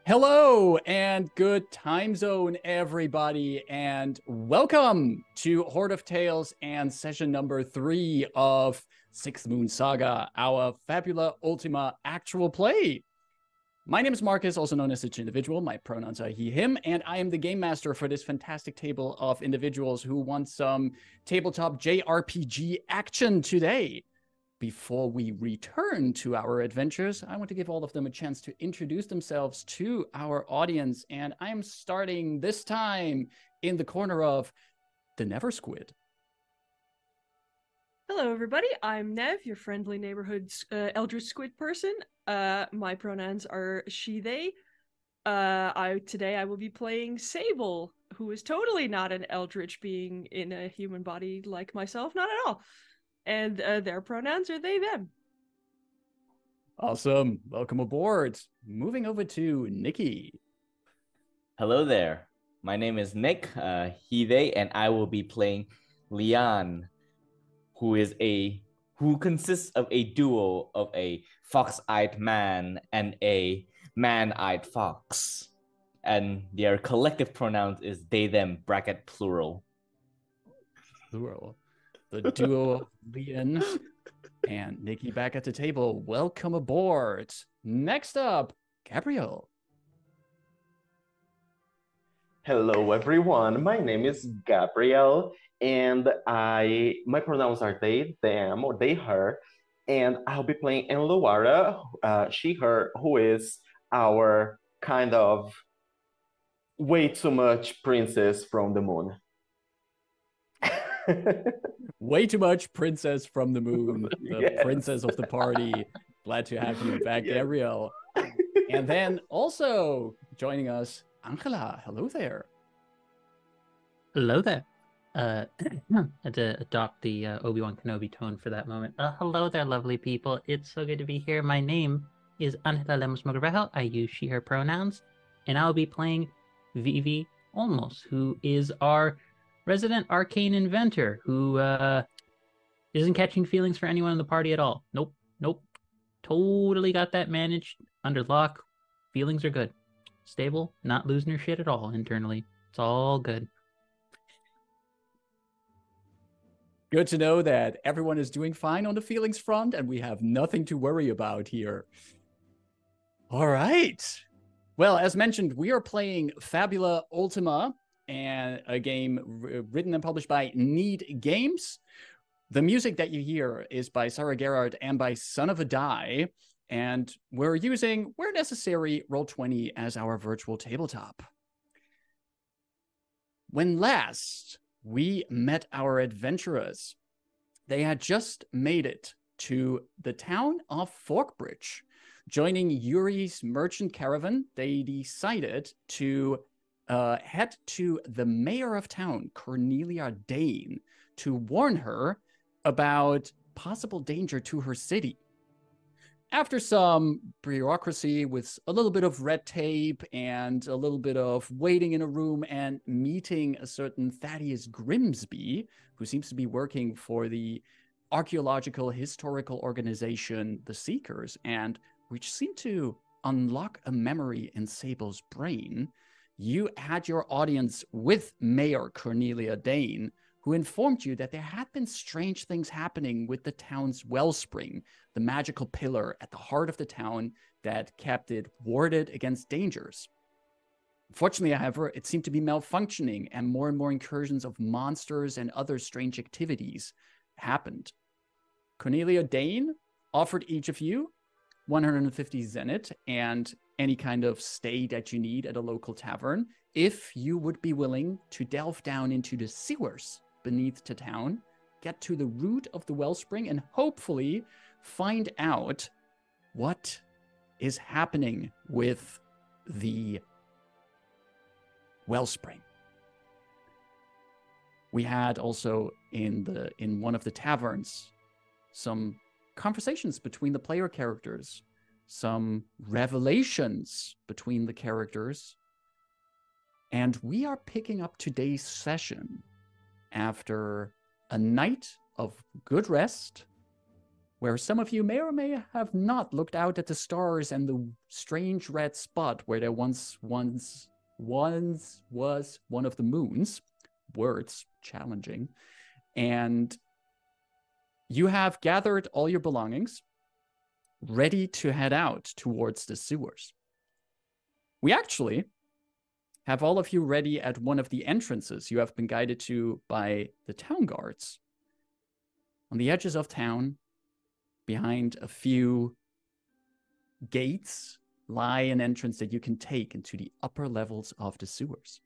Hello and good time zone, everybody, and welcome to Horde of Tales and session number 3 of Sixth Moon Saga, our Fabula Ultima actual play. My name is Marcus, also known as Each Individual. My pronouns are he, him, and I am the game master for this fantastic table of individuals who want some tabletop JRPG action today. Before we return to our adventures, I want to give all of them a chance to introduce themselves to our audience. And I'm starting this time in the corner of the Never Squid. Hello, everybody. I'm Nev, your friendly neighborhood Eldritch Squid person. My pronouns are she, they. Today I will be playing Sable, who is totally not an Eldritch being in a human body like myself, not at all. And their pronouns are they, them. Awesome. Welcome aboard. Moving over to Nikki. Hello there. My name is Nick, he, they, and I will be playing Leon, who consists of a duo of a fox-eyed man and a man-eyed fox. And their collective pronouns is they, them, bracket plural. Plural. The duo of Leon and Nikki back at the table. Welcome aboard. Next up, Gabriel. Hello, everyone. My name is Gabriel, and my pronouns are they, them, or they, her, and I'll be playing Enluara, she, her, who is our kind of way too much princess from the moon. Way too much princess from the moon, the Yes. princess of the party. Glad to have you back, Yes. Gabriel. And then also joining us, Angela. Hello there. Hello there. I had to adopt the Obi-Wan Kenobi tone for that moment. Hello there, lovely people. It's so good to be here. My name is Angela Lemos Mogrovejo. I use she, her pronouns. And I'll be playing Vivi Olmos, who is our resident arcane inventor who isn't catching feelings for anyone in the party at all. Nope. Totally got that managed, under lock. Feelings are good. Stable, not losing her shit at all internally. It's all good. Good to know that everyone is doing fine on the feelings front and we have nothing to worry about here. All right. Well, as mentioned, we are playing Fabula Ultima, and a game written and published by Need Games. The music that you hear is by Sara Garrard and by Son of a Die, and we're using, where necessary, Roll20 as our virtual tabletop. When last we met our adventurers, they had just made it to the town of Forkbridge. Joining Yuri's merchant caravan, they decided to head to the mayor of town, Cornelia Dane, to warn her about possible danger to her city. After some bureaucracy with a little bit of red tape and a little bit of waiting in a room and meeting a certain Thaddeus Grimsby, who seems to be working for the archaeological historical organization, The Seekers, and which seemed to unlock a memory in Sable's brain, you had your audience with Mayor Cornelia Dane, who informed you that there had been strange things happening with the town's wellspring, the magical pillar at the heart of the town that kept it warded against dangers. Fortunately, however, it seemed to be malfunctioning, and more incursions of monsters and other strange activities happened. Cornelia Dane offered each of you 150 zenith and any kind of stay that you need at a local tavern if you would be willing to delve down into the sewers beneath the town, get to the root of the wellspring, and hopefully find out what is happening with the wellspring. We had also in one of the taverns some conversations between the player characters, some revelations between the characters, and we are picking up today's session after a night of good rest where some of you may or may have not looked out at the stars and the strange red spot where there once was one of the moons. Words challenging. And you have gathered all your belongings, ready to head out towards the sewers. We actually have all of you ready at one of the entrances you have been guided to by the town guards. On the edges of town, behind a few gates, lie an entrance that you can take into the upper levels of the sewers.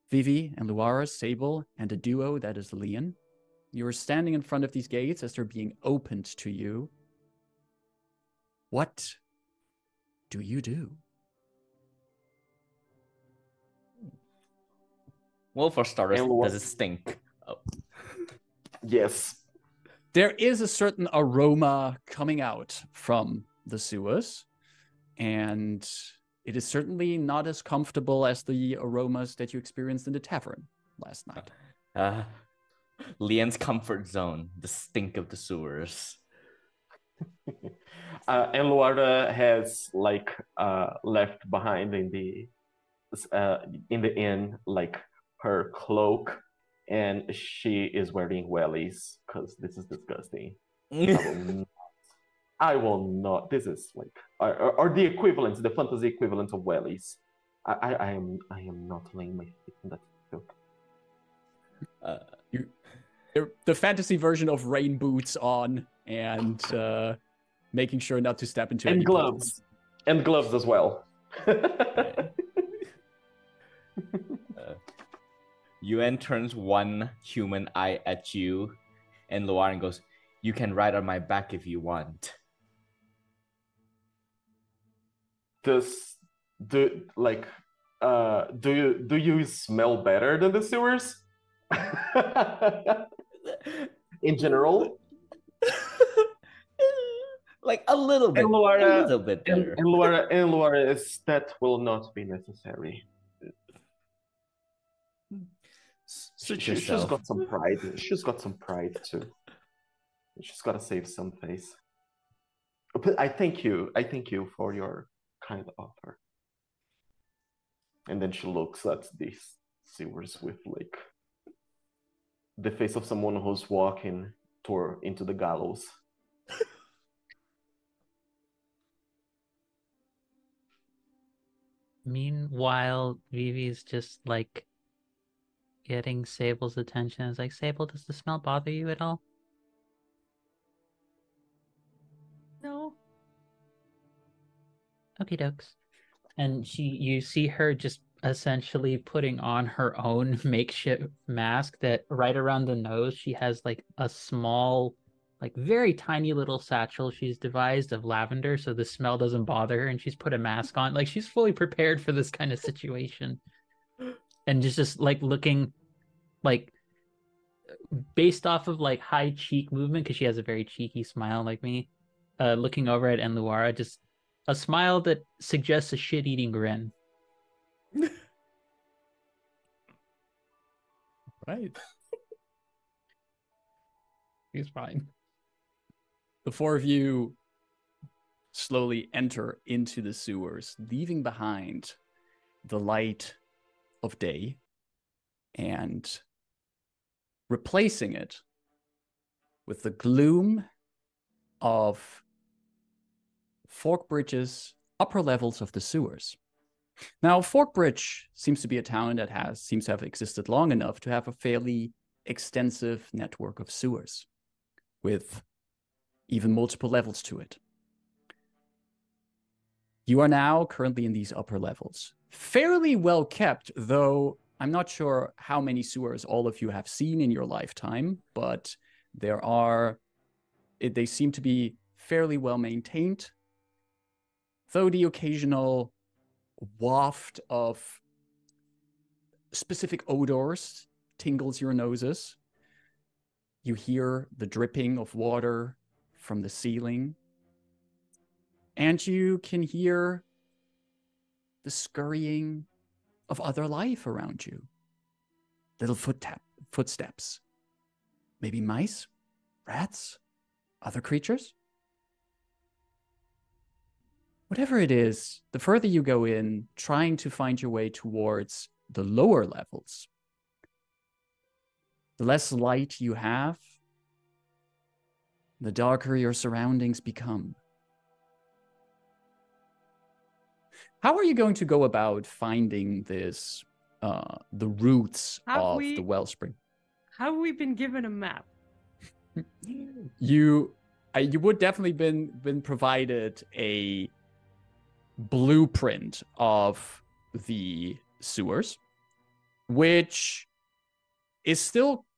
Vivi and Luara, Sable, and a duo that is Leon, you are standing in front of these gates as they're being opened to you. What do you do? Well, for starters, And does it stink? Oh. Yes. There is a certain aroma coming out from the sewers, and it is certainly not as comfortable as the aromas that you experienced in the tavern last night. Leon's comfort zone, the stink of the sewers. And Luara has left behind in the inn her cloak, and she is wearing wellies because this is disgusting. I will not. This is or the equivalent, the fantasy equivalent of wellies. I am not laying my feet in that filth. The fantasy version of rain boots on and making sure not to step into any gloves. And gloves as well. Yuen turns one human eye at you, and Luaren goes, "You can ride on my back if you want." Do you smell better than the sewers? In general? Like a little bit. Luara, a little bit better. And Luara is that will not be necessary. She's got some pride. She's got some pride too. She's got to save some face. But I thank you for your kind offer. And then she looks at these sewers with the face of someone who's walking into the gallows. Meanwhile, Vivi's just getting Sable's attention. It's like, Sable, does the smell bother you at all? No. Okie dokes. And you see her just essentially putting on her own makeshift mask that right around the nose, she has a small, very tiny little satchel she's devised of lavender so the smell doesn't bother her, and she's put a mask on. She's fully prepared for this kind of situation. And just looking based off of high cheek movement, because she has a very cheeky smile like me, looking over at Enluara, just a smile that suggests a shit-eating grin. Right. He's fine. The four of you slowly enter into the sewers, leaving behind the light of day and replacing it with the gloom of Forkbridge's upper levels of the sewers. Now, Forkbridge seems to be a town that seems to have existed long enough to have a fairly extensive network of sewers, with even multiple levels to it. You are now currently in these upper levels. Fairly well kept, though I'm not sure how many sewers all of you have seen in your lifetime, but they seem to be fairly well maintained, though the occasional waft of specific odors tingles your noses. You hear the dripping of water from the ceiling, and you can hear the scurrying of other life around you. Little footsteps. Maybe mice? Rats? other creatures? Whatever it is, the further you go in, trying to find your way towards the lower levels, the less light you have, the darker your surroundings become. How are you going to go about finding this, the roots of the wellspring? Have we been given a map? You would definitely been provided a blueprint of the sewers, which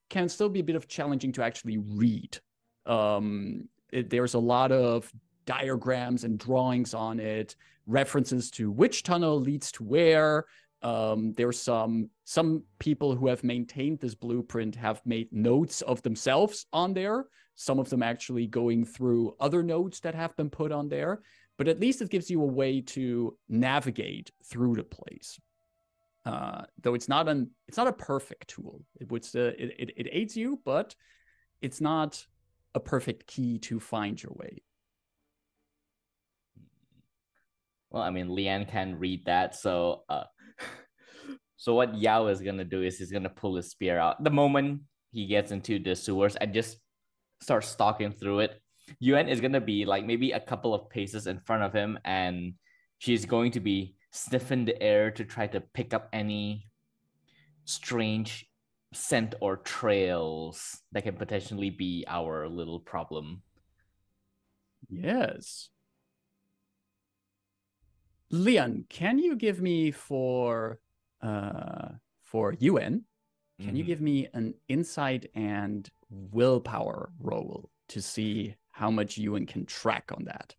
can still be a bit of challenging to actually read. There's a lot of diagrams and drawings on it, references to which tunnel leads to where. There's some people who have maintained this blueprint have made notes of themselves on there, some of them actually going through other notes that have been put on there, but at least it gives you a way to navigate through the place. Though it's not a perfect tool. It aids you, but it's not a perfect key to find your way. Well, I mean, Leanne can read that, so so what Yao is gonna do is he's gonna pull his spear out. The moment he gets into the sewers and just start stalking through it, Yuan is gonna be like maybe a couple of paces in front of him, and she's going to be sniffing the air to try to pick up any strange scent or trails that can potentially be our little problem. Yes. Leon, can you give me for Yuan, can you give me an insight and willpower roll to see how much Yuan can track on that?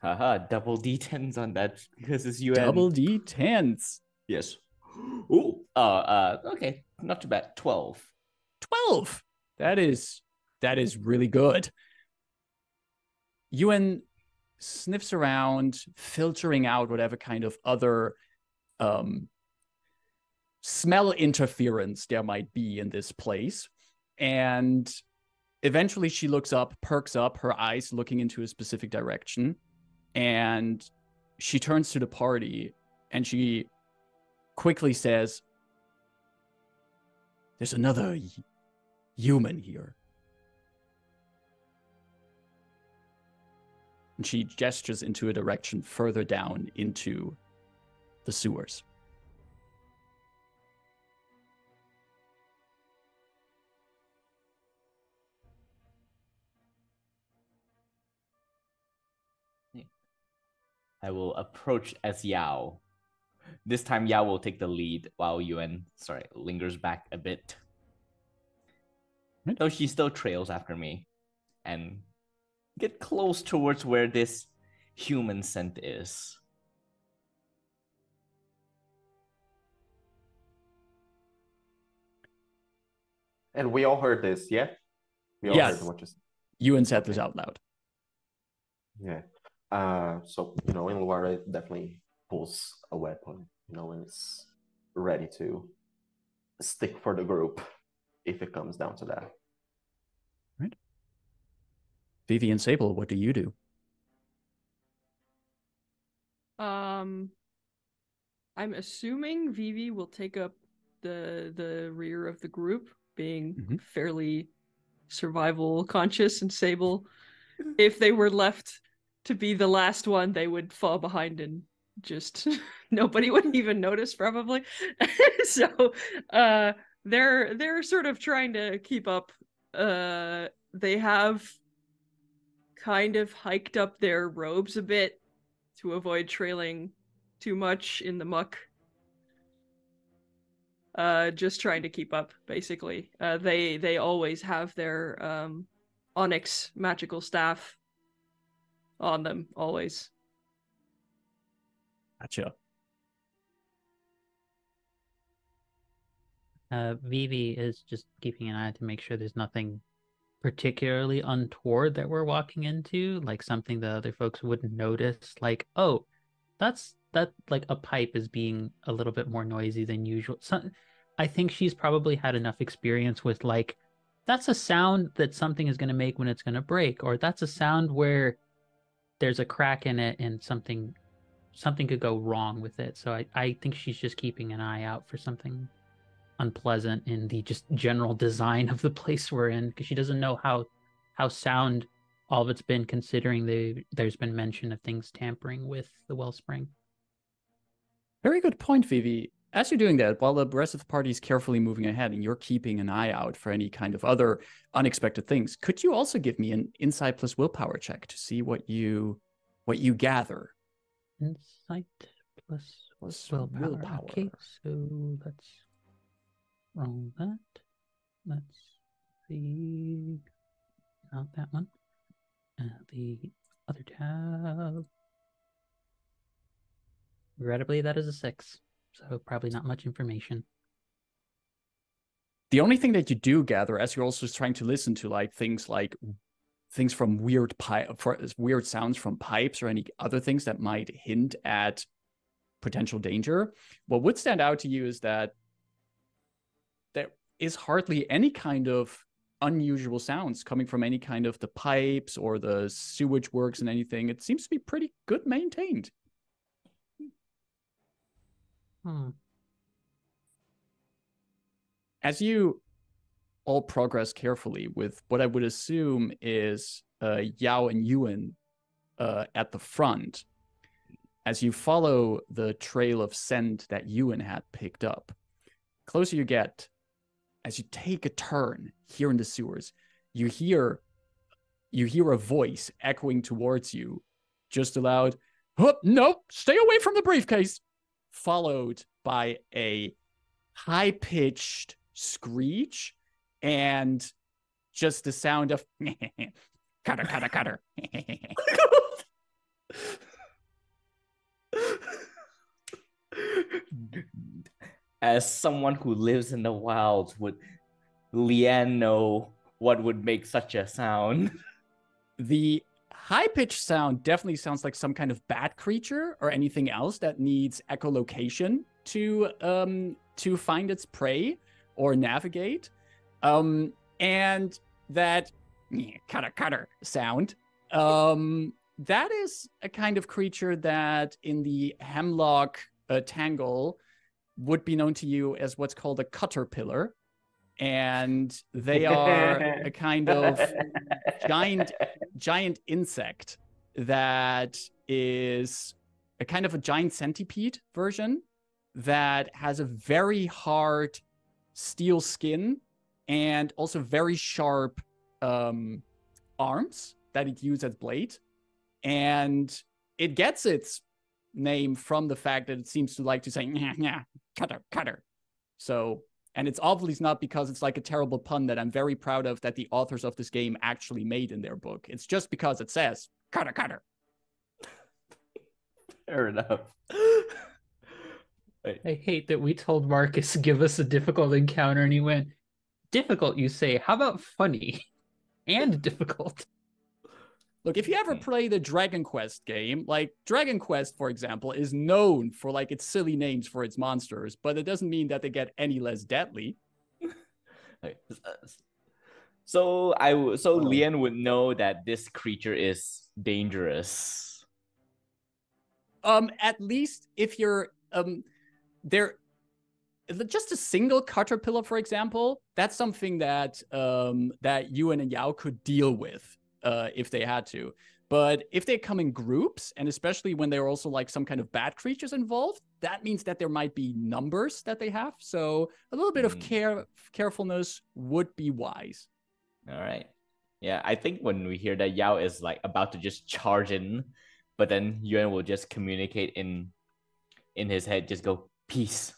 Haha, double D10s on that because it's Yuan. Double D10s. Yes. Ooh. Okay. Not too bad. 12. 12. That is really good. Yuan sniffs around, filtering out whatever kind of other smell interference there might be in this place. And eventually she looks up, perks up, her eyes looking into a specific direction. And she turns to the party and she quickly says, "There's another human here." And she gestures into a direction further down into the sewers. I will approach as Yao. This time Yao will take the lead while Yuan, lingers back a bit. Though she still trails after me and get close towards where this human scent is. And we all heard this, yeah? We all heard what you said. Yuan said this out loud. Yeah. So, Inuara definitely pulls a weapon, and is ready to stick for the group if it comes down to that. Right. Vivi and Sable, what do you do? I'm assuming Vivi will take up the rear of the group, being fairly survival conscious, and Sable, if they were left to be the last one, they would fall behind and just nobody would even notice probably. So they're sort of trying to keep up. They have kind of hiked up their robes a bit to avoid trailing too much in the muck. Just trying to keep up, basically. They always have their onyx magical staff on them, always. Gotcha. Vivi is just keeping an eye to make sure there's nothing particularly untoward that we're walking into, like something that other folks wouldn't notice, like, oh, that like a pipe is being a little bit more noisy than usual. So I think she's probably had enough experience with like that's a sound that something is going to make when it's going to break, or that's a sound where there's a crack in it and something could go wrong with it. So I think she's just keeping an eye out for something unpleasant in the just general design of the place we're in, because she doesn't know how sound all of it's been, considering there's been mention of things tampering with the wellspring. Very good point, Vivi. As you're doing that, while the rest of the party is carefully moving ahead and you're keeping an eye out for any kind of other unexpected things, could you also give me an insight plus willpower check to see what you gather? Insight plus willpower. Okay, so let's roll that. Let's see. Not that one. The other tab. Regrettably, that is a 6. So probably not much information. The only thing that you do gather, as you're also trying to listen to like things from weird sounds from pipes or any other things that might hint at potential danger, what would stand out to you is that there is hardly any kind of unusual sounds coming from any kind of the pipes or the sewage works and anything. It seems to be pretty good maintained. As you all progress carefully with what I would assume is Yao and Yuan at the front, as you follow the trail of scent that Yuan had picked up, closer you get, as you take a turn here in the sewers, you hear a voice echoing towards you, just aloud, "Oh, no, stay away from the briefcase," followed by a high-pitched screech and just the sound of cutter, cutter, cutter. As someone who lives in the wilds, would Leanne know what would make such a sound? The high-pitched sound definitely sounds like some kind of bat creature or anything else that needs echolocation to find its prey or navigate. And that cutter, cutter sound, that is a kind of creature that in the hemlock tangle would be known to you as what's called a caterpillar. And they are a kind of giant insect that is a kind of a giant centipede version that has a very hard steel skin and also very sharp arms that it uses as blade. And it gets its name from the fact that it seems to like to say, "Nyah, nyah, cutter, cutter." So, and it's obviously not because it's like a terrible pun that I'm very proud of that the authors of this game actually made in their book. It's just because it says, "Cutter, cutter." Fair enough. I hate that we told Marcus, give us a difficult encounter, and he went, "Difficult, you say? How about funny?" And difficult. Look, if you ever play the Dragon Quest game, like Dragon Quest, for example, is known for like its silly names for its monsters, but it doesn't mean that they get any less deadly. So Leanne would know that this creature is dangerous. At least if you're there, just a single caterpillar, for example, that's something that that Yuan and Yao could deal with if they had to. But if they come in groups, and especially when there are also like some kind of bad creatures involved, that means that there might be numbers that they have. So a little bit of carefulness would be wise. All right. Yeah, I think when we hear that Yao is like about to just charge in, but then Yuan will just communicate in his head, just go, "Peace,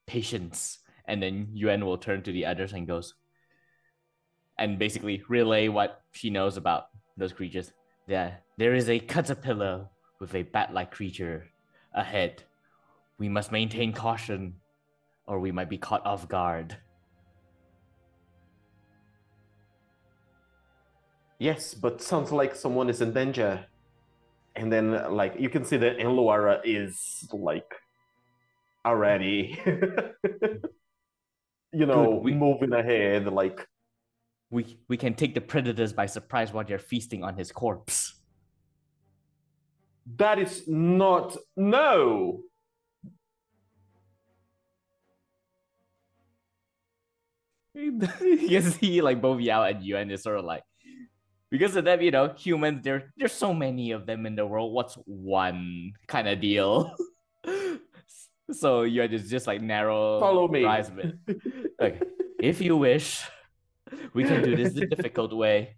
patience." And then Yuan will turn to the others and goes, and basically relay what she knows about those creatures. Yeah, there is a caterpillar with a bat-like creature ahead. We must maintain caution, or we might be caught off guard. Yes, but sounds like someone is in danger. And then, like, you can see that Enluara is, like, already, moving ahead, like, we can take the predators by surprise while they're feasting on his corpse. That is not... No! You can see like both Yao and Yuan is sort of like, because of them, you know, humans, there's so many of them in the world. What's one kind of deal? So Yuan is just like narrow. Follow me. Eyes a bit. Like, if you wish, we can do this the difficult way.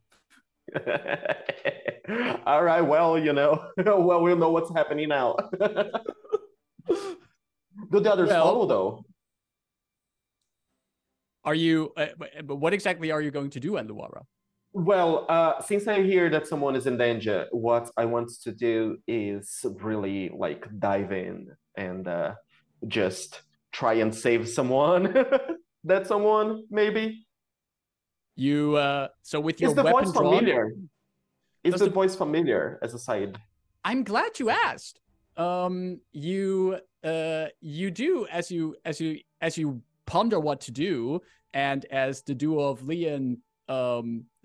All right, well, you know, well, we'll know what's happening now. Do the others follow, though? Are you, what exactly are you going to do, Enluara? Well, since I hear that someone is in danger, what I want to do is really like dive in and just try and save someone. That someone, maybe. You, so with your is the weapon voice drawn, familiar? Is the voice familiar as a side? I'm glad you asked. You do as you ponder what to do, and as the duo of Leon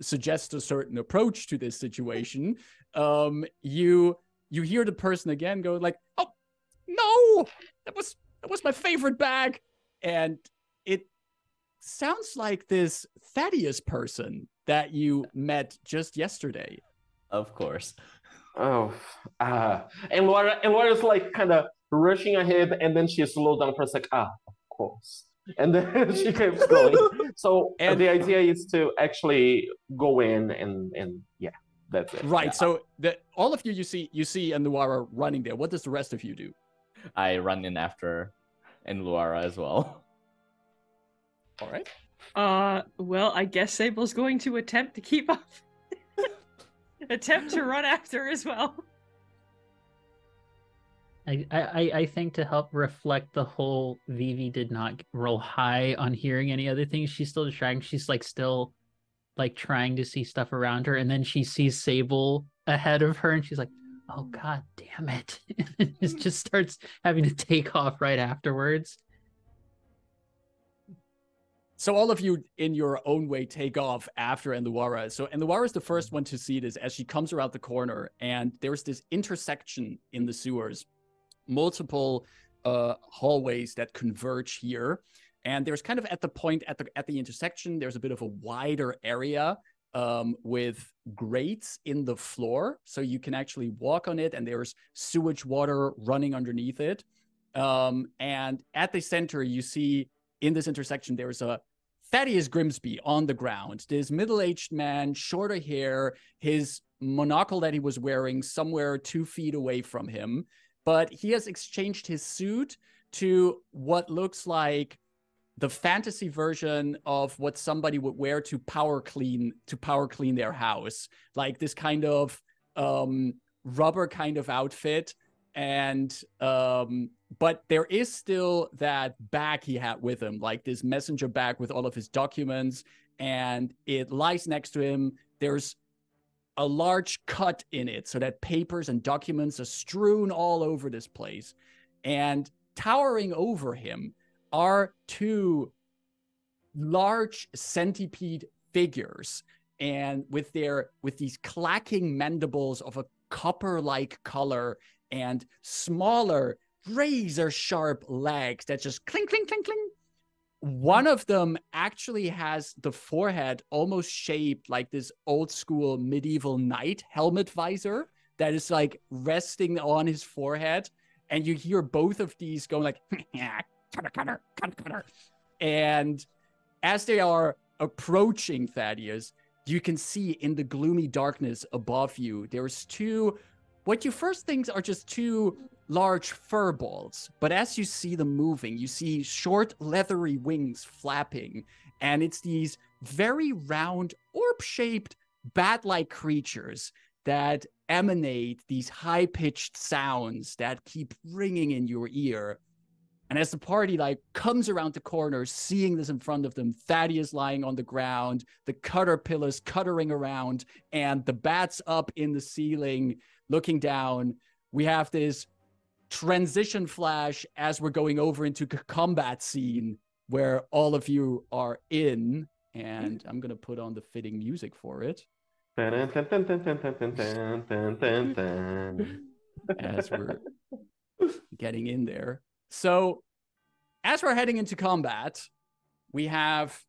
suggests a certain approach to this situation, you hear the person again go like, "Oh no, that was my favorite bag," and it sounds like this Thaddeus person that you met just yesterday. Of course. Oh, and Laura's like kind of rushing ahead, and then she slows down for a sec. Of course. And then she keeps going. So and the idea is to actually go in and yeah, that's it. Right. Yeah. So all of you see Enluara running there. What does the rest of you do? I run in after Enluara as well. All right. Well, I guess Sable's going to attempt to keep up. Attempt to run after as well. I think to help reflect the whole Vivi did not roll high on hearing any other things. She's still distracting. She's like still like trying to see stuff around her, and then she sees Sable ahead of her, and she's like, "Oh god damn it!" And it just starts having to take off right afterwards. So all of you, in your own way, take off after Enluara. So Enluara is the first one to see this as she comes around the corner, and there's this intersection in the sewers. Multiple hallways that converge here, and there's kind of at the point at the intersection, there's a bit of a wider area with grates in the floor, so you can actually walk on it, and there's sewage water running underneath it. And at the center, you see in this intersection, there's a Thaddeus Grimsby on the ground. This middle-aged man, shorter hair, his monocle that he was wearing somewhere 2 feet away from him. But he has exchanged his suit to what looks like the fantasy version of what somebody would wear to power clean their house, like this kind of rubber kind of outfit. And but there is still that bag he had with him, like this messenger bag with all of his documents, and it lies next to him. There's a large cut in it so that papers and documents are strewn all over this place. And towering over him are 2 large centipede figures, and with these clacking mandibles of a copper-like color and smaller razor-sharp legs that just clink, clink, clink, clink. One of them actually has the forehead almost shaped like this old school medieval knight helmet visor that is like resting on his forehead. And you hear both of these going like, cutter. And as they are approaching Thaddeus, you can see in the gloomy darkness above you, there's 2, what you first think are just 2 large fur balls, but as you see them moving, you see short leathery wings flapping, and it's these very round orb-shaped bat-like creatures that emanate these high-pitched sounds that keep ringing in your ear. And as the party like comes around the corner, seeing this in front of them, Thaddeus lying on the ground, the caterpillars cuttering around, and the bats up in the ceiling looking down, we have this transition flash as we're going over into the combat scene where all of you are in. and I'm going to put on the fitting music for it as we're getting in there. So as we're heading into combat, we have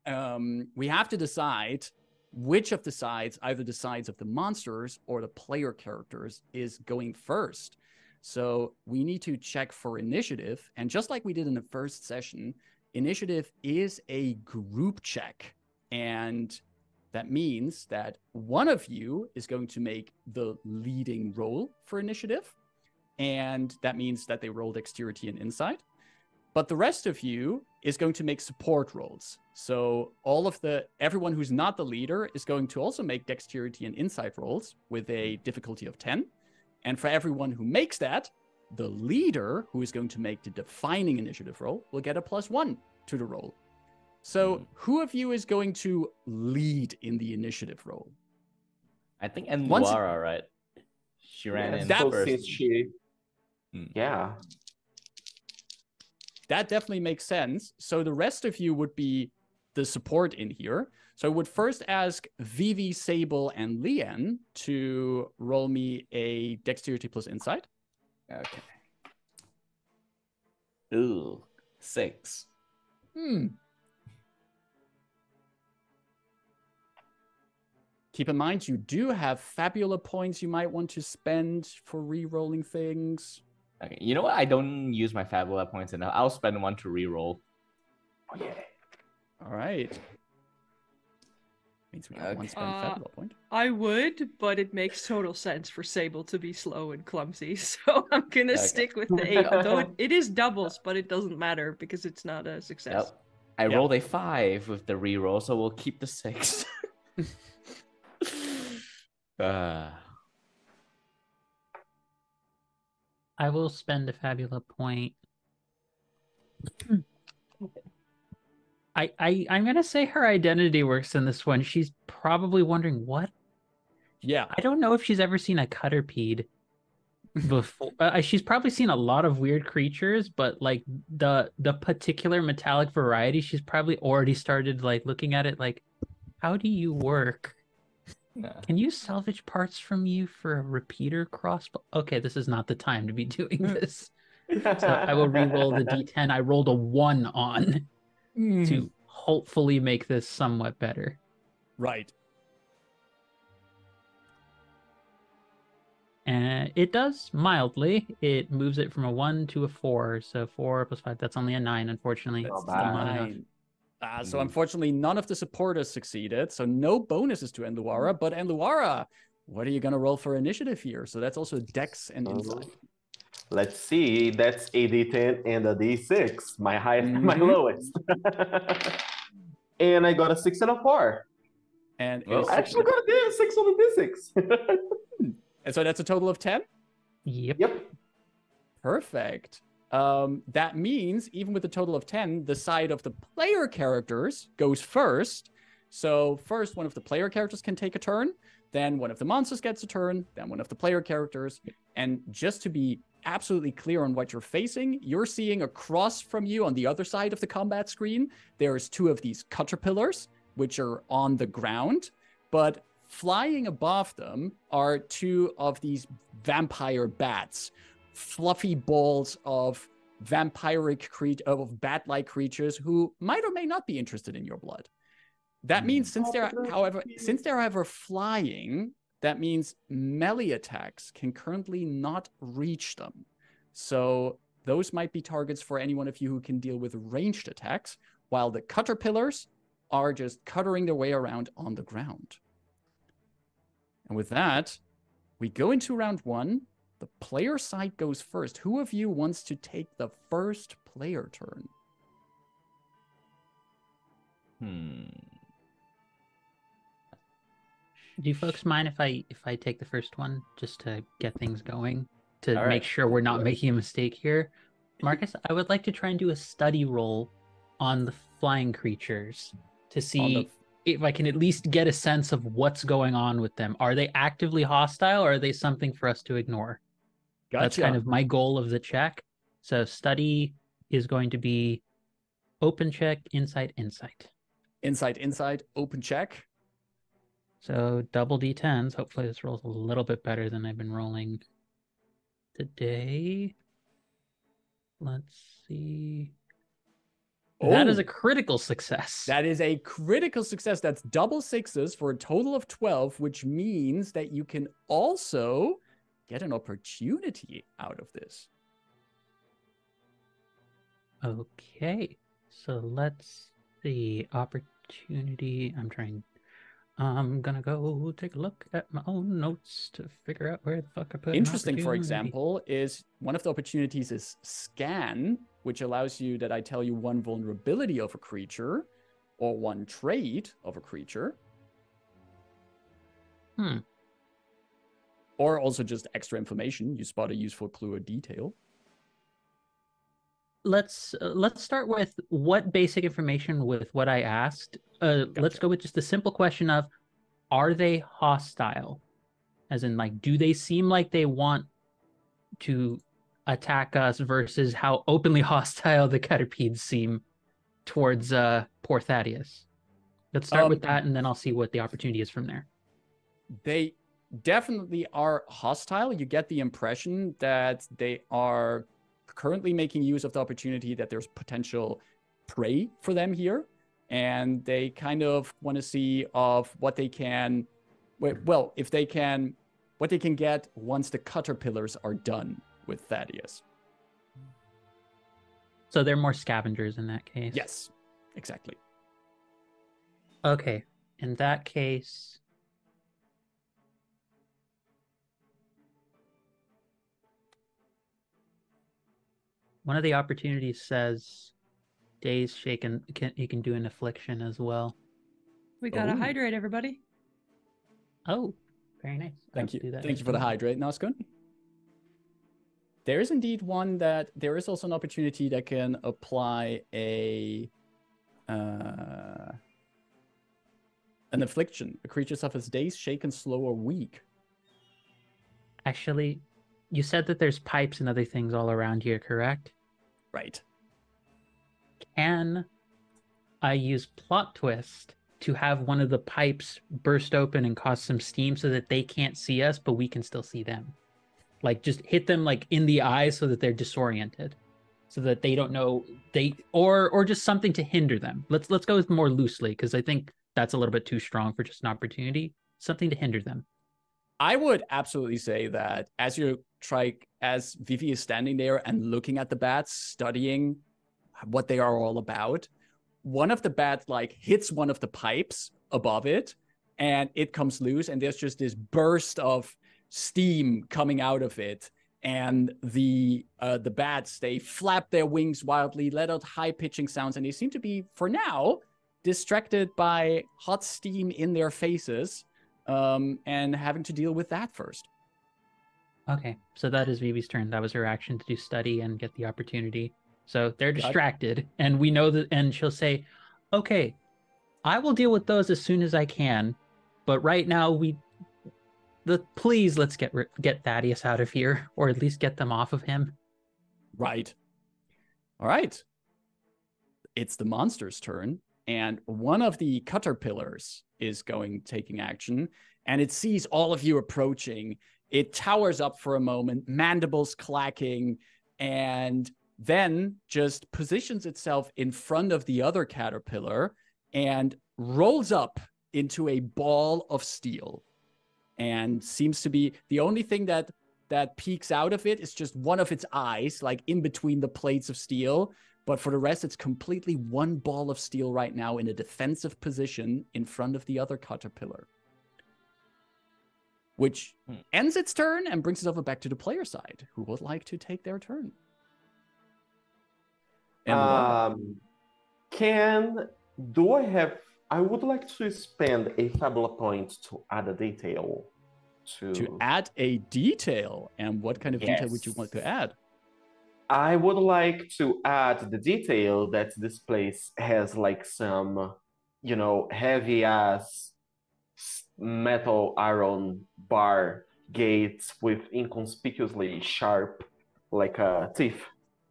to decide which of the sides, either the sides of the monsters or the player characters, is going first. So we need to check for initiative. And just like we did in the first session, initiative is a group check. And that means that one of you is going to make the leading roll for initiative. And that means that they roll dexterity and insight. But the rest of you is going to make support rolls. So everyone who's not the leader is going to also make dexterity and insight rolls with a difficulty of 10. And for everyone who makes that, the leader, who is going to make the defining initiative roll, will get a +1 to the roll. So who of you is going to lead in the initiative roll? I think Luara, right? She ran in first. Since she... Yeah. That definitely makes sense. So the rest of you would be the support in here. So I would first ask Vivi, Sable, and Lian to roll me a dexterity plus insight. Okay. Ooh, 6. Keep in mind, you do have Fabula points you might want to spend for re-rolling things. Okay, you know what? I don't use my Fabula points enough. I'll spend 1 to re-roll. Oh, yeah. All right. Means we got 1 spent Fabula point. I would, but it makes total sense for Sable to be slow and clumsy, so I'm gonna stick with the 8. Though it is doubles, but it doesn't matter because it's not a success. Yep. I rolled a 5 with the re-roll, so we'll keep the 6. I will spend a Fabula point. I'm gonna say her identity works in this one. She's probably wondering what. Yeah. I don't know if she's ever seen a Cutterpede before. She's probably seen a lot of weird creatures, but like the particular metallic variety, she's probably already started like looking at it like, how do you work? Can you salvage parts from you for a repeater crossbow? Okay, this is not the time to be doing this. So I will re-roll the d10. I rolled a 1 on to hopefully make this somewhat better. Right. And it does mildly. It moves it from a 1 to a 4. So 4 plus 5, that's only a 9, unfortunately. That's Still not enough. So unfortunately, none of the supporters succeeded. So no bonuses to Enluara. But Enluara, what are you going to roll for initiative here? So that's also Dex and Insight. Let's see. That's a D10 and a D6. My highest, my lowest. And I got a 6 and a 4. And I actually got a 6 on a D6. And so that's a total of 10? Yep. Perfect. That means even with a total of 10, the side of the player characters goes first. So first, one of the player characters can take a turn. Then one of the monsters gets a turn. Then one of the player characters. And just to be absolutely clear on what you're facing, you're seeing across from you on the other side of the combat screen, there's 2 of these caterpillars, which are on the ground. But flying above them are 2 of these vampire bats. Fluffy balls of bat-like creatures who might or may not be interested in your blood. That means since they're ever flying, that means melee attacks can currently not reach them. So those might be targets for anyone of you who can deal with ranged attacks, while the caterpillars are just cuttering their way around on the ground. And with that, we go into round 1. The player side goes first. Who of you wants to take the first player turn? Do you folks mind if I take the first one just to get things going, to All right. make sure we're not making a mistake here? Marcus, I would like to try and do a study roll on the flying creatures to see if I can at least get a sense of what's going on with them. Are they actively hostile, or are they something for us to ignore? Gotcha. That's kind of my goal of the check. So study is going to be open check, insight. Inside, open check. So double D10s. Hopefully this rolls a little bit better than I've been rolling today. Let's see. That is a critical success. That is a critical success. That's double sixes for a total of 12, which means that you can also get an opportunity out of this. Okay. So let's see. Opportunity. I'm gonna go take a look at my own notes to figure out where the fuck I put an Interesting, for opportunity. example, is one of the opportunities is scan, which allows you that I tell you one vulnerability of a creature or one trait of a creature. Or also just extra information. You spot a useful clue or detail. Let's start with what basic information with what I asked. Let's go with just a simple question of, are they hostile? As in, like, do they seem like they want to attack us versus how openly hostile the Caterpeds seem towards poor Thaddeus? Let's start with that, and then I'll see what the opportunity is from there. They definitely are hostile. You get the impression that they are currently making use of the opportunity that there's potential prey for them here, and they kind of want to see of what they can, well, if they can, what they can get once the caterpillars are done with Thaddeus. So they're more scavengers in that case. Yes, exactly. Okay, in that case, one of the opportunities says days shaken. You can do an affliction as well. We gotta hydrate, everybody. Oh, very nice. Thank you. Thank you for the hydrate, Naskun. There is indeed one that there is also an opportunity that can apply an affliction. A creature suffers days shaken, slow, or weak. Actually, you said that there's pipes and other things all around here, correct? Right. Can I use plot twist to have one of the pipes burst open and cause some steam so that they can't see us, but we can still see them? Like, just hit them like in the eyes so that they're disoriented, so that they don't know or just something to hinder them. Let's go with more loosely, because I think that's a little bit too strong for just an opportunity. Something to hinder them. I would absolutely say that as Vivi is standing there and looking at the bats, studying what they are all about, one of the bats like hits one of the pipes above it, and it comes loose, and there's just this burst of steam coming out of it, and the bats, they flap their wings wildly, let out high-pitching sounds, and they seem to be, for now, distracted by hot steam in their faces, and having to deal with that first. Okay, so that is Vivi's turn. That was her action to do study and get the opportunity. So they're distracted, and we know that, and she'll say, okay, I will deal with those as soon as I can, but right now please let's get Thaddeus out of here, or at least get them off of him. Right. All right. It's the monster's turn, and one of the caterpillars is taking action, and it sees all of you approaching. It towers up for a moment, mandibles clacking, and then just positions itself in front of the other caterpillar and rolls up into a ball of steel. And seems to be the only thing that peeks out of it is just one of its eyes, like in between the plates of steel. But for the rest, it's completely one ball of steel right now in a defensive position in front of the other caterpillar, which ends its turn and brings it over back to the player side, who would like to take their turn. I would like to spend a Fabula point to add a detail. To add a detail? And what kind of detail would you want to add? I would like to add the detail that this place has like some, heavy ass metal iron bar gates with inconspicuously sharp, like teeth,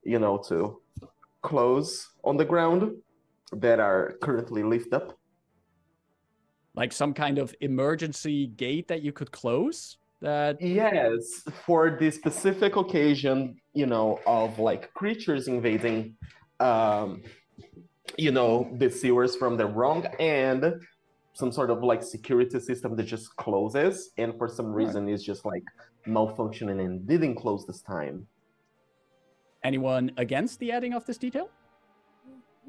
to close on the ground. that are currently lifted up. Like some kind of emergency gate that you could close? That Yes, for the specific occasion, of like creatures invading, the sewers from the wrong end, some sort of like security system that just closes, and for some reason is just like malfunctioning and didn't close this time. Anyone against the adding of this detail?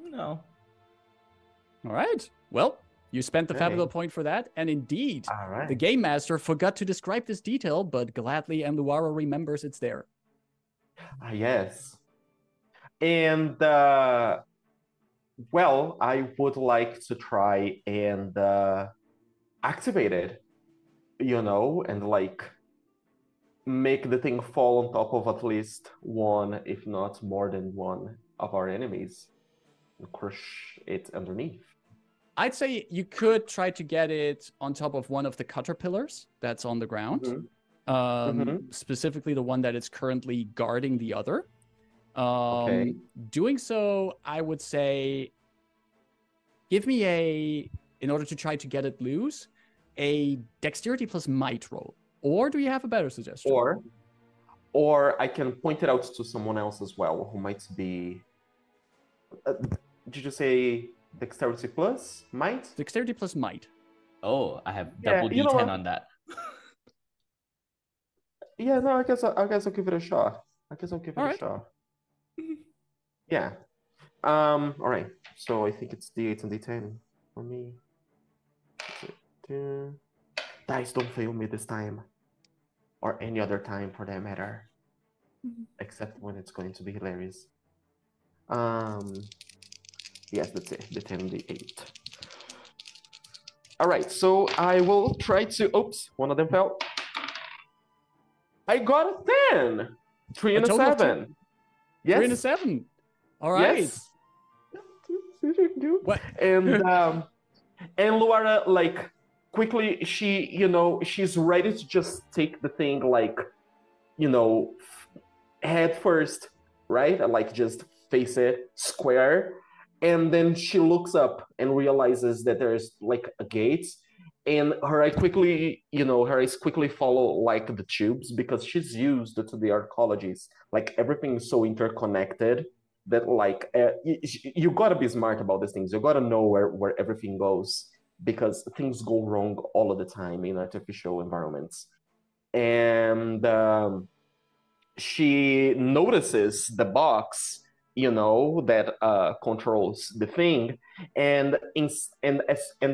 No. All right. Well, you spent the Okay. Fabula point for that, and indeed, All right. the game master forgot to describe this detail, but gladly and Luara remembers it's there. Yes. And well, I would like to try and activate it, and like make the thing fall on top of at least one, if not more than one of our enemies, and crush it underneath. I'd say you could try to get it on top of one of the cutter pillars that's on the ground. Specifically the one that is currently guarding the other. Okay. Doing so, I would say, give me in order to try to get it loose, a dexterity plus might roll. Or do you have a better suggestion? Or I can point it out to someone else as well, who might be... did you say dexterity plus might? Dexterity plus might. Oh, I have double D10 on that. Yeah, no, I guess I'll give it a shot. A shot. Yeah. All right. So I think it's D8 and D10 for me. Dice, don't fail me this time, or any other time for that matter, except when it's going to be hilarious. Yes, that's it. The 10 and the 8. All right. So I will try to. Oops, one of them fell. I got a 10. 3 and a 7. Yes. 3 and a 7. All right. Yes. What? And Luara, like, quickly, she's ready to just take the thing, like, head first, right? And, like, just face it square. And then she looks up and realizes that there's, like, a gate. And her eyes quickly follow, like, the tubes, because she's used to the arcologies. Like, everything is so interconnected that, like, you gotta be smart about these things. You gotta know where everything goes, because things go wrong all of the time in artificial environments. And she notices the box, that controls the thing, and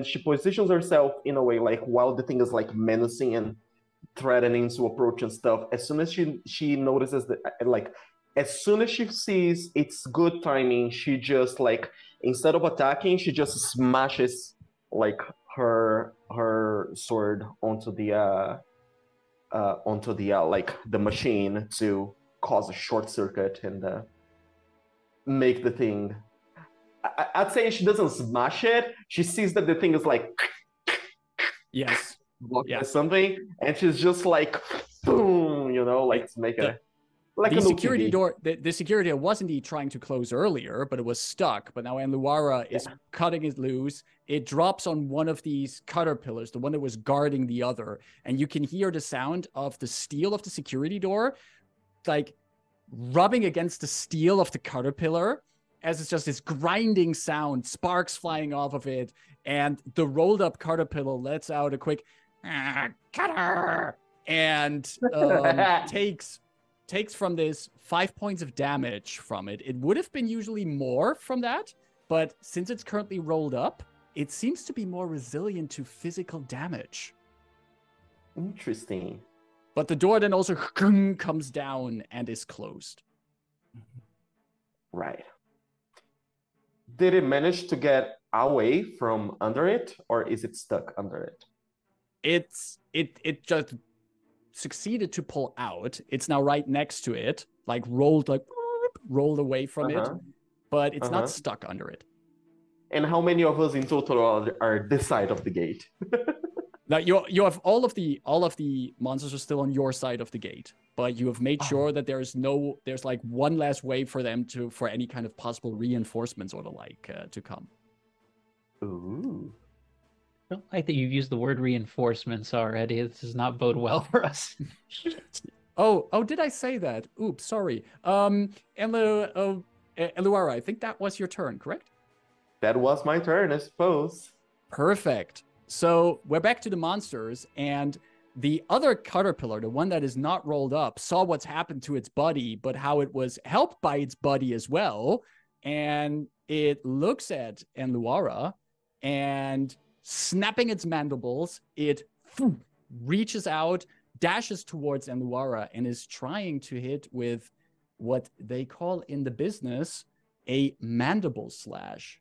she positions herself in a way, like, while the thing is, like, menacing and threatening to approach and stuff. As soon as she notices that, like, as soon as she sees it's good timing, she just, like, instead of attacking, she just smashes, like, her sword onto the like, the machine to cause a short circuit and make the thing. I'd say she doesn't smash it. She sees that the thing is, like, yes, blocked by something, and she's just like, boom, like, to make it. Like the security door, the security door was indeed trying to close earlier, but it was stuck. But now Luara is cutting it loose. It drops on one of these cutter pillars, the one that was guarding the other. And you can hear the sound of the steel of the security door, like, rubbing against the steel of the cutter pillar, as it's just this grinding sound, sparks flying off of it. And the rolled up cutter pillar lets out a quick, cutter, and takes from this 5 points of damage from it. It would have been usually more from that, but since it's currently rolled up, it seems to be more resilient to physical damage. Interesting. But the door then also comes down and is closed. Right. Did it manage to get away from under it, or is it stuck under it? It just succeeded to pull out. It's now right next to it, like rolled away from it, but it's not stuck under it. And how many of us in total are this side of the gate? Now you have all of the monsters are still on your side of the gate, but you have made sure that there's like one last way for them for any kind of possible reinforcements or the like to come. Ooh. I don't like that you've used the word reinforcements already. This does not bode well for us. Oh, did I say that? Oops, sorry. Eluara, I think that was your turn, correct? That was my turn, I suppose. Perfect. So we're back to the monsters, and the other caterpillar, the one that is not rolled up, saw what's happened to its buddy, but how it was helped by its buddy as well. And it looks at Eluara, and snapping its mandibles, it reaches out, dashes towards Eluara, and is trying to hit with what they call in the business a mandible slash.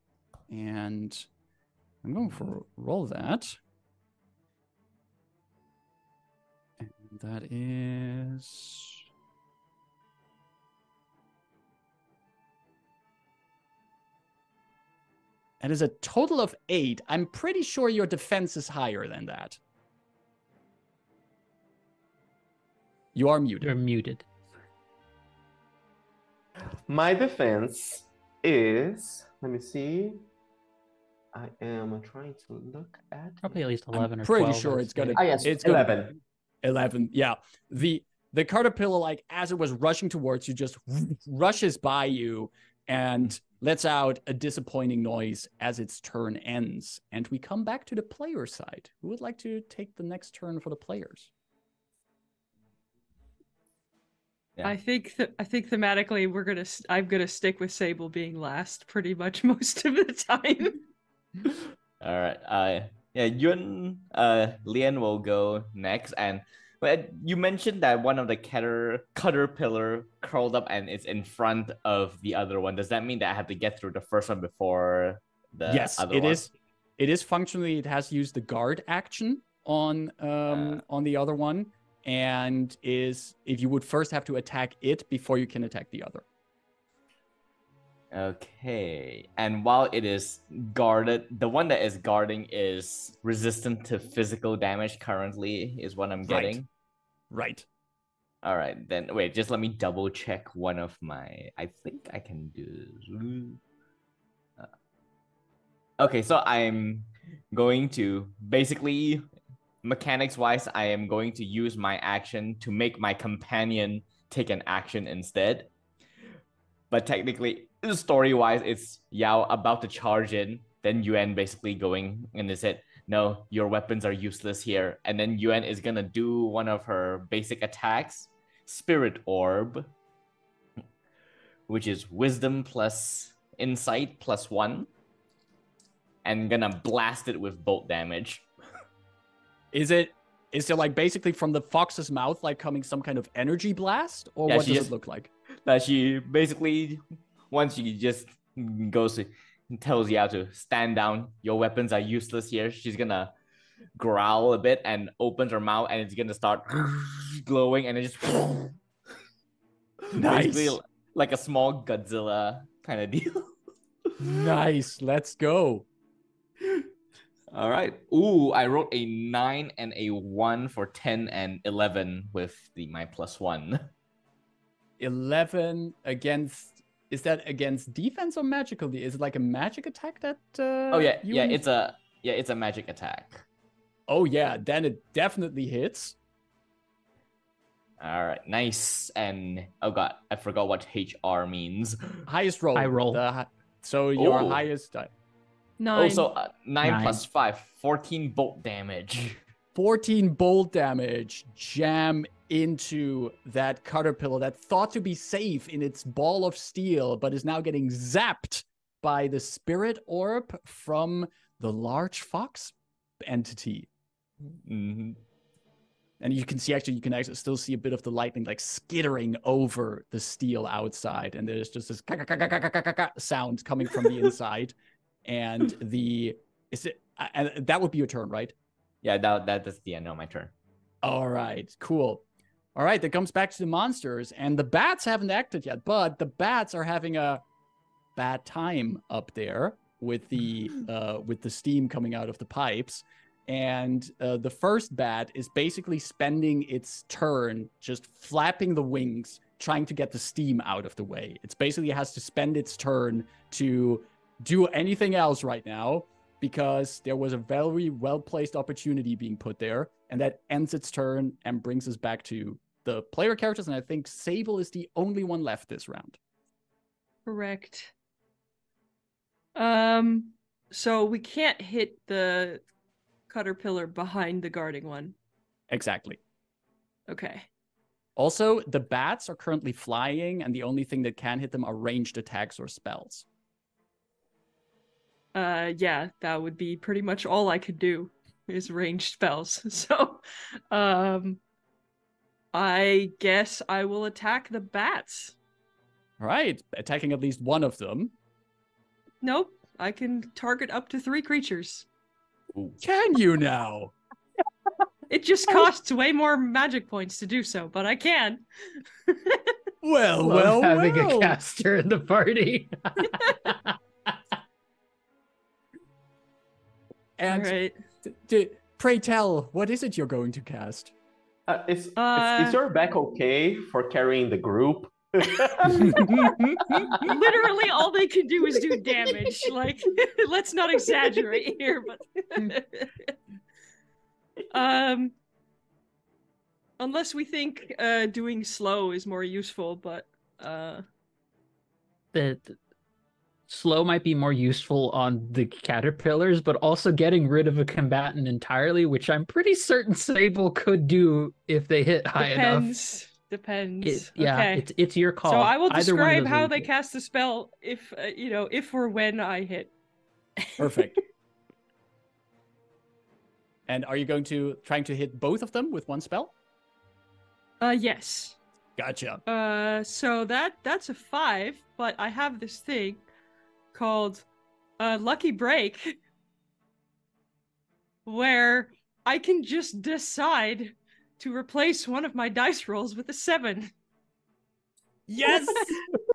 And I'm going for roll that. And that is... That is a total of 8. I'm pretty sure your defense is higher than that. You are muted. You're muted. My defense is, let me see. I am trying to look at. Probably at least 11 or 12. Pretty sure it's gonna. Ah, yes, it's 11. 11. Yeah. The caterpillar, like as it was rushing towards you, just rushes by you and lets out a disappointing noise as its turn ends. And we come back to the player side. Who would like to take the next turn for the players? Yeah. I think thematically I'm gonna stick with Sable being last pretty much most of the time. All right. Yeah, Lian will go next, and you mentioned that one of the caterpillar curled up and it's in front of the other one. Does that mean that I have to get through the first one before the other one? Yes, it is functionally. It has used the guard action on the other one, and if you would first have to attack it before you can attack the other. Okay, and while it is guarded, the one that is guarding is resistant to physical damage currently, is what I'm getting. Right. All right, then wait, just let me double check one of my. I think I can do. Okay, so I'm going to basically, mechanics wise, I am going to use my action to make my companion take an action instead. But technically, story-wise, it's Yao about to charge in, then Yuan basically going and they said, no, your weapons are useless here. And then Yuan is gonna do one of her basic attacks, Spirit Orb, which is Wisdom plus Insight plus 1, and gonna blast it with bolt damage. Is it like basically from the fox's mouth, like coming some kind of energy blast, or what does it look like? That she basically, once she just goes to, tells Yao to stand down, your weapons are useless here, she's gonna growl a bit and opens her mouth and it's gonna start glowing and it just nice. Basically like a small Godzilla kind of deal. Nice, let's go. All right. Ooh, I wrote a 9 and a 1 for 10 and 11 with my +1. 11 against, is that against defense or magical? Is it like a magic attack that oh yeah, it's a magic attack. Oh yeah, then it definitely hits. All right, nice. And oh god, I forgot what HR means. Highest roll. High roll. So your highest 9. Oh, so 9 plus 5, 14 bolt damage. 14 bolt damage jam into that caterpillar that thought to be safe in its ball of steel, but is now getting zapped by the spirit orb from the large fox entity. Mm-hmm. And you can actually still see a bit of the lightning like skittering over the steel outside, and there's just this sound coming from the inside. And that would be your turn, right? Yeah, that's the end of my turn. All right, cool. All right, that comes back to the monsters, and the bats haven't acted yet, but the bats are having a bad time up there with the steam coming out of the pipes. And the first bat is basically spending its turn just flapping the wings, trying to get the steam out of the way. It's basically has to spend its turn to do anything else right now because there was a very well-placed opportunity being put there, and that ends its turn and brings us back to the player characters, and I think Sable is the only one left this round. Correct. So we can't hit the caterpillar behind the guarding one. Exactly. Okay. Also, the bats are currently flying, and the only thing that can hit them are ranged attacks or spells. Yeah, that would be pretty much all I could do is ranged spells. So, I guess I will attack the bats. All right, attacking at least one of them. Nope, I can target up to 3 creatures. Ooh. Can you now? It just costs way more magic points to do so, but I can. Love having a caster in the party. And right. Pray tell, what is it you're going to cast? Is your back okay for carrying the group? Literally all they can do is do damage. Like, let's not exaggerate here, but unless we think doing slow is more useful, but the slow might be more useful on the caterpillars, but also getting rid of a combatant entirely, which I'm pretty certain Sable could do if they hit high enough. Depends. Okay. It's your call. So I will Either describe how they cast the spell if if or when I hit. Perfect. And are you trying to hit both of them with one spell? Yes. Gotcha. So that's a 5, but I have this thing called Lucky Break, where I can just decide to replace one of my dice rolls with a 7. Yes!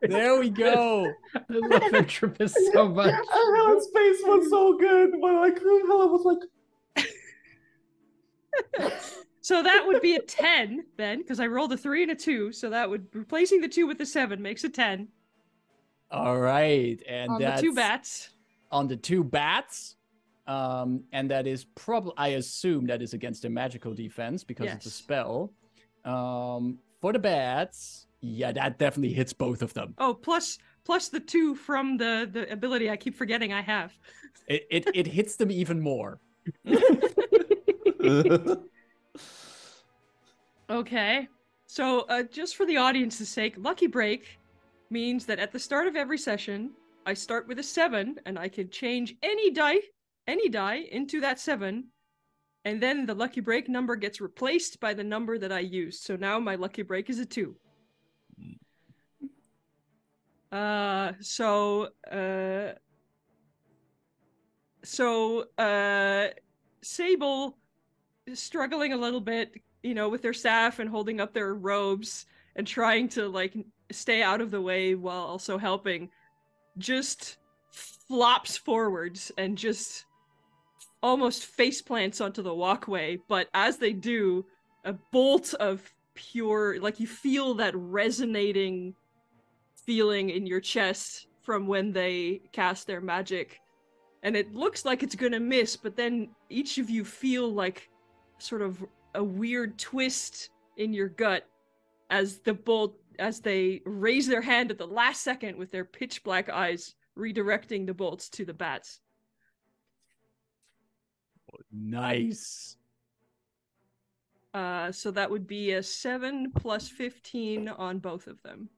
There we go! I love Entropus so much. Helen's face was so good, but like Helen was like... So that would be a 10 then, because I rolled a 3 and a 2, so that would replacing the 2 with the 7 makes a 10. All right, and on that's the 2 bats. On the 2 bats, and that is probably, I assume that is against a magical defense because it's a spell. For the bats, yeah, that definitely hits both of them. Oh, plus the 2 from the ability I keep forgetting I have. It hits them even more. Okay, so just for the audience's sake, Lucky Break means that at the start of every session, I start with a 7, and I can change any die into that 7, and then the Lucky Break number gets replaced by the number that I used. So now my Lucky Break is a 2. Sable is struggling a little bit, with their staff and holding up their robes and trying to like stay out of the way while also helping, just flops forwards and just almost face plants onto the walkway. But as they do, a bolt of pure, like, you feel that resonating feeling in your chest from when they cast their magic, and it looks like it's gonna miss, but then each of you feel like sort of a weird twist in your gut as they raise their hand at the last second with their pitch black eyes, redirecting the bolts to the bats. Nice. So that would be a 7 plus 15 on both of them.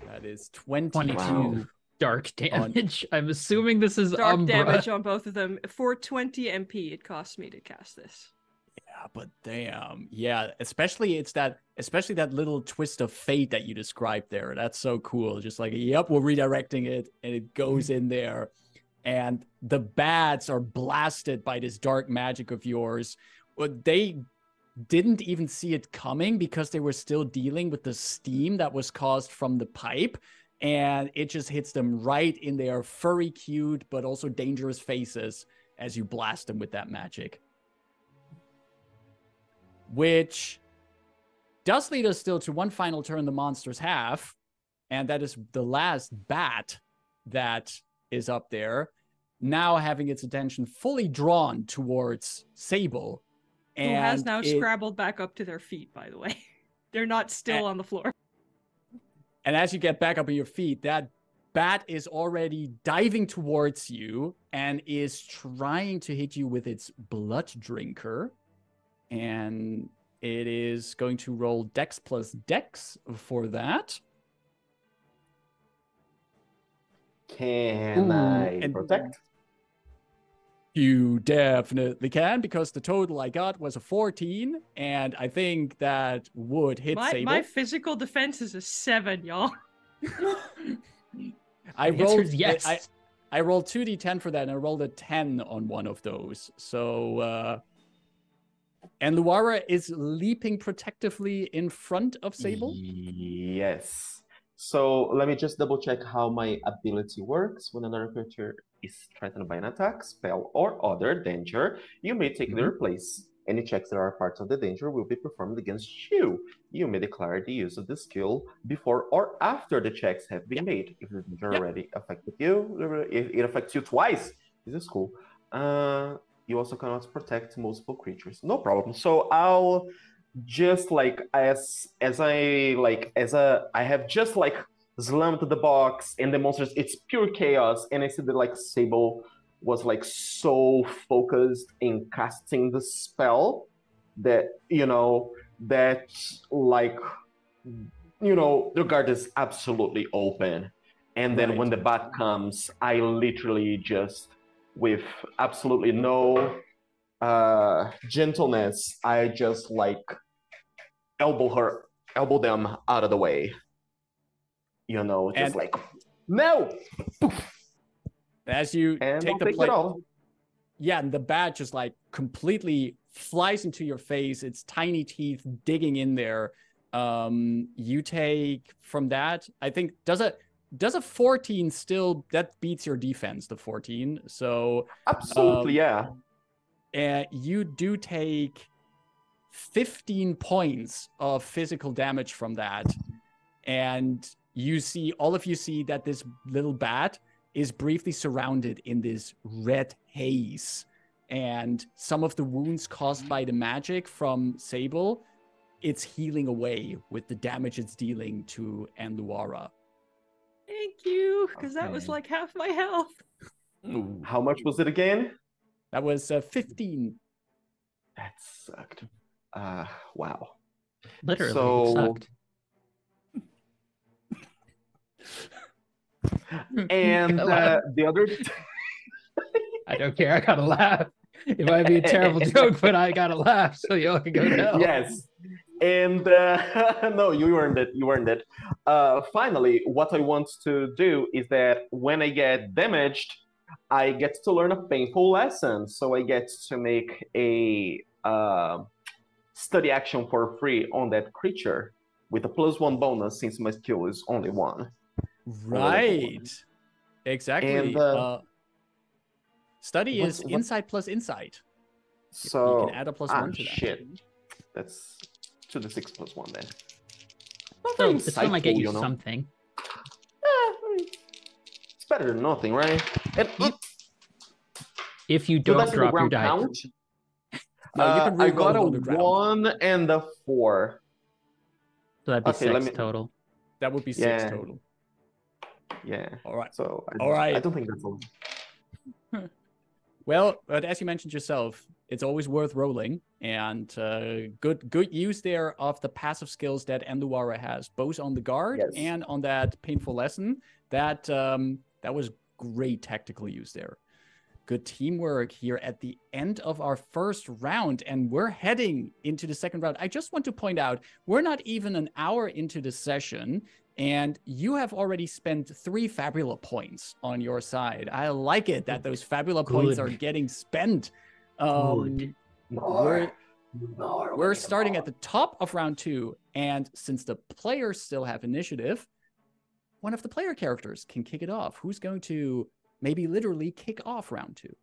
That is 22 Wow. Dark damage. I'm assuming this is dark Umbra. damage on both of them. For 20 MP, it costs me to cast this. Yeah, but damn. Yeah, especially that little twist of fate that you described there. That's so cool. Just like, yep, we're redirecting it, and it goes in there. And the bats are blasted by this dark magic of yours. They didn't even see it coming because they were still dealing with the steam that was caused from the pipe. And it just hits them right in their furry, cute, but also dangerous faces as you blast them with that magic. which does lead us still to one final turn the monsters have, and that is the last bat that is up there, now having its attention fully drawn towards Sable. Who has now scrabbled back up to their feet, by the way. They're not still on the floor. And as you get back up on your feet, that bat is already diving towards you and is trying to hit you with its blood drinker. And it is going to roll Dex plus Dex for that. Can I protect? You definitely can, because the total I got was a 14, and I think that would hit Sable. My physical defense is a 7, y'all. I rolled yes. I rolled 2d10 for that, and I rolled a 10 on one of those. So, and Luara is leaping protectively in front of Sable? Yes. So let me just double check how my ability works. When another creature is threatened by an attack, spell, or other danger, you may take their place. Any checks that are parts of the danger will be performed against you. You may declare the use of the skill before or after the checks have been made. If the danger already affected you, it affects you twice. This is cool. You also cannot protect multiple creatures. No problem. So I'll just like I have just like slammed the box and the monsters, it's pure chaos, and I see that like Sable was like so focused in casting the spell that the guard is absolutely open. And then when the bat comes, I literally just, with absolutely no gentleness, I just like elbow them out of the way. Like, no! As you take the plate, and the bat just like completely flies into your face, its tiny teeth digging in there. You take from that, I think, does a 14 still, that beats your defense, the 14. So absolutely, and you do take 15 points of physical damage from that. And all of you see that this little bat is briefly surrounded in this red haze. And some of the wounds caused by the magic from Sable, it's healing away with the damage it's dealing to Luara. Thank you, because that was like half my health. How much was it again? That was 15. That sucked. Wow. Literally, it sucked. And the other... I don't care, I gotta laugh. It might be a terrible joke, but I gotta laugh, so y'all can go to hell. Yes. And no, you earned it. Finally, what I want to do is that when I get damaged, I get to learn a painful lesson. So I get to make a study action for free on that creature with a +1 bonus, since my skill is only 1. Right. Exactly. And, study is insight plus insight. So you can add a +1 to that. Shit. That's 2d6 + 1 then. Well, it still might get you something. It's better than nothing, right? If you don't drop your die. No, you can I got a on the ground. 1 and a 4. So that'd be 6 total. That would be 6 total. Yeah. All right. So I don't think that's all. Well, but as you mentioned yourself, it's always worth rolling, and good use there of the passive skills that Luara has, both on the guard and on that painful lesson. That was great tactical use there. Good teamwork here at the end of our first round, and we're heading into the second round. I just want to point out, we're not even an hour into the session, and you have already spent 3 Fabula points on your side. I like it that those Fabula points are getting spent. We're starting at the top of round 2, and since the players still have initiative, one of the player characters can kick it off. Who's going to maybe literally kick off round 2?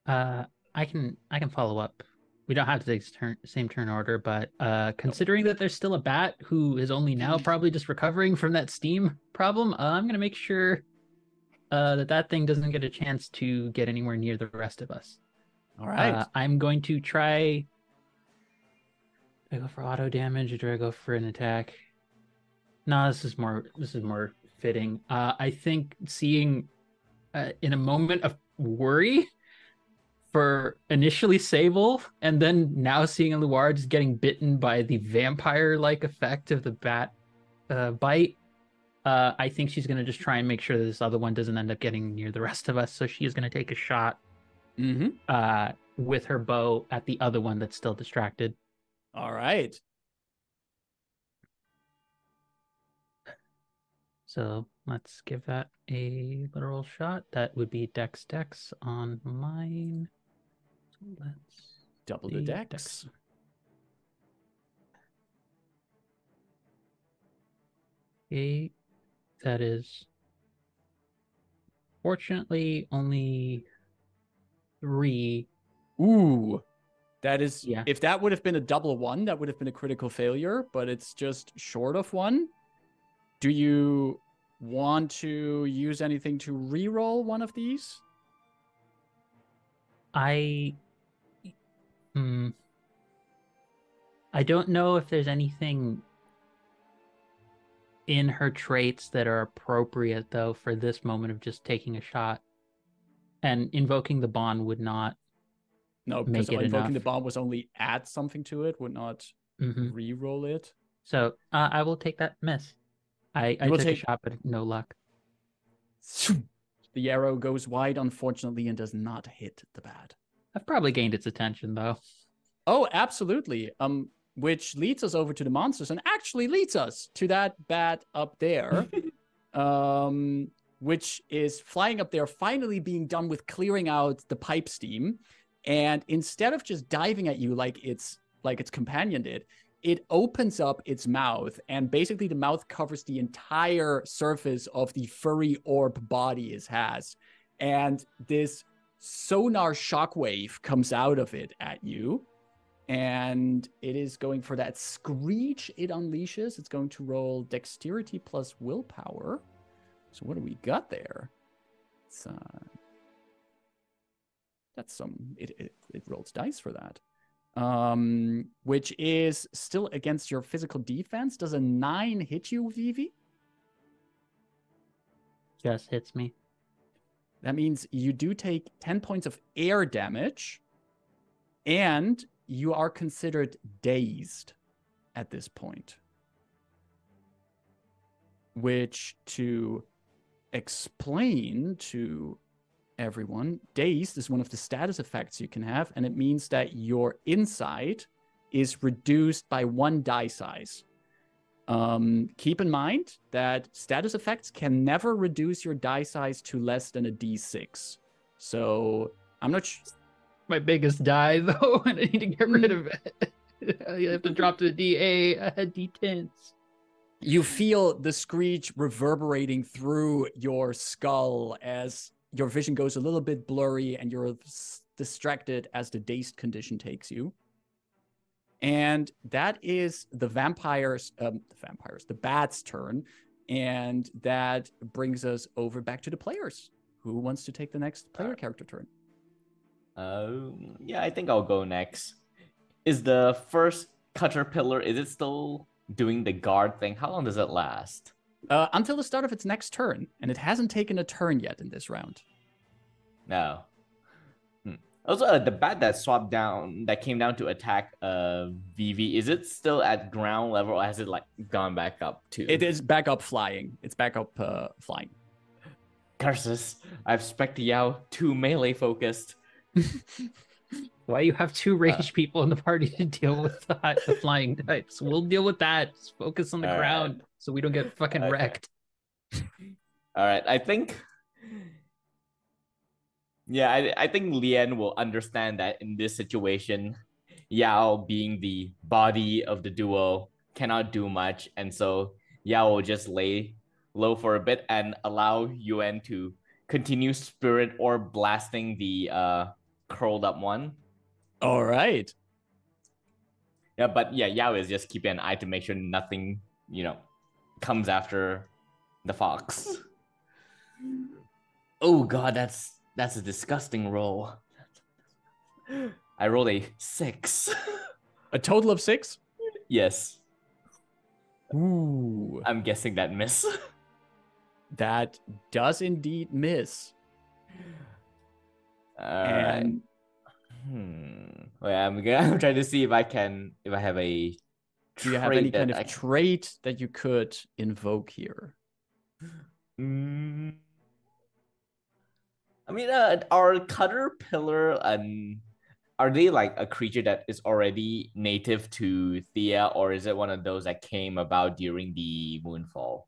I can follow up we don't have to take same turn order, but considering that there's still a bat who is only now probably just recovering from that steam problem, I'm gonna make sure that thing doesn't get a chance to get anywhere near the rest of us. All right. I'm going to try. Do I go for auto damage or do I go for an attack? No, this is more fitting. I think seeing in a moment of worry for initially Sable, and then now seeing Luar just getting bitten by the vampire-like effect of the bat bite, I think she's going to just try and make sure that this other one doesn't end up getting near the rest of us. So she is going to take a shot with her bow at the other one that's still distracted. All right. So let's give that a literal shot. That would be Dex on mine. So let's double the Dex. Okay, that is fortunately only 3. Ooh, that is, yeah. If that would have been a double 1, that would have been a critical failure, but it's just short of 1. Do you want to use anything to re-roll one of these? I don't know if there's anything in her traits that are appropriate, though, for this moment of just taking a shot. And invoking the bond would not because invoking enough. the bond was only add something to it, would not re-roll it. So I will take that miss. I took a shot, but no luck. The arrow goes wide, unfortunately, and does not hit the bat. I've probably gained its attention, though. Oh, absolutely. Which leads us over to the monsters, and actually leads us to that bat up there, which is flying up there, finally being done with clearing out the pipe steam. And instead of just diving at you like its companion did, it opens up its mouth, and basically the mouth covers the entire surface of the furry orb body it has. And this sonar shockwave comes out of it at you. And it is going for that screech it unleashes. It's going to roll dexterity plus willpower. So what do we got there? It's, that's some... It rolls dice for that. Which is still against your physical defense. Does a 9 hit you, Vivi? Just hits me. That means you do take 10 points of air damage, and you are considered dazed at this point. Which, to explain to everyone, dazed is one of the status effects you can have, and it means that your insight is reduced by 1 die size. Keep in mind that status effects can never reduce your die size to less than a d6. So I'm not sure. My biggest die, though, and I need to get rid of it. You have to drop to a D8. I had D10s. You feel the screech reverberating through your skull as your vision goes a little bit blurry and you're distracted as the dazed condition takes you. And that is the bat's turn. And that brings us over back to the players. Who wants to take the next player character turn? Yeah, I think I'll go next. Is the first caterpillar, is it still doing the guard thing? How long does it last? Until the start of its next turn, and it hasn't taken a turn yet in this round. No. Also, the bat that came down to attack Vivi, is it still at ground level, or has it gone back up too? It is back up flying. It's back up flying. Curses! I've Spectre Yao too melee focused. Why you have 2 ranged people in the party to deal with the flying types? We'll deal with that. Just focus on the ground so we don't get fucking wrecked. All right, I think... Yeah, I think Lien will understand that in this situation, Yao, being the body of the duo, cannot do much. And so Yao will just lay low for a bit and allow Yuan to continue spirit or blasting the curled up one. All right. Yeah, but yeah, Yao is just keeping an eye to make sure nothing, comes after the fox. Oh god, that's a disgusting roll. I rolled a 6. A total of 6? Yes. Ooh. I'm guessing that miss. That does indeed miss. And wait, I'm trying to see if I have a do you have any kind of trait that you could invoke here? I mean, are Caterpillar are they like a creature that is already native to Thea, or is it one of those that came about during the Moonfall?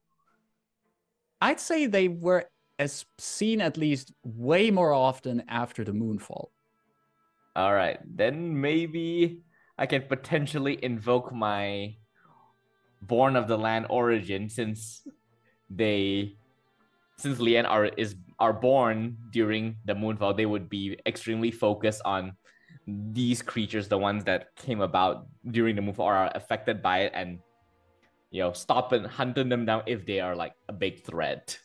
I'd say they were seen at least way more often after the Moonfall. All right, then maybe I can potentially invoke my Born of the Land origin since Lian are born during the Moonfall. They would be extremely focused on these creatures, the ones that came about during the Moonfall, are affected by it, and stop and hunting them down if they are like a big threat.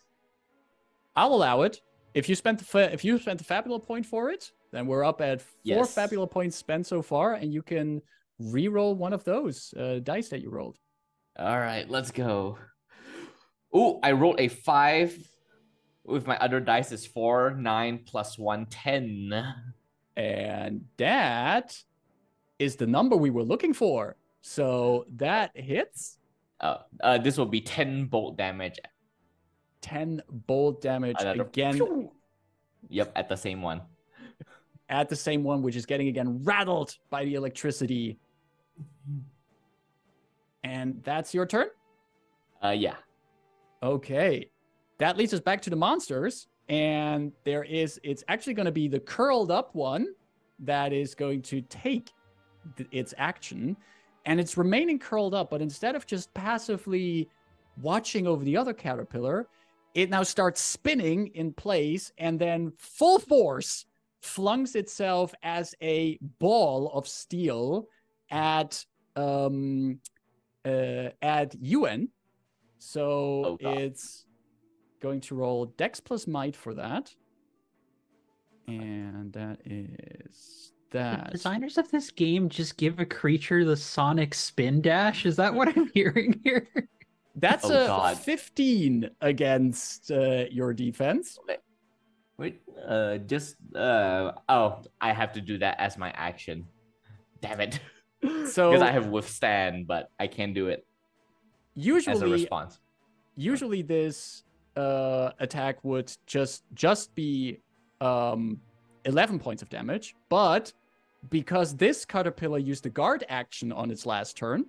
I'll allow it. If you spent the Fabula point for it, then we're up at 4 Fabula points spent so far, and you can re-roll one of those dice that you rolled. All right, let's go. Oh, I rolled a 5. With my other dice is 4, 9 plus 1, 10. And that is the number we were looking for. So that hits. This will be 10 bolt damage. 10 bolt damage again. Pew! Yep, at the same one. At the same one, which is getting again rattled by the electricity. And that's your turn? Yeah. Okay. That leads us back to the monsters. And it's actually going to be the curled up one that is going to take its action. And it's remaining curled up, but instead of just passively watching over the other caterpillar, it now starts spinning in place and then full force flungs itself as a ball of steel at Yuan. So it's going to roll Dex plus Might for that. And that is that. The designers of this game just give a creature the sonic spin dash? Is that what I'm hearing here? That's 15 against your defense. Wait, I have to do that as my action. Damn it. So because I have withstand, but I can't do it as a response. Usually this attack would just be 11 points of damage, but because this caterpillar used the guard action on its last turn,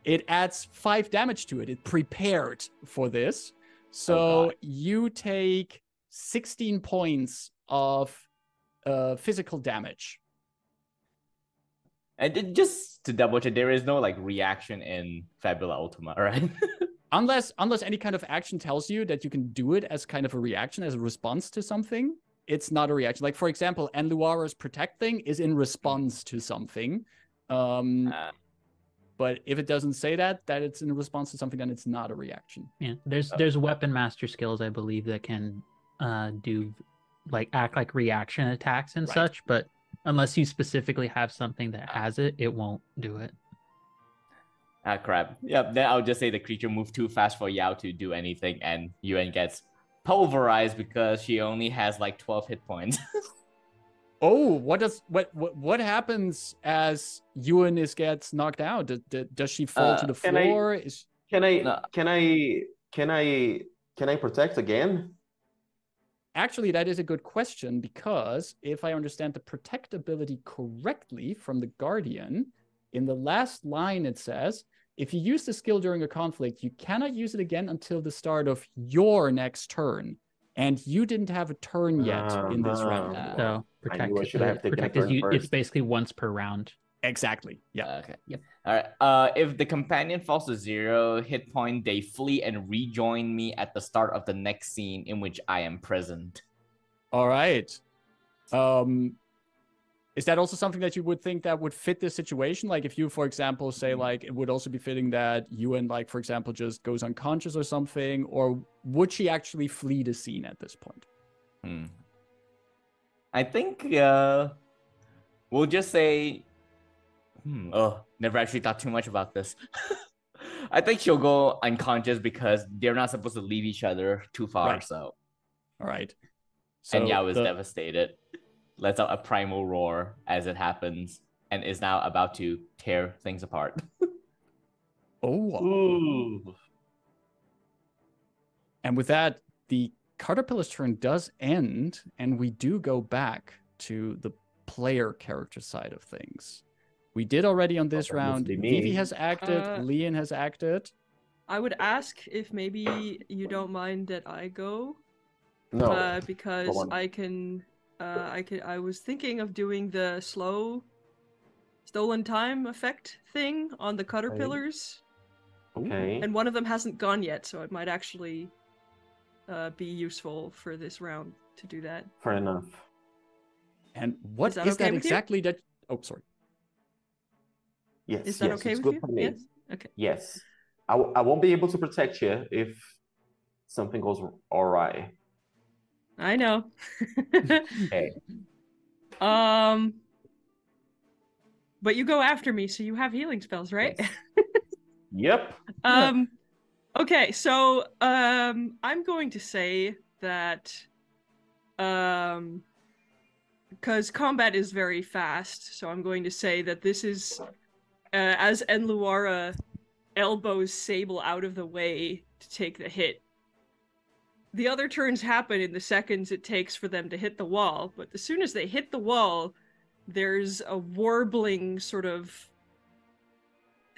it adds 5 damage to it. It prepared for this. So you take 16 points of physical damage. And just to double check, there is no like reaction in Fabula Ultima, right? Unless any kind of action tells you that you can do it as kind of a reaction, as a response to something, it's not a reaction. Like, for example, Enluara's protect thing is in response to something. But if it doesn't say that it's in response to something, then it's not a reaction. Yeah, there's weapon master skills, I believe, that can do act like reaction attacks and such, but unless you specifically have something that has it, it won't do it. Ah, crap. Yep, then I'll just say the creature moved too fast for Yao to do anything, and Yuan gets pulverized because she only has like 12 hit points. Oh, what happens as Yuan gets knocked out? Does she fall to the floor? Can I protect again? Actually, that is a good question, because if I understand the protect ability correctly from the Guardian, in the last line it says, if you use the skill during a conflict, you cannot use it again until the start of your next turn. And you didn't have a turn yet in this round. So protect is it's basically once per round. Exactly. Yeah. Okay. Yep. All right. If the companion falls to 0 hit point, they flee and rejoin me at the start of the next scene in which I am present. All right. Is that also something that you would think that would fit this situation? Like if you, for example, say like it would also be fitting that Ewan, like, for example, just goes unconscious or something, or would she actually flee the scene at this point? I think we'll just say, never actually thought too much about this. I think she'll go unconscious because they're not supposed to leave each other too far. Right. So, all right. So and Yao is devastated, lets out a primal roar as it happens, and is now about to tear things apart. Ooh. And with that, the caterpillar's turn does end, and we do go back to the player character side of things. We did already on this round. Vivi has acted, Leon has acted. I would ask if maybe you don't mind that I go. No. Because I was thinking of doing the stolen time effect thing on the caterpillars. Okay. And one of them hasn't gone yet, so it might actually be useful for this round to do that. Fair enough. And what is is that that exactly that... Oh, sorry. Yes, is that okay it's with good you? for me. Yes? Okay. Yes. I won't be able to protect you if something goes awry. I know. Okay. But you go after me, so you have healing spells, right? Yes. Yep. Okay, so I'm going to say that because combat is very fast, so I'm going to say that this is as Enluara elbows Sable out of the way to take the hit. The other turns happen in the seconds it takes for them to hit the wall, but as soon as they hit the wall, there's a warbling sort of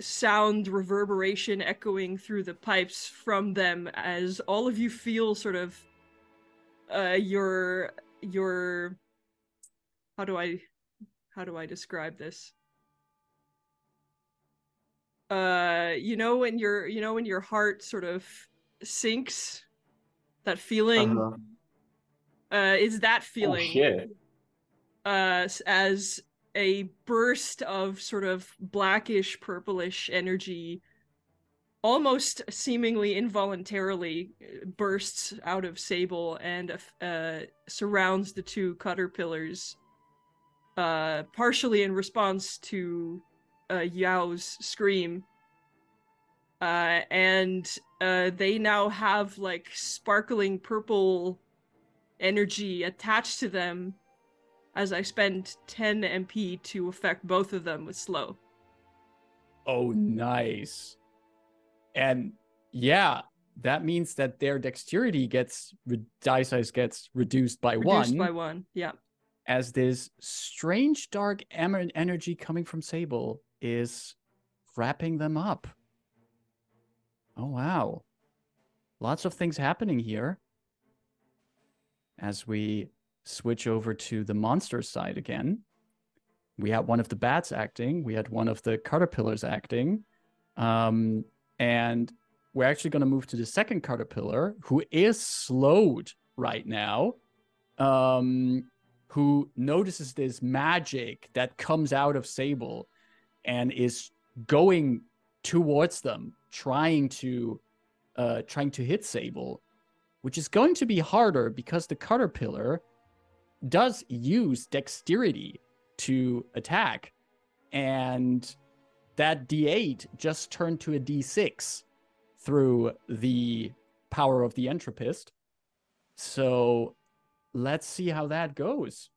sound reverberation echoing through the pipes from them as all of you feel sort of your how do I describe this? When your heart sort of sinks, that feeling is that feeling. Oh shit. As a burst of sort of blackish purplish energy almost seemingly involuntarily bursts out of Sable and surrounds the two caterpillars, partially in response to Yao's scream. And they now have like sparkling purple energy attached to them as I spend 10 MP to affect both of them with slow. Oh, nice. And yeah, that means that their dexterity die size gets reduced by one. Reduced by one, yeah. As this strange dark energy coming from Sable is wrapping them up. Oh, wow. Lots of things happening here. As we switch over to the monster side again. We had one of the bats acting. We had one of the caterpillars acting. And we're actually going to move to the second caterpillar, who is slowed right now, who notices this magic that comes out of Sable and is going towards them, trying to hit Sable, which is going to be harder because the caterpillar does use dexterity to attack, and that D8 just turned to a D6 through the power of the entropist. So let's see how that goes.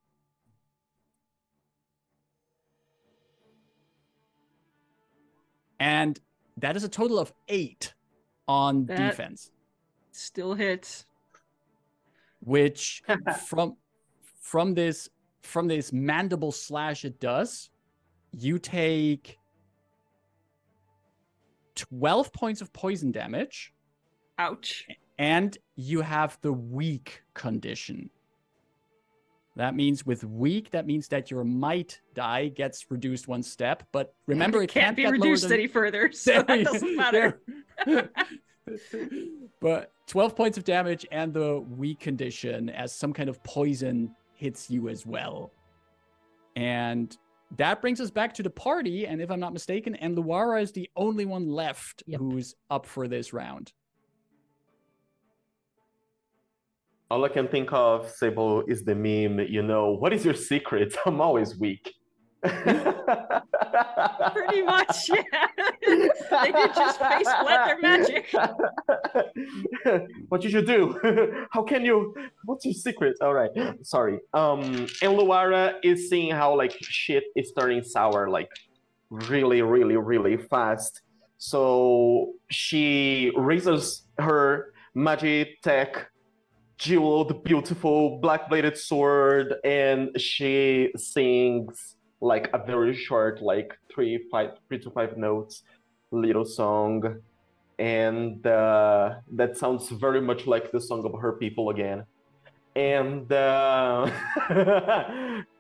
And that is a total of 8 on defense. Still hits. Which from this mandible slash it does, you take 12 points of poison damage. Ouch. And you have the weak condition. That means with weak, that means that your might die gets reduced 1 step. But remember, it can't be get reduced any further, so that doesn't matter. But 12 points of damage and the weak condition as some kind of poison hits you as well. And that brings us back to the party. And if I'm not mistaken, and Luara is the only one left who's up for this round. All I can think of, Sable, is the meme, what is your secret? I'm always weak. Pretty much, yeah. They did just face plant their magic. What did you do? How can you? What's your secret? All right, sorry. And Luara is seeing how like shit is turning sour, like really, really, really fast. So she raises her Magitech jeweled, beautiful black-bladed sword, and she sings like a very short, like 3 to 5 notes little song. And that sounds very much like the song of her people again. And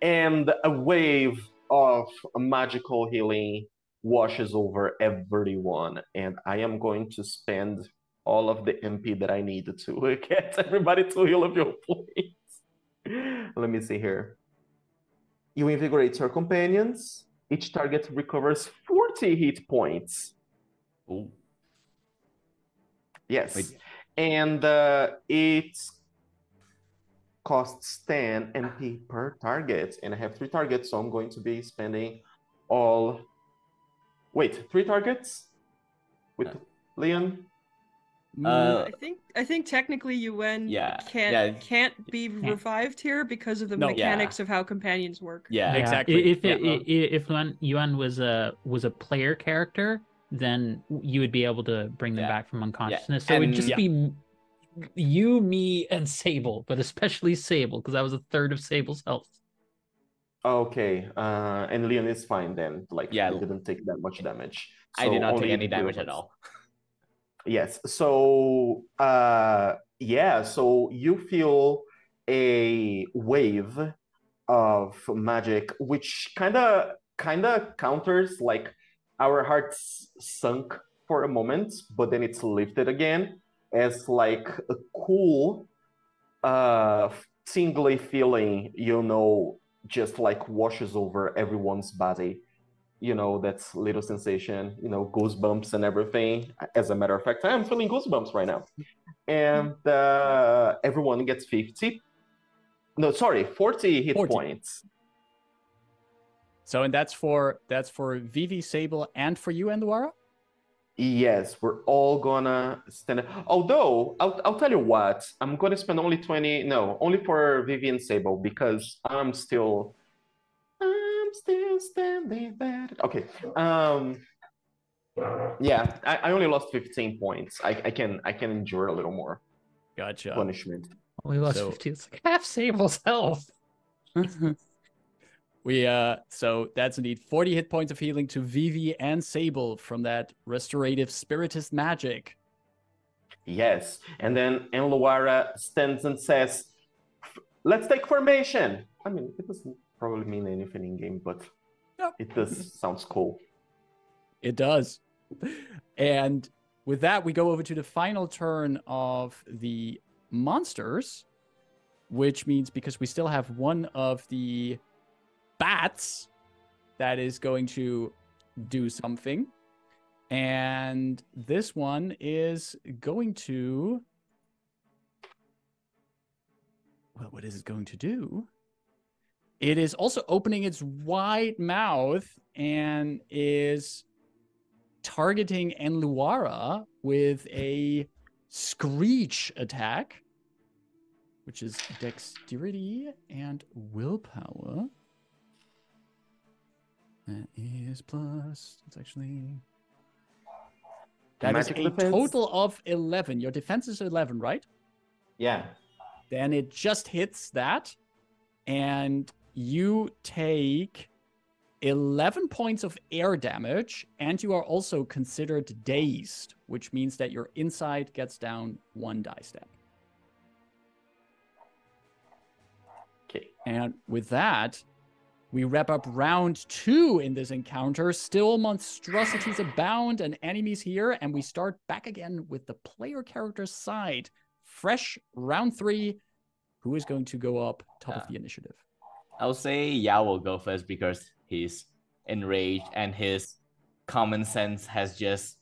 and a wave of magical healing washes over everyone. And I am going to spend all of the MP that I need to get everybody to heal a few points. Let me see here. You invigorate your companions. Each target recovers 40 hit points. Ooh. Yes. Wait. And it costs 10 MP per target. And I have 3 targets, so I'm going to be spending all... Wait, 3 targets? With Leon? I think technically Yuen can't be revived here because of the mechanics of how companions work. Yeah, exactly. If Yuan was a player character, then you would be able to bring them back from unconsciousness. So it would just be you, me, and Sable, but especially Sable, because that was a third of Sable's health. Okay, and Leon is fine then. Like, he didn't take that much damage. So I did not take any damage at all. Yes. So, so you feel a wave of magic, which kind of counters like our hearts sunk for a moment, but then it's lifted again as like a cool, tingly feeling, just like washes over everyone's body. That little sensation, goosebumps and everything. As a matter of fact, I'm feeling goosebumps right now. And everyone gets 40 hit points. So, and that's for Vivi, Sable, and for you and Luara? Yes, we're all gonna stand. Although, I'll tell you what, I'm gonna spend only only for Vivi and Sable, because I'm still standing there. Okay. Yeah, I only lost 15 points. I can endure a little more. Gotcha. Punishment. We lost 15. It's like half Sable's health. So that's indeed 40 hit points of healing to Vivi and Sable from that restorative spiritist magic. Yes, and then Luara stands and says, "Let's take formation." I mean, it doesn't probably mean anything in game, but it does sounds cool. It does. And with that, we go over to the final turn of the monsters, which means because we still have one of the bats that is going to do something. And this one is going to... Well, what is it going to do? It is also opening its wide mouth and is targeting Enluara with a screech attack, which is dexterity and willpower. That is plus... It's actually... That is a total of 11. Your defense is 11, right? Yeah. Then it just hits that. And you take 11 points of air damage. And you are also considered dazed, which means that your insight gets down 1 die step. Okay. And with that, we wrap up round 2 in this encounter. Still monstrosities abound and enemies here. And we start back again with the player character's side. Fresh round 3. Who is going to go up top of the initiative? I'll say Yao will go first because he's enraged and his common sense has just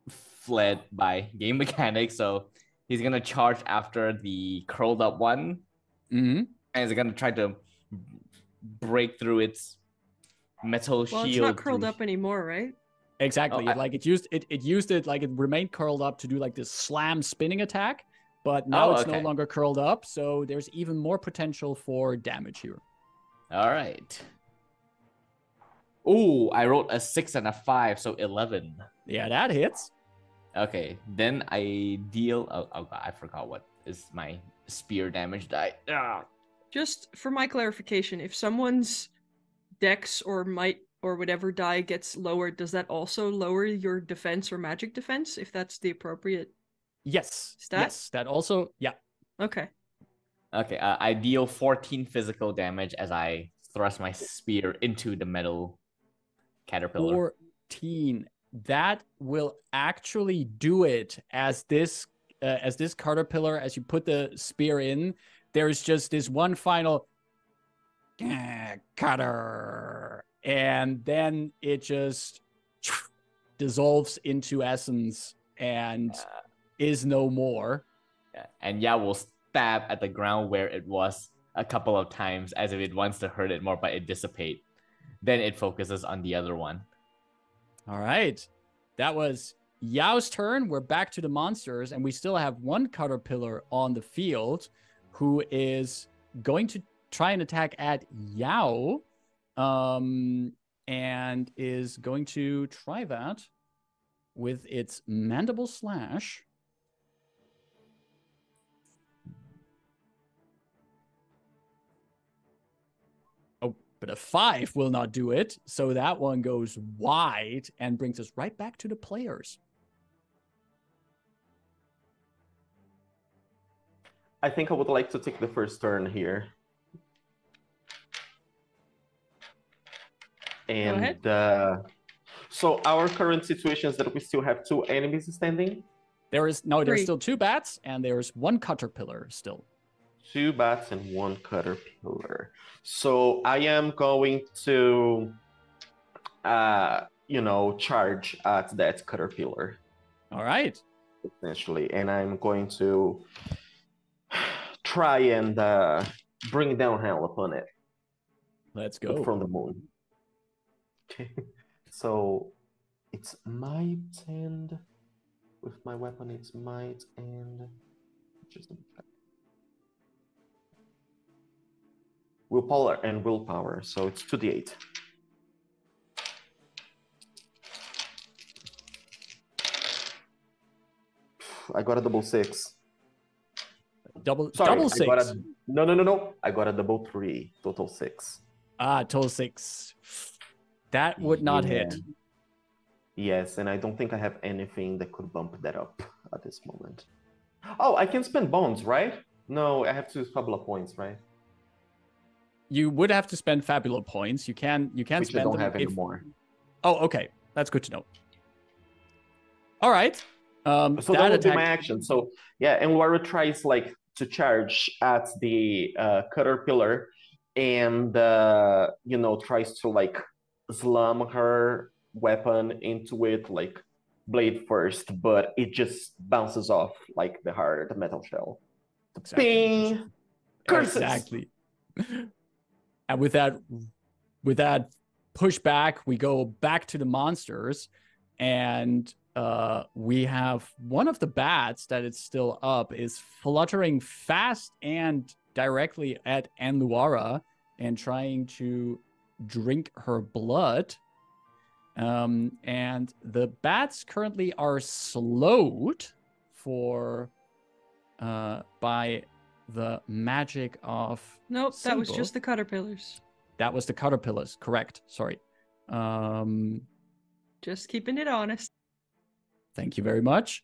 fled by game mechanics. So he's gonna charge after the curled up one, and he's gonna try to break through its metal shield. Well, it's not curled up anymore, right? Exactly. It used it like it remained curled up to do like this slam spinning attack, but now it's no longer curled up, so there's even more potential for damage here. All right. Oh, I rolled a 6 and a 5, so 11. Yeah, that hits. Okay, then I deal. Oh, I forgot what is my spear damage die. Just for my clarification, if someone's dex or might or whatever die gets lowered, does that also lower your defense or magic defense if that's the appropriate Yes. stat? Yes, that also, yeah. Okay. Okay, I deal 14 physical damage as I thrust my spear into the metal caterpillar. 14. That will actually do it as this caterpillar, as you put the spear in, there's just this one final cutter, and then it just dissolves into essence and is no more. Yeah. And Yao will stab at the ground where it was a couple of times as if it wants to hurt it more, but it dissipates. Then it focuses on the other one. All right. That was Yao's turn. We're back to the monsters, and we still have one caterpillar on the field who is going to try and attack at Yao, and is going to try that with its mandible slash. Oh, but a 5 will not do it, so that one goes wide and brings us right back to the players. I think I would like to take the first turn here. And so our current situation is that we still have 2 enemies standing. There's still 2 bats, and there's 1 caterpillar still. 2 bats and 1 caterpillar. So I am going to, charge at that caterpillar. All right. Essentially, and I'm going to try and bring down hell upon it. Let's go. From the moon. Okay. So it's might, and with my weapon it's might and just willpower, so it's 2d8. I got a double 6. Double 6. No. I got a double 3. Total 6. Total 6. That would not hit. Yes, and I don't think I have anything that could bump that up at this moment. Oh, I can spend bones, right? No, I have to use Fabula points, right? You would have to spend Fabula points. You can Which spend I don't them have anymore. Oh, okay. That's good to know. All right. So that would be my action. So yeah, and Laura tries to charge at the caterpillar and tries to slam her weapon into it blade first, but it just bounces off the hard metal shell. Exactly. Bing! Curses! Exactly. And with that pushback, we go back to the monsters, and we have one of the bats that is still up is fluttering fast and directly at Anluara and trying to drink her blood. And the bats currently are slowed by the magic of Nope, Sable. that was just the caterpillars. That was the caterpillars, correct. Sorry. Just keeping it honest. Thank you very much.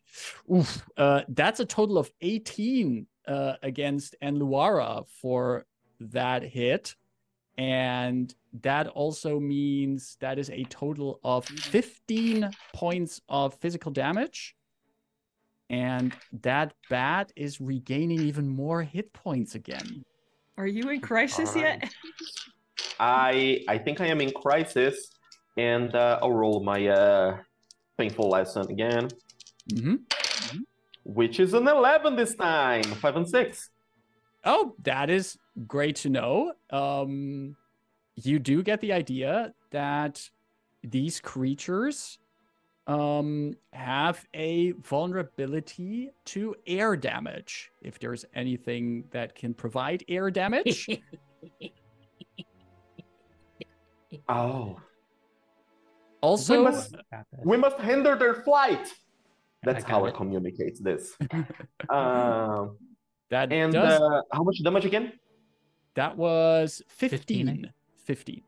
Oof. That's a total of 18 against Anluara for that hit. And that also means that is a total of 15 points of physical damage. And that bat is regaining even more hit points again. Are you in crisis yet? I think I am in crisis, and I'll roll my painful lesson again, which is an 11 this time. 5 and 6. Oh, that is great to know. You do get the idea that these creatures have a vulnerability to air damage. If there's anything that can provide air damage. Oh. Also, we must hinder their flight. That's how I it. communicate this. that and does... how much damage again? That was 15. 15.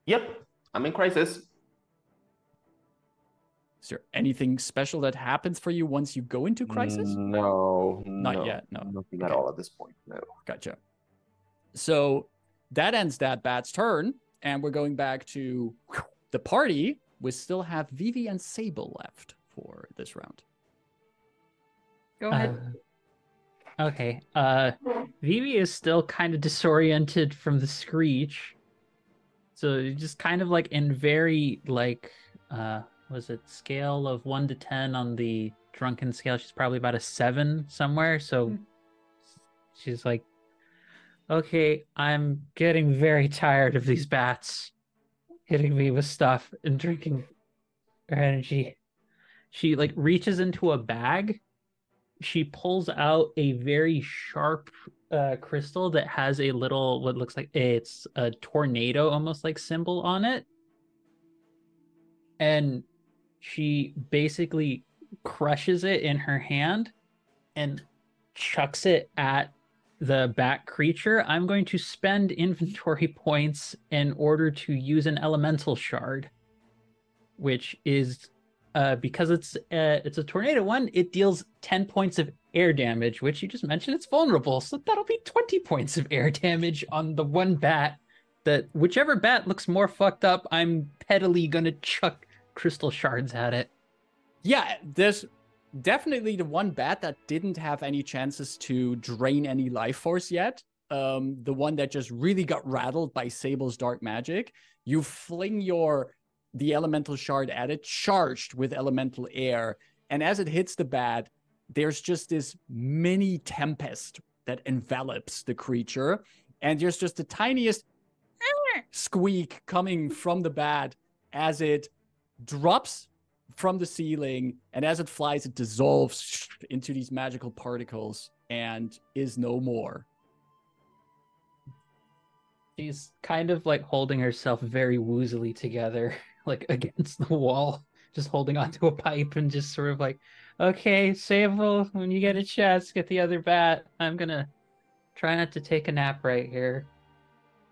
Yep, I'm in crisis. Is there anything special that happens for you once you go into crisis? No. Not yet, no. Nothing at all at this point, no. Gotcha. So that ends that bat's turn, and we're going back to the party. We still have Vivi and Sable left for this round. Go ahead. Okay. Vivi is still kind of disoriented from the screech. So just kind of like in very like was it scale of 1 to 10 on the drunken scale? She's probably about a 7 somewhere. So she's like, okay, I'm getting very tired of these bats hitting me with stuff and drinking her energy. She like reaches into a bag. She pulls out a very sharp crystal that has a little, what looks like it's a tornado almost like symbol on it. And she basically crushes it in her hand and chucks it at the bat creature. I'm going to spend inventory points in order to use an elemental shard, which is because it's a tornado one, it deals 10 points of air damage, which you just mentioned it's vulnerable. So that'll be 20 points of air damage on the one bat. That whichever bat looks more fucked up, I'm pettily gonna chuck crystal shards at it. Yeah, there's definitely the one bat that didn't have any chances to drain any life force yet. The one that just really got rattled by Sable's dark magic. You fling the elemental shard at it, charged with elemental air, and as it hits the bat, there's just this mini tempest that envelops the creature, and there's just the tiniest squeak coming from the bat as it drops from the ceiling, and as it flies, it dissolves into these magical particles and is no more. She's kind of like holding herself very woozily together, like against the wall, just holding onto a pipe and just sort of like, okay, Sable, when you get a chance, get the other bat. I'm gonna try not to take a nap right here.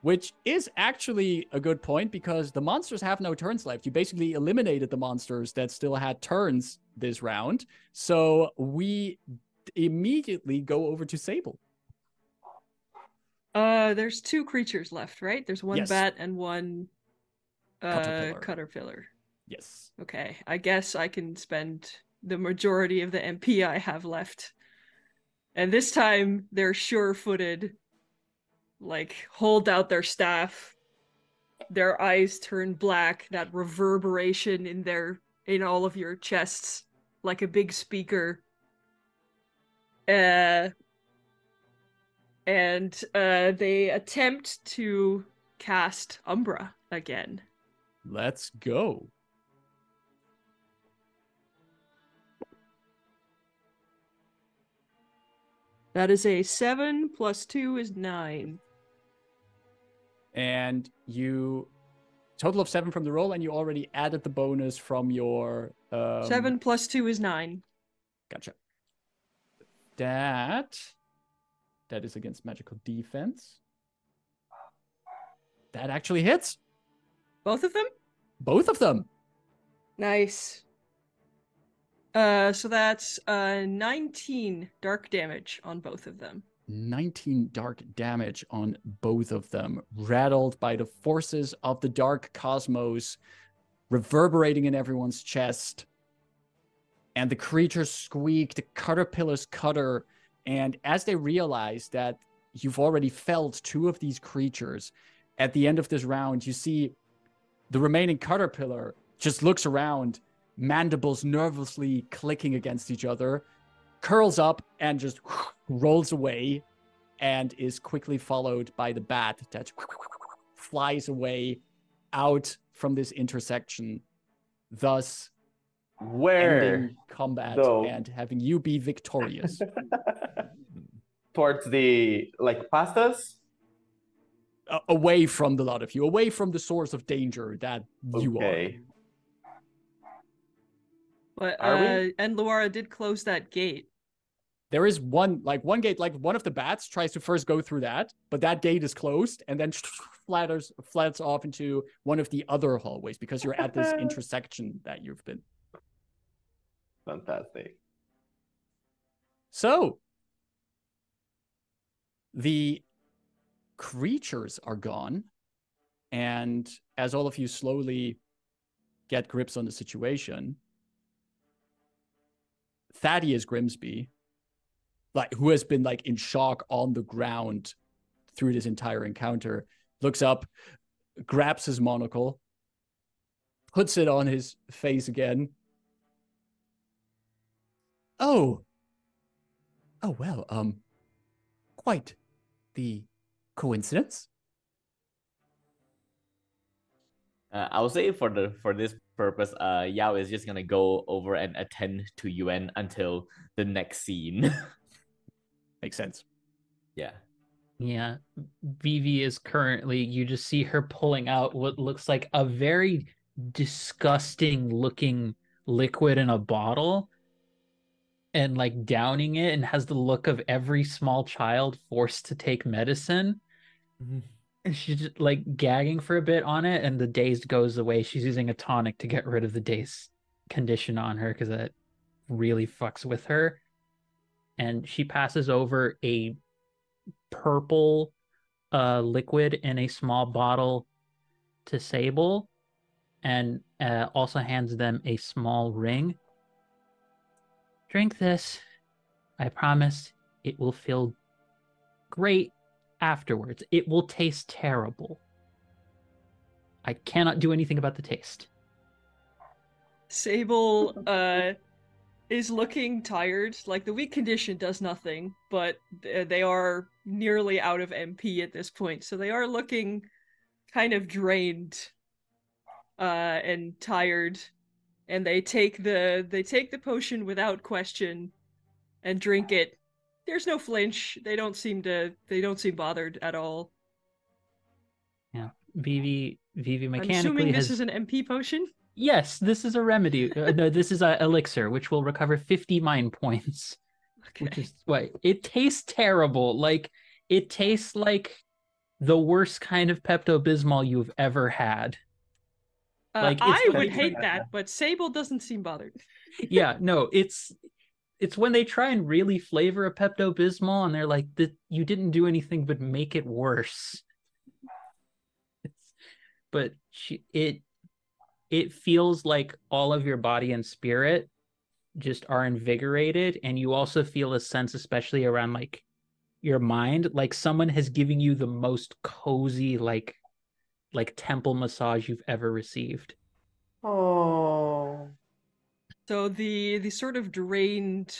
Which is actually a good point, because the monsters have no turns left. You basically eliminated the monsters that still had turns this round. So we immediately go over to Sable. There's 2 creatures left, right? There's one Yes. bat and one Caterpillar. Yes. Okay, I guess I can spend the majority of the MP I have left. And this time, they're sure-footed. Like, hold out their staff. Their eyes turn black. That reverberation in all of your chests, like a big speaker. And they attempt to cast Umbra again. Let's go. That is a 7 plus 2 is 9. And you total of 7 from the roll, and you already added the bonus from your 7 plus 2 is 9. Gotcha. That is against magical defense. That actually hits. Both of them? Both of them. Nice. So that's 19 dark damage on both of them. 19 dark damage on both of them, rattled by the forces of the dark cosmos, reverberating in everyone's chest. And the creatures squeak, the caterpillars cutter, and as they realize that you've already felled 2 of these creatures. At the end of this round, you see the remaining caterpillar just looks around, mandibles nervously clicking against each other, curls up and just rolls away, and is quickly followed by the bat that flies away out from this intersection, thus ending combat and having you be victorious. Towards the, like, past us? Away from the lot of you, away from the source of danger that you are. But and Luara did close that gate. There is one gate, like one of the bats tries to first go through that, but that gate is closed and then flats off into one of the other hallways because you're at this intersection that you've been. Fantastic. So, the creatures are gone, and as all of you slowly get grips on the situation, Thaddeus Grimsby, who has been in shock on the ground through this entire encounter, looks up, grabs his monocle, puts it on his face again. Oh well, quite the coincidence. I'll say for this purpose, Yao is just gonna go over and attend to Yuan until the next scene. Makes sense. Yeah. Yeah. Vivi is currently, you just see her pulling out what looks like a very disgusting looking liquid in a bottle and downing it, and has the look of every small child forced to take medicine. Mm-hmm. And she's just gagging for a bit on it, and the daze goes away. She's using a tonic to get rid of the daze condition on her because that really fucks with her. And she passes over a purple liquid in a small bottle to Sable, and also hands them a small ring. Drink this. I promise it will feel great afterwards. It will taste terrible. I cannot do anything about the taste. Sable is looking tired. The weak condition does nothing, but they are nearly out of MP at this point, so they are looking kind of drained and tired. And they take the potion without question and drink it. There's no flinch. They don't seem bothered at all. Yeah, Vivi mechanically I'm assuming this is an MP potion? Yes, this is a remedy. No, this is an elixir, which will recover 50 mind points. Okay. Which is it tastes terrible. It tastes like the worst kind of Pepto-Bismol you've ever had. I would hate that, but Sable doesn't seem bothered. Yeah, no, it's when they try and really flavor a Pepto-Bismol and they're like, you didn't do anything but make it worse. But it feels like all of your body and spirit just are invigorated, and you also feel a sense, especially around your mind, someone has given you the most cozy temple massage you've ever received. Oh. So the sort of drained,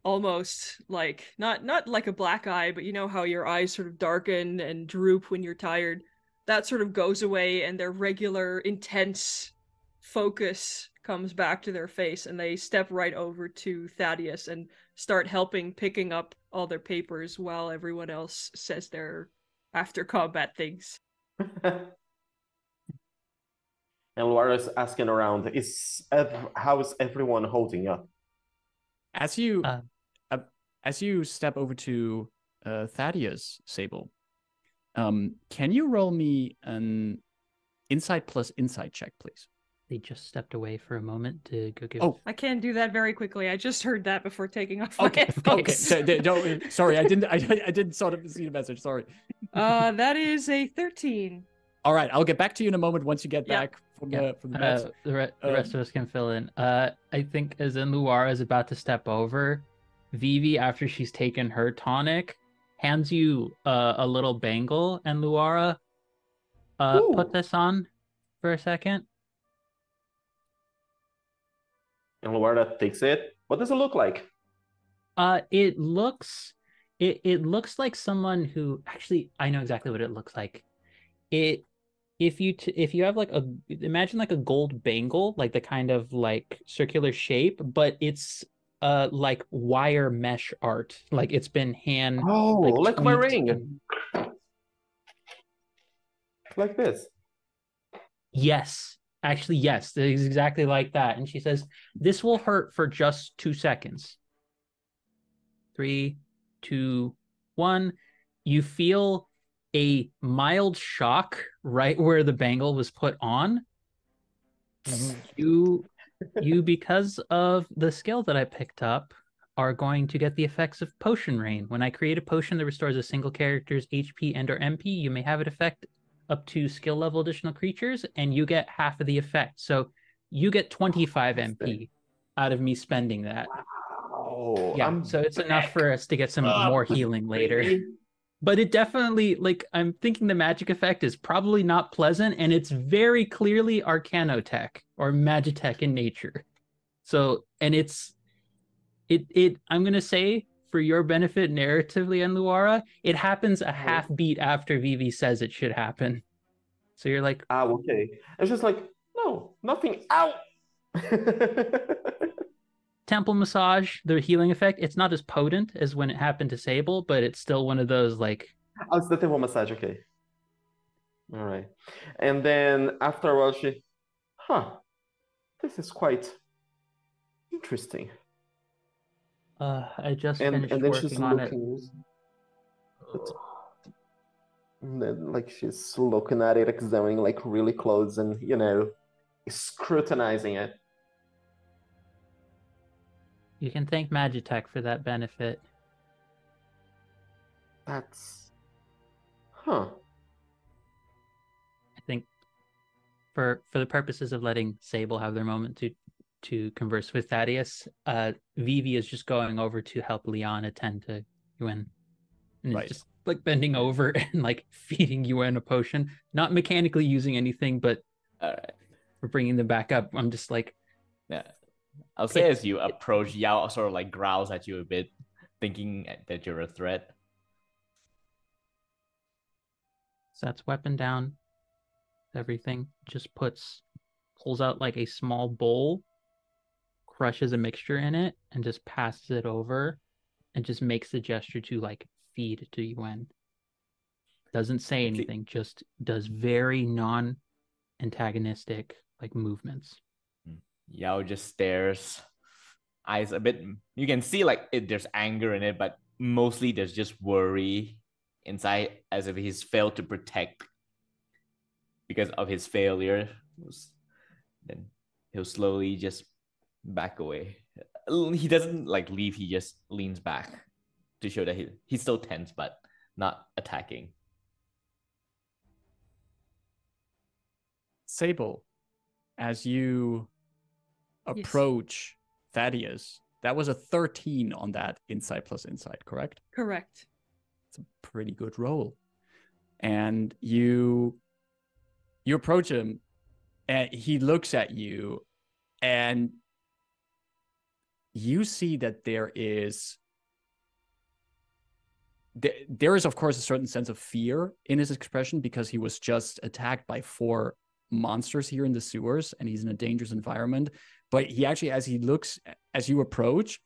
almost not like a black eye, but you know how your eyes sort of darken and droop when you're tired. That sort of goes away, and their regular intense focus comes back to their face, and they step right over to Thaddeus and start picking up all their papers while everyone else says their after combat things. And Luara's asking around, how is everyone holding up? As you step over to Thaddeus, Sable, can you roll me an insight plus insight check, please? They just stepped away for a moment to go give... Oh, I can't do that very quickly. I just heard that before taking off okay. my Okay, sorry, I didn't sort of see the message. Sorry. That is a 13. All right, I'll get back to you in a moment once you get back from the message. The rest of us can fill in. I think as in Luara is about to step over, Vivi, after she's taken her tonic, hands you a little bangle, and Luara, put this on for a second. And Luara takes it. What does it look like? It looks like someone who actually I know exactly what it looks like. If you have like imagine like a gold bangle, like the kind of like circular shape, but it's like wire mesh art. Like it's been hand like my tweaked ring. Like this. Yes. Actually, yes, it is exactly like that. And she says, this will hurt for just 2 seconds. 3, 2, 1. You feel a mild shock right where the bangle was put on. You, because of the skill that I picked up, are going to get the effects of Potion Rain. When I create a potion that restores a single character's HP and/or MP, you may have it affect up to skill level additional creatures, and you get half of the effect. So you get 25 MP out of me spending that. Oh, Yeah, so it's enough for us to get some more healing later. But it definitely, like, I'm thinking the magic effect is probably not pleasant, and it's very clearly Arcanotech or Magitech in nature. So, and I'm going to say, for your benefit narratively and Luara, it happens a half beat after Vivi says it should happen. So you're like, okay. It's just like, no, nothing. Ow! temple massage, the healing effect, it's not as potent as when it happened to Sable, but it's still one of those like... Oh, it's the temple massage, okay. All right. And then after a while she, this is quite interesting. I just finished and then working she's on looking, and then like she's looking at it, examining like really close, and scrutinizing it. You can thank Magitech for that benefit. That's I think for the purposes of letting Sable have their moment to converse with Thaddeus, Vivi is just going over to help Leon attend to Yuen. And Right. just like bending over and like feeding Yuen a potion, not mechanically using anything, but for bringing them back up. I'm just like, yeah. I'll say as you approach, Yao sort of like growls at you a bit, thinking that you're a threat. Sets weapon down, everything, just pulls out like a small bowl, crushes a mixture in it, and just passes it over, and just makes the gesture to like feed to Yuen. Doesn't say anything, just does very non-antagonistic like movements. Yao just stares, eyes a bit. You can see like there's anger in it, but mostly there's just worry inside, as if he's failed to protect because of his failure. Then he'll slowly just back away. He doesn't like leave. He just leans back to show that he's still tense, but not attacking. Sable, as you approach Thaddeus, that was a 13 on that insight plus insight, correct? Correct. It's a pretty good roll. And you approach him, and he looks at you, and you see that there is, of course, a certain sense of fear in his expression, because he was just attacked by 4 monsters here in the sewers, and he's in a dangerous environment. But he actually, as you approach,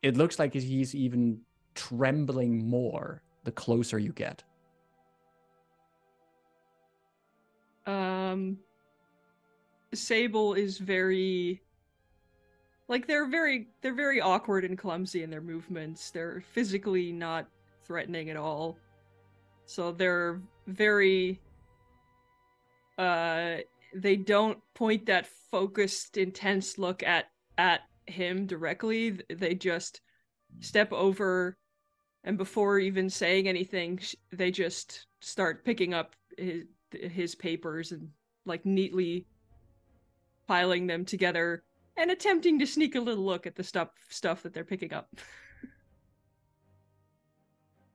it looks like he's even trembling more the closer you get. Sable is very, like, they're very awkward and clumsy in their movements. They're physically not threatening at all. So they're very they don't point that focused, intense look at him directly. They just step over, and before even saying anything, they just start picking up his papers and like neatly piling them together and attempting to sneak a little look at the stuff that they're picking up.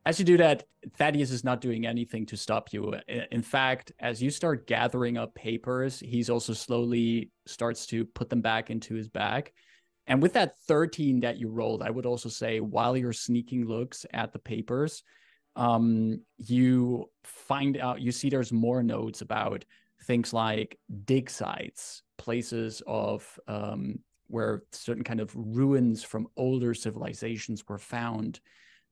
As you do that, Thaddeus is not doing anything to stop you. In fact, as you start gathering up papers, he's also slowly starts to put them back into his bag. And with that 13 that you rolled, I would also say while you're sneaking looks at the papers, you find out, you see there's more notes about things like dig sites, places of where certain kind of ruins from older civilizations were found.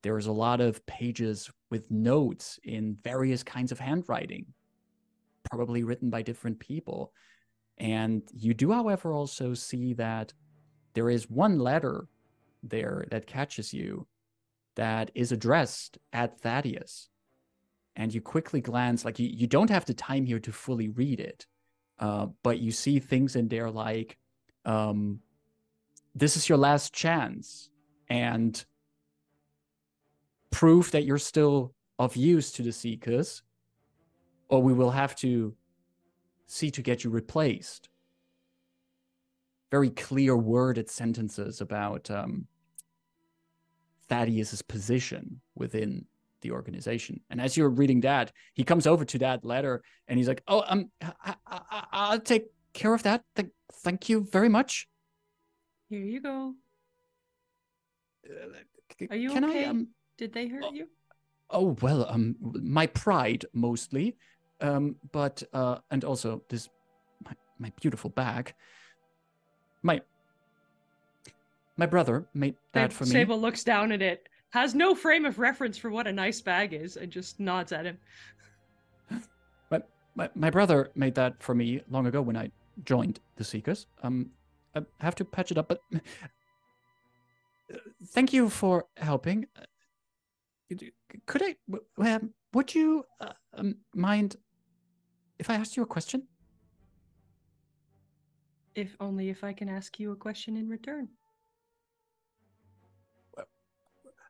There's a lot of pages with notes in various kinds of handwriting, probably written by different people. And you do, however, also see that there is one letter there that catches you that is addressed at Thaddeus. And you quickly glance, like you don't have the time here to fully read it, but you see things in there like, this is your last chance, and proof that you're still of use to the Seekers, or we will have to see to get you replaced. Very clear worded sentences about Thaddeus's position within the organization. And as you're reading that, he comes over to that letter and he's like, "Oh, I'll take care of that. Thank you very much. Here you go. Are you Can okay? I Did they hurt you? Oh, well, my pride mostly, but and also this my beautiful bag. My brother made that for me. Sable looks down at it, has no frame of reference for what a nice bag is, and just nods at him. My brother made that for me long ago when I joined the Seekers. I have to patch it up, but thank you for helping. Could I? Would you mind if I asked you a question? If only if I can ask you a question in return.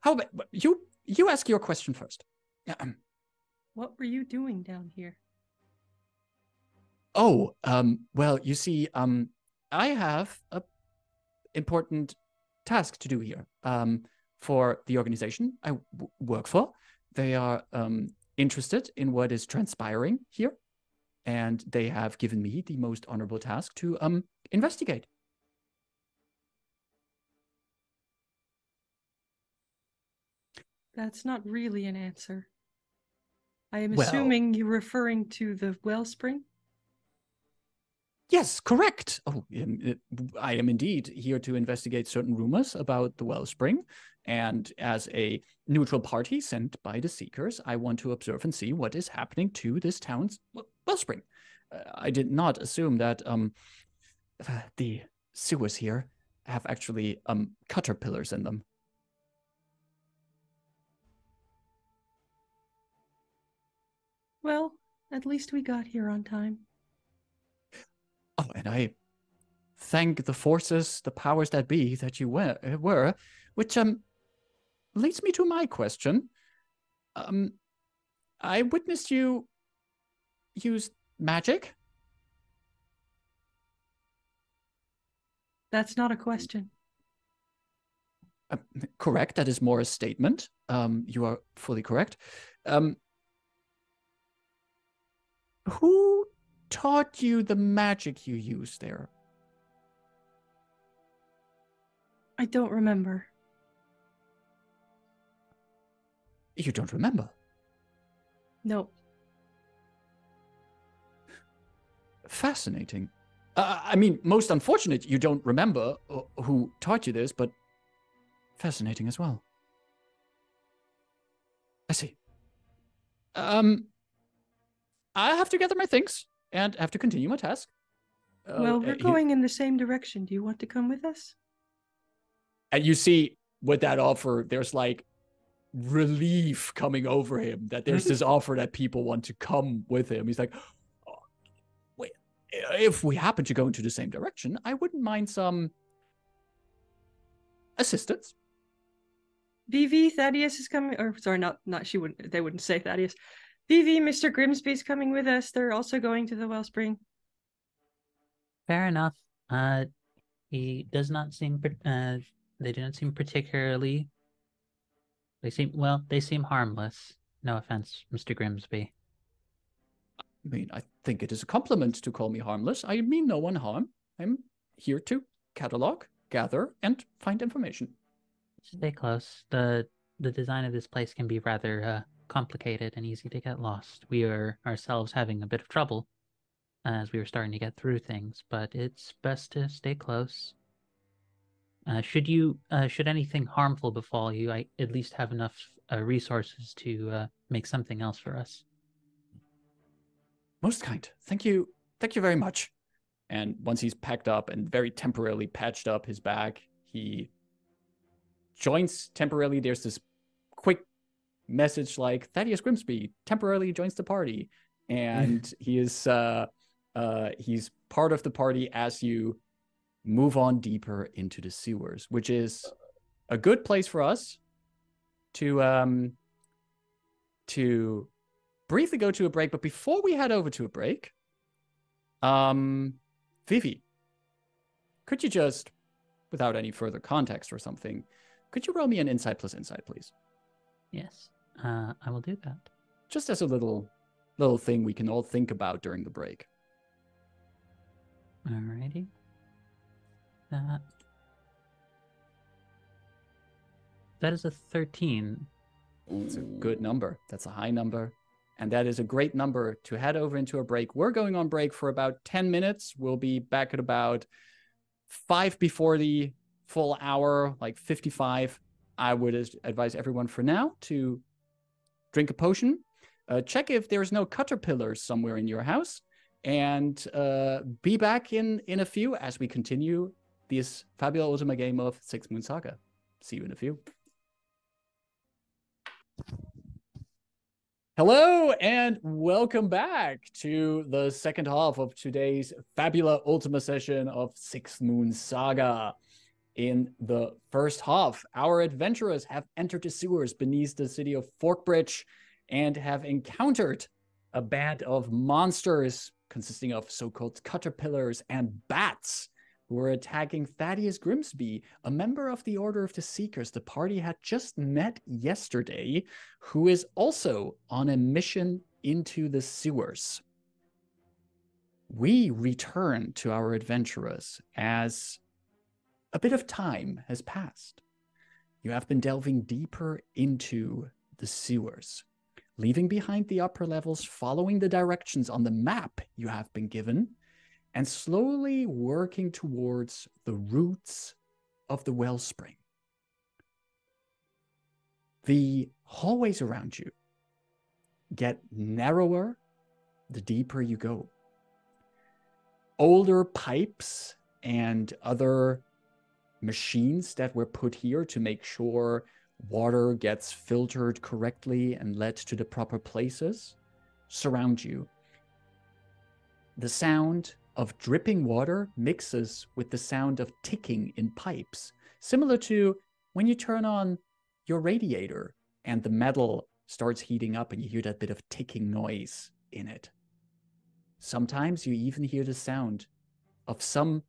How about you ask your question first? What were you doing down here? Oh, well, you see, I have a important task to do here. For the organization I work for. They are interested in what is transpiring here, and they have given me the most honorable task to investigate. That's not really an answer. I am Well, assuming you're referring to the wellspring? Yes, correct. Oh, I am indeed here to investigate certain rumors about the wellspring. And as a neutral party sent by the Seekers, I want to observe and see what is happening to this town's wellspring. I did not assume that the sewers here have actually caterpillars in them. Well, at least we got here on time. Oh, and I thank the forces, the powers that be that you were, which leads me to my question. I witnessed you use magic. That's not a question. Correct. That is more a statement. You are fully correct. Who taught you the magic you used there? I don't remember. You don't remember? No. Fascinating. I mean, most unfortunate you don't remember who taught you this, but fascinating as well. I see. I have to gather my things and have to continue my task. Well, we're going in the same direction. Do you want to come with us? And you see with that offer, there's like relief coming over him that there's this offer that people want to come with him. He's like, oh, wait, if we happen to go into the same direction, I wouldn't mind some assistance. VV, Thaddeus is coming, or sorry, not she wouldn't, they wouldn't say Thaddeus. VV, Mr. Grimsby's coming with us. They're also going to the wellspring. Fair enough. He does not seem, they do not seem particularly They seem harmless. No offense, Mr. Grimsby. I mean, I think it is a compliment to call me harmless. I mean no one harm. I'm here to catalog, gather, and find information. Stay close. The design of this place can be rather complicated and easy to get lost. We are ourselves having a bit of trouble as we were starting to get through things, but it's best to stay close. Should anything harmful befall you, I at least have enough resources to make something else for us. Most kind. Thank you. Thank you very much. And once he's packed up and very temporarily patched up his bag, he joins temporarily. There's this quick message like Thaddeus Grimsby temporarily joins the party. And he's part of the party as you move on deeper into the sewers, which is a good place for us to briefly go to a break. But before we head over to a break, Vivi, could you just, without any further context or something, could you roll me an insight plus insight, please? Yes, I will do that. Just as a little thing we can all think about during the break. Alrighty. That is a 13. It's a good number. That's a high number. And that is a great number to head over into a break. We're going on break for about 10 minutes. We'll be back at about 5 before the full hour, like 55. I would advise everyone for now to drink a potion. Check if there's no caterpillars somewhere in your house. And be back in a few as we continue this Fabula Ultima game of Six Moon Saga. See you in a few. Hello and welcome back to the second half of today's Fabula Ultima session of Six Moon Saga. In the first half, our adventurers have entered the sewers beneath the city of Forkbridge and have encountered a band of monsters consisting of so-called caterpillars and bats who were attacking Thaddeus Grimsby, a member of the Order of the Seekers the party had just met yesterday, who is also on a mission into the sewers. We return to our adventurers as a bit of time has passed. You have been delving deeper into the sewers, leaving behind the upper levels, following the directions on the map you have been given, and slowly working towards the roots of the wellspring. The hallways around you get narrower the deeper you go. Older pipes and other machines that were put here to make sure water gets filtered correctly and led to the proper places surround you. The sound of dripping water mixes with the sound of ticking in pipes, similar to when you turn on your radiator and the metal starts heating up and you hear that bit of ticking noise in it. Sometimes you even hear the sound of some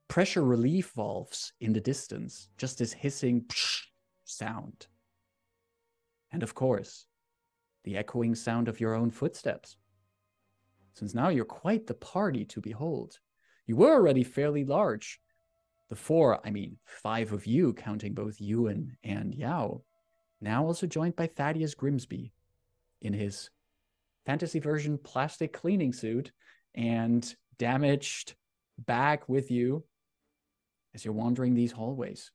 pressure relief valves in the distance, just this hissing sound. And of course, the echoing sound of your own footsteps. Since now you're quite the party to behold. You were already fairly large. The 5 of you, counting both Ewan and Yao, now also joined by Thaddeus Grimsby in his fantasy version plastic cleaning suit and damaged bag with you as you're wandering these hallways.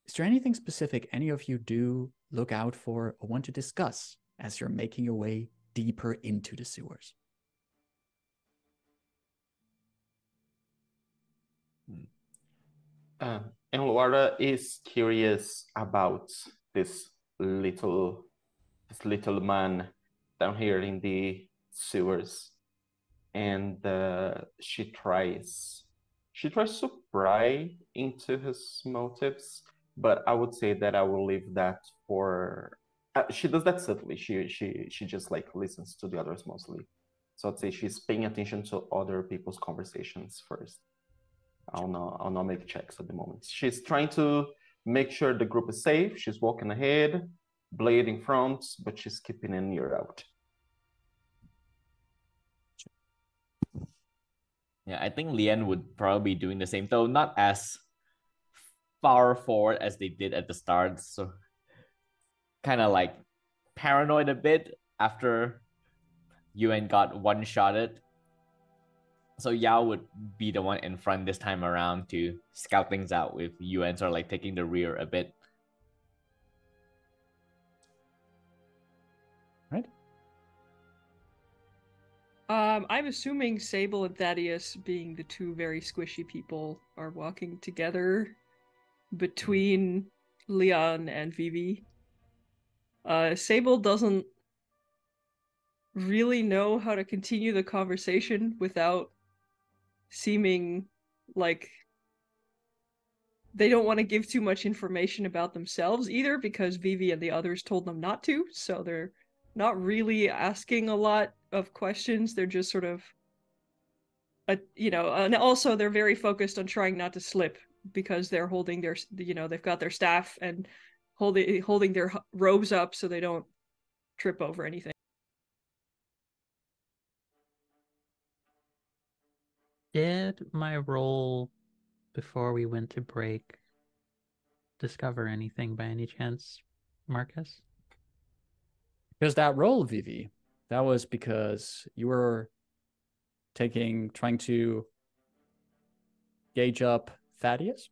Is there anything specific any of you do look out for or want to discuss as you're making your way deeper into the sewers? And Laura is curious about this little man down here in the sewers, and she tries to pry into his motives, but I would say that I will leave that for. She does that subtly. She just like listens to the others mostly. So I'd say she's paying attention to other people's conversations first. I'll not make checks at the moment. She's trying to make sure the group is safe. She's walking ahead, blade in front, but she's keeping an ear out. Yeah, I think Lian would probably be doing the same, though not as far forward as they did at the start. So kind of like paranoid a bit after Yuan got one-shotted. So Yao would be the one in front this time around to scout things out, with Yuan sort of like taking the rear a bit. Right. I'm assuming Sable and Thaddeus, being the two very squishy people, are walking together between Leon and Vivi. Sable doesn't really know how to continue the conversation without seeming like they don't want to give too much information about themselves either, because Vivi and the others told them not to, so they're not really asking a lot of questions. They're just sort of and also they're very focused on trying not to slip, because they're holding their, they've got their staff and holding their robes up so they don't trip over anything. Did my roll before we went to break discover anything by any chance, Marcus? Because that roll, Vivi, that was because you were trying to gauge up Thaddeus?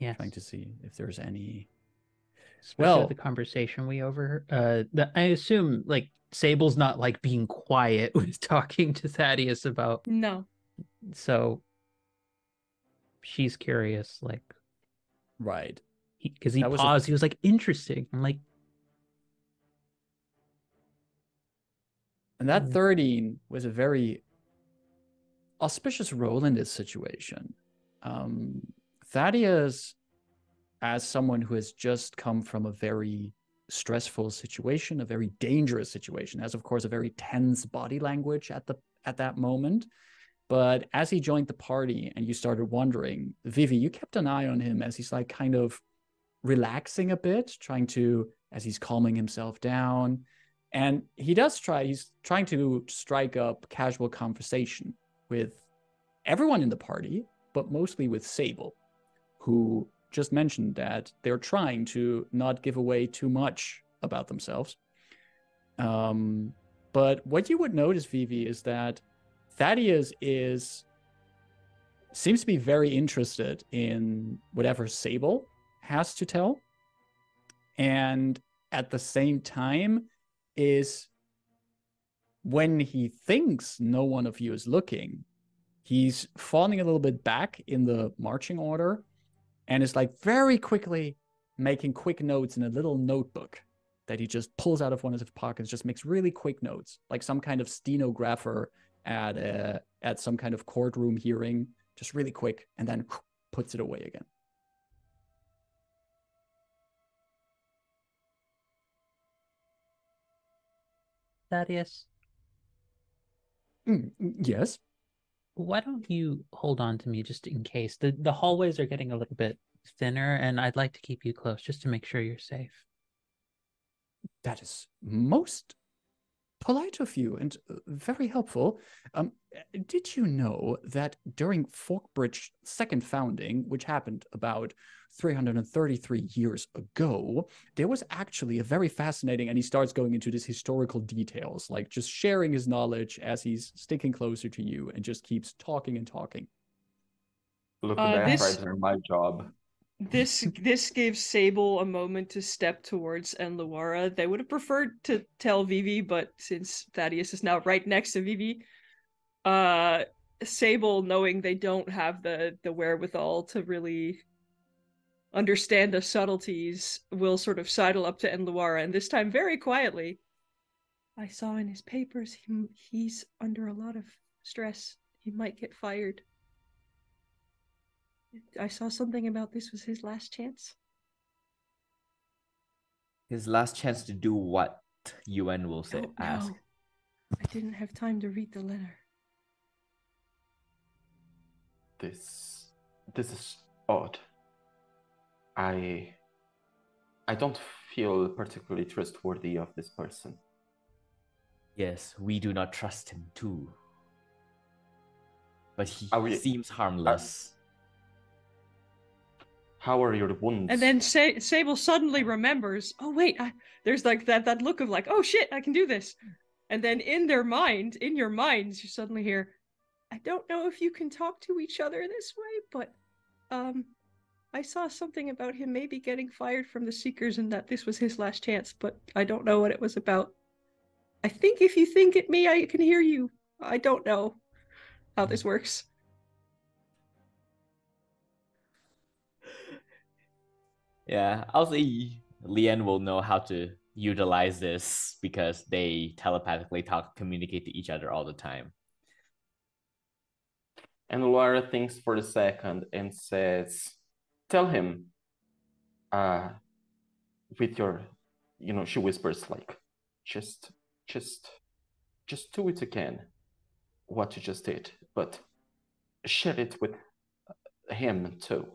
Yes. Trying to see if there's any... Especially the conversation we overheard. I assume, like, Sable's not, like, being quiet with talking to Thaddeus about... No. So, she's curious, like... Right. Because he paused, he was like, interesting. I'm like... And that 13 was a very auspicious roll in this situation. Thaddeus, as someone who has just come from a very stressful situation, a very dangerous situation, has of course a very tense body language at that moment. But as he joined the party and you started wondering, Vivi, you kept an eye on him as he's like kind of relaxing a bit, as he's calming himself down. And he's trying to strike up casual conversation with everyone in the party, but mostly with Sable, who just mentioned that they're trying to not give away too much about themselves. But what you would notice, Vivi, is that Thaddeus seems to be very interested in whatever Sable has to tell. And at the same time is, when he thinks no one of you is looking, he's falling a little bit back in the marching order and is like very quickly making quick notes in a little notebook that he just pulls out of one of his pockets, just makes really quick notes, like some kind of stenographer at some kind of courtroom hearing, just really quick, and then puts it away again. Thaddeus? Yes? Why don't you hold on to me just in case? The hallways are getting a little bit thinner, and I'd like to keep you close just to make sure you're safe. That is most polite of you and very helpful. Did you know that during Forkbridge's second founding, which happened about 333 years ago, there was actually a very fascinating, and he starts going into this historical details, like just sharing his knowledge as he's sticking closer to you and just keeps talking and talking. Look, the tribes are my job. This gives Sable a moment to step towards Enluara. They would have preferred to tell Vivi, but since Thaddeus is now right next to Vivi, Sable, knowing they don't have the wherewithal to really understand the subtleties, will sort of sidle up to Enluara, and this time very quietly. I saw in his papers he's under a lot of stress. He might get fired. I saw something about this was his last chance. His last chance to do what? Yuan will say. Ask. No. I didn't have time to read the letter. This is odd. I don't feel particularly trustworthy of this person. Yes, we do not trust him too. But he seems harmless. How are your wounds? And then Sable suddenly remembers, oh wait, there's like that look of like, oh shit, I can do this. And then in your minds, you suddenly hear, I don't know if you can talk to each other this way, but I saw something about him maybe getting fired from the Seekers and that this was his last chance, but I don't know what it was about. I think if you think at me, I can hear you. I don't know how this works. Yeah, I'll say Leanne will know how to utilize this because they telepathically communicate to each other all the time. And Laura thinks for a second and says, tell him, with your, she whispers like, just do it again, what you just did, but share it with him too.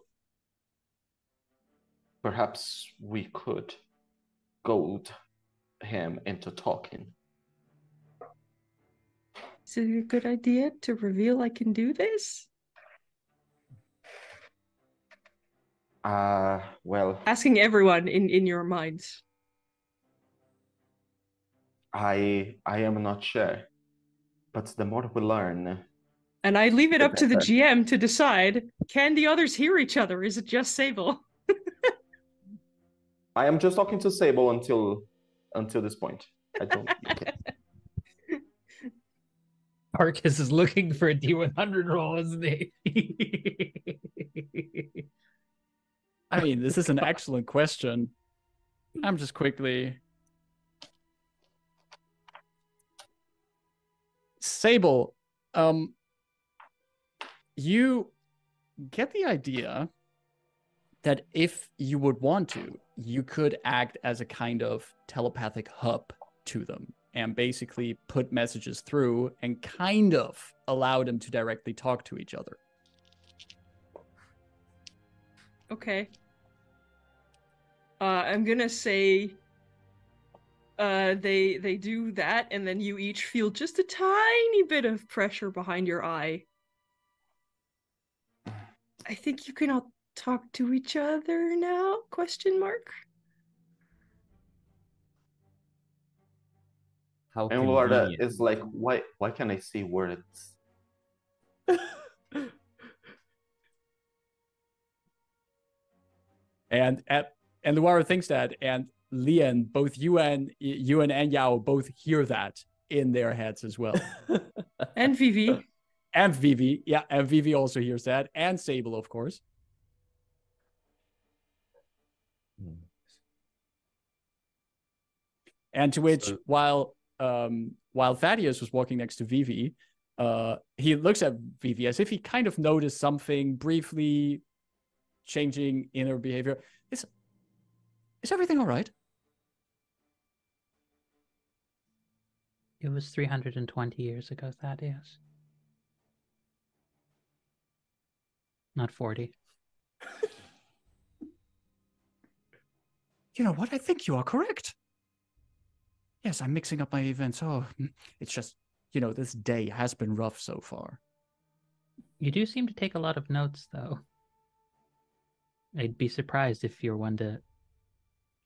Perhaps we could goad him into talking. Is it a good idea to reveal I can do this? Well... Asking everyone in your minds. I am not sure, but the more we learn... And I leave it up to the GM to decide, can the others hear each other? Is it just Sable? I am just talking to Sable until this point. I don't... Okay. Marcus is looking for a D100 roll, isn't he? I mean, this is an excellent question. I'm just quickly... Sable, you get the idea that if you would want to, you could act as a kind of telepathic hub to them and basically put messages through and kind of allow them to directly talk to each other. Okay. I'm gonna say they do that, and then you each feel just a tiny bit of pressure behind your eye. I think you can all talk to each other now? Question mark. How and Laura is like, why can't I see words? And Luara thinks that, and Lian, both you and Yao both hear that in their heads as well. And Vivi. And Vivi, yeah, and Vivi also hears that, and Sable, of course. And to which, while Thaddeus was walking next to Vivi, he looks at Vivi as if he kind of noticed something briefly changing in her behavior. Is everything all right? It was 320 years ago, Thaddeus. Not 40. You know what? I think you are correct. Yes, I'm mixing up my events. Oh, it's just, this day has been rough so far. You do seem to take a lot of notes, though. I'd be surprised if you're one to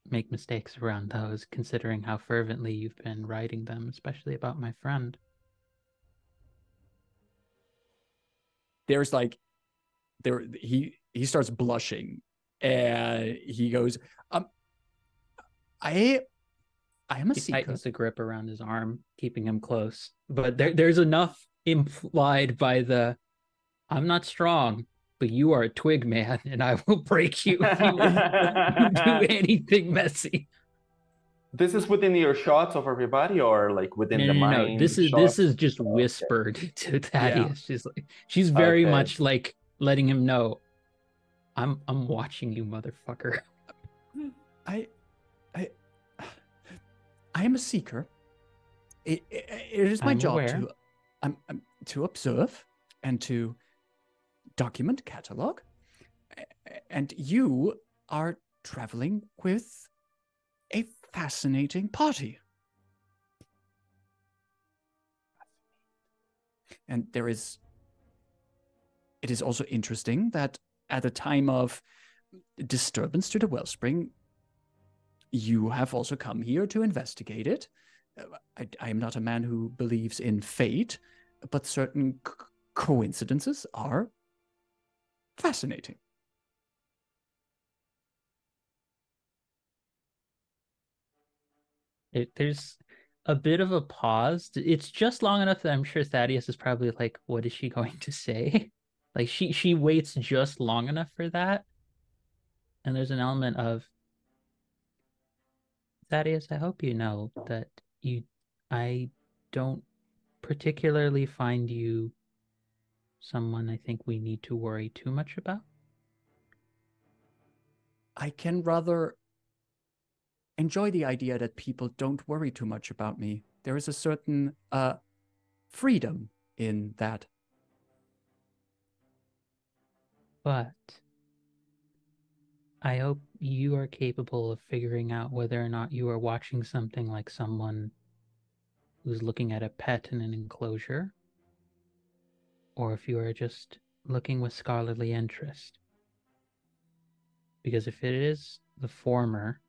make mistakes around those, considering how fervently you've been writing them, especially about my friend. There's he starts blushing, and he goes, I am a seeker. He tightens the grip around his arm, keeping him close. But there's enough implied by the, I'm not strong, but you are a twig man, and I will break you if you do anything messy. This is within your shots of everybody, or like within the mind? No, this is just whispered to Thaddeus. Yeah. She's very much like letting him know, I'm watching you, motherfucker. I am a seeker. It is my job to observe and to document, catalog, And you are traveling with a fascinating party. And it is also interesting that at a time of disturbance to the wellspring, you have also come here to investigate it. I am not a man who believes in fate, but certain coincidences are fascinating. There's a bit of a pause. It's just long enough that I'm sure Thaddeus is probably like, what is she going to say? Like she waits just long enough for that. And there's an element of, Thaddeus, I hope you know that I don't particularly find you someone I think we need to worry too much about. I can rather enjoy the idea that people don't worry too much about me. There is a certain freedom in that. But I hope you are capable of figuring out whether or not you are watching something like someone who's looking at a pet in an enclosure, or if you are just looking with scholarly interest. Because if it is the former,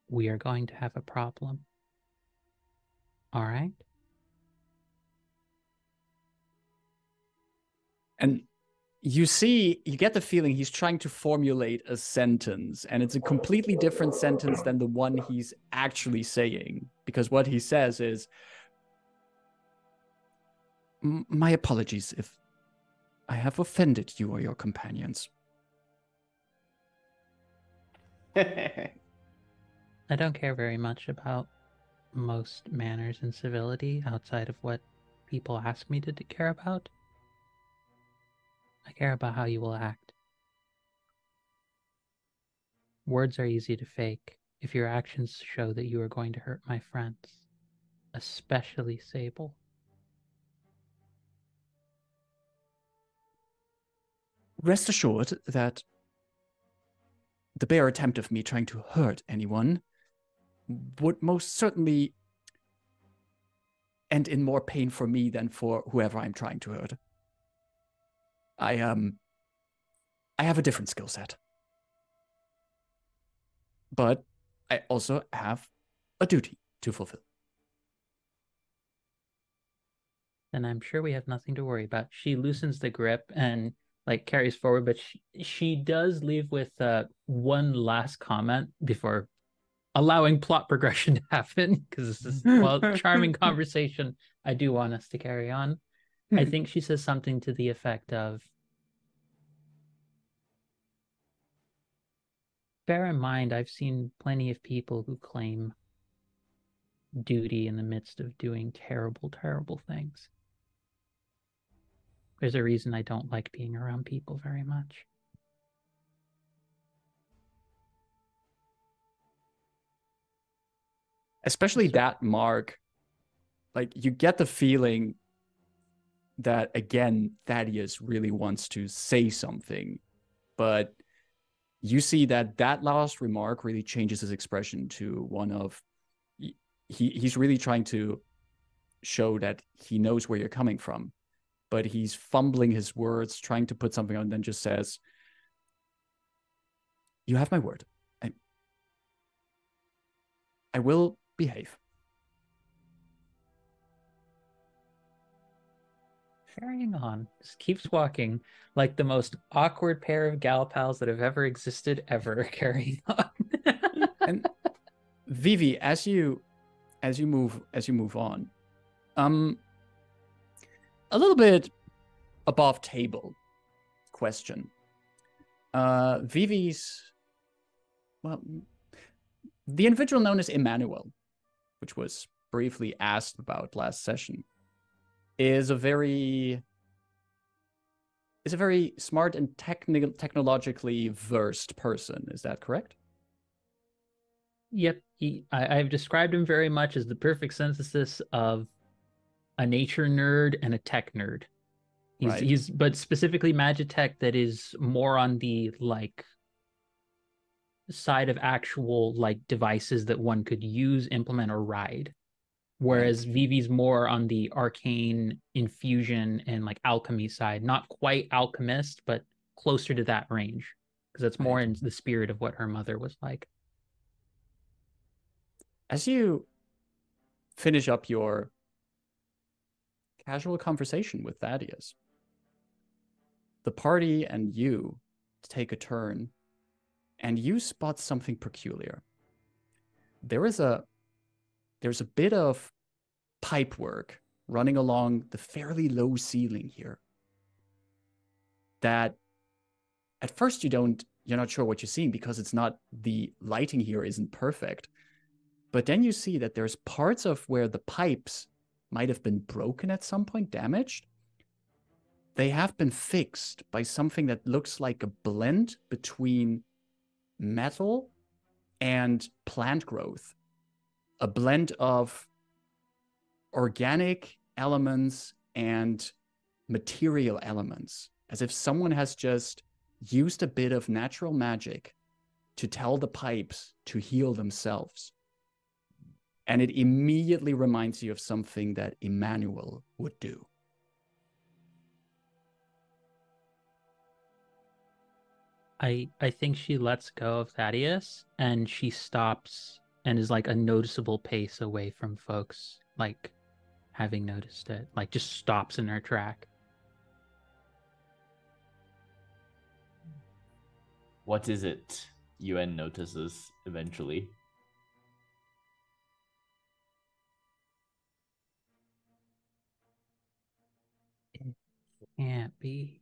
we are going to have a problem. All right? And you get the feeling he's trying to formulate a sentence, and it's a completely different sentence than the one he's actually saying. Because what he says is, my apologies if I have offended you or your companions. I don't care very much about most manners and civility outside of what people ask me to care about. I care about how you will act. Words are easy to fake if your actions show that you are going to hurt my friends, especially Sable. Rest assured that the bare attempt of me trying to hurt anyone would most certainly end in more pain for me than for whoever I'm trying to hurt. I have a different skill set. But I also have a duty to fulfill. Then I'm sure we have nothing to worry about. She loosens the grip and like carries forward, but she does leave with one last comment before allowing plot progression to happen, because this is, well, charming conversation I do want us to carry on. I think she says something to the effect of, bear in mind, I've seen plenty of people who claim duty in the midst of doing terrible, terrible things. There's a reason I don't like being around people very much. Especially that mark. Like, you get the feeling that, again, Thaddeus really wants to say something, but you see that last remark really changes his expression to one of, he's really trying to show that he knows where you're coming from, but he's fumbling his words, trying to put something on, and then just says, you have my word. I will behave. Carrying on, just keeps walking like the most awkward pair of gal pals that have ever existed ever. Carrying on. And Vivi, as you move on, a little bit above table question. Vivi's, well, the individual known as Emanuele, which was briefly asked about last session, is a very smart and technologically versed person. Is that correct? Yep, I've described him very much as the perfect synthesis of a nature nerd and a tech nerd. He's but specifically Magitech that is more on the like side of actual like devices that one could use, implement, or ride. Whereas Vivi's more on the arcane infusion and like alchemy side, not quite alchemist, but closer to that range, because it's more in the spirit of what her mother was like. As you finish up your casual conversation with Thaddeus, the party and you take a turn, and you spot something peculiar. There's a bit of pipe work running along the fairly low ceiling here that at first you're not sure what you're seeing because the lighting here isn't perfect. But then you see that there's parts of where the pipes might have been broken at some point, damaged. They have been fixed by something that looks like a blend between metal and plant growth. A blend of organic elements and material elements, as if someone has just used a bit of natural magic to tell the pipes to heal themselves. And it immediately reminds you of something that Emanuele would do. I think she lets go of Thaddeus and she stops and is like a noticeable pace away from folks, like having noticed it, like just stops in her track. What is it UN notices eventually? It can't be.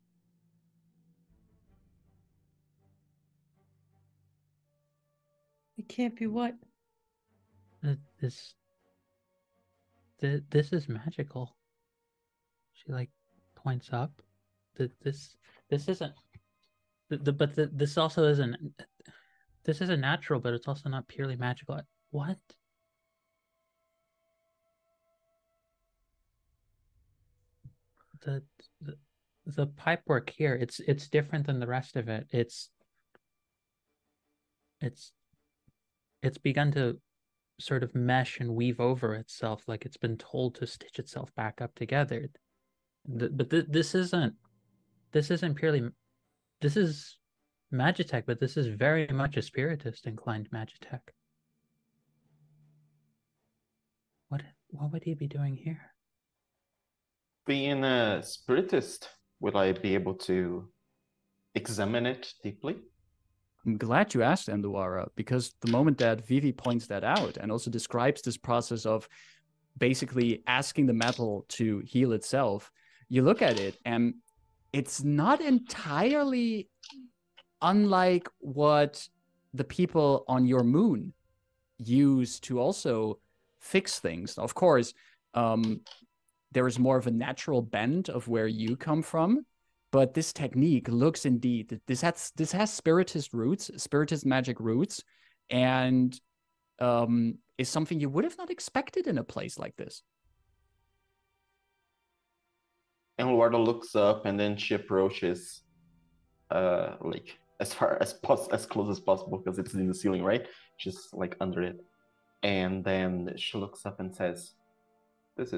It can't be what? This is magical. She like points up. This isn't. This also isn't. This isn't natural, but it's also not purely magical. What? The pipe work here. It's different than the rest of it. It's begun to sort of mesh and weave over itself, like it's been told to stitch itself back up together. But this isn't purely. This is Magitech, but this is very much a spiritist inclined Magitech. What would he be doing here? Being a spiritist, will I be able to examine it deeply? I'm glad you asked, Enduara, because the moment that Vivi points that out and also describes this process of basically asking the metal to heal itself, you look at it and it's not entirely unlike what the people on your moon use to also fix things. Of course, there is more of a natural bend of where you come from, but this technique looks indeed, this has spiritist roots, spiritist magic roots, and is something you would have not expected in a place like this. And Luarda looks up and then she approaches like as far as as close as possible, because it's in the ceiling, right? She's like under it. And then she looks up and says, This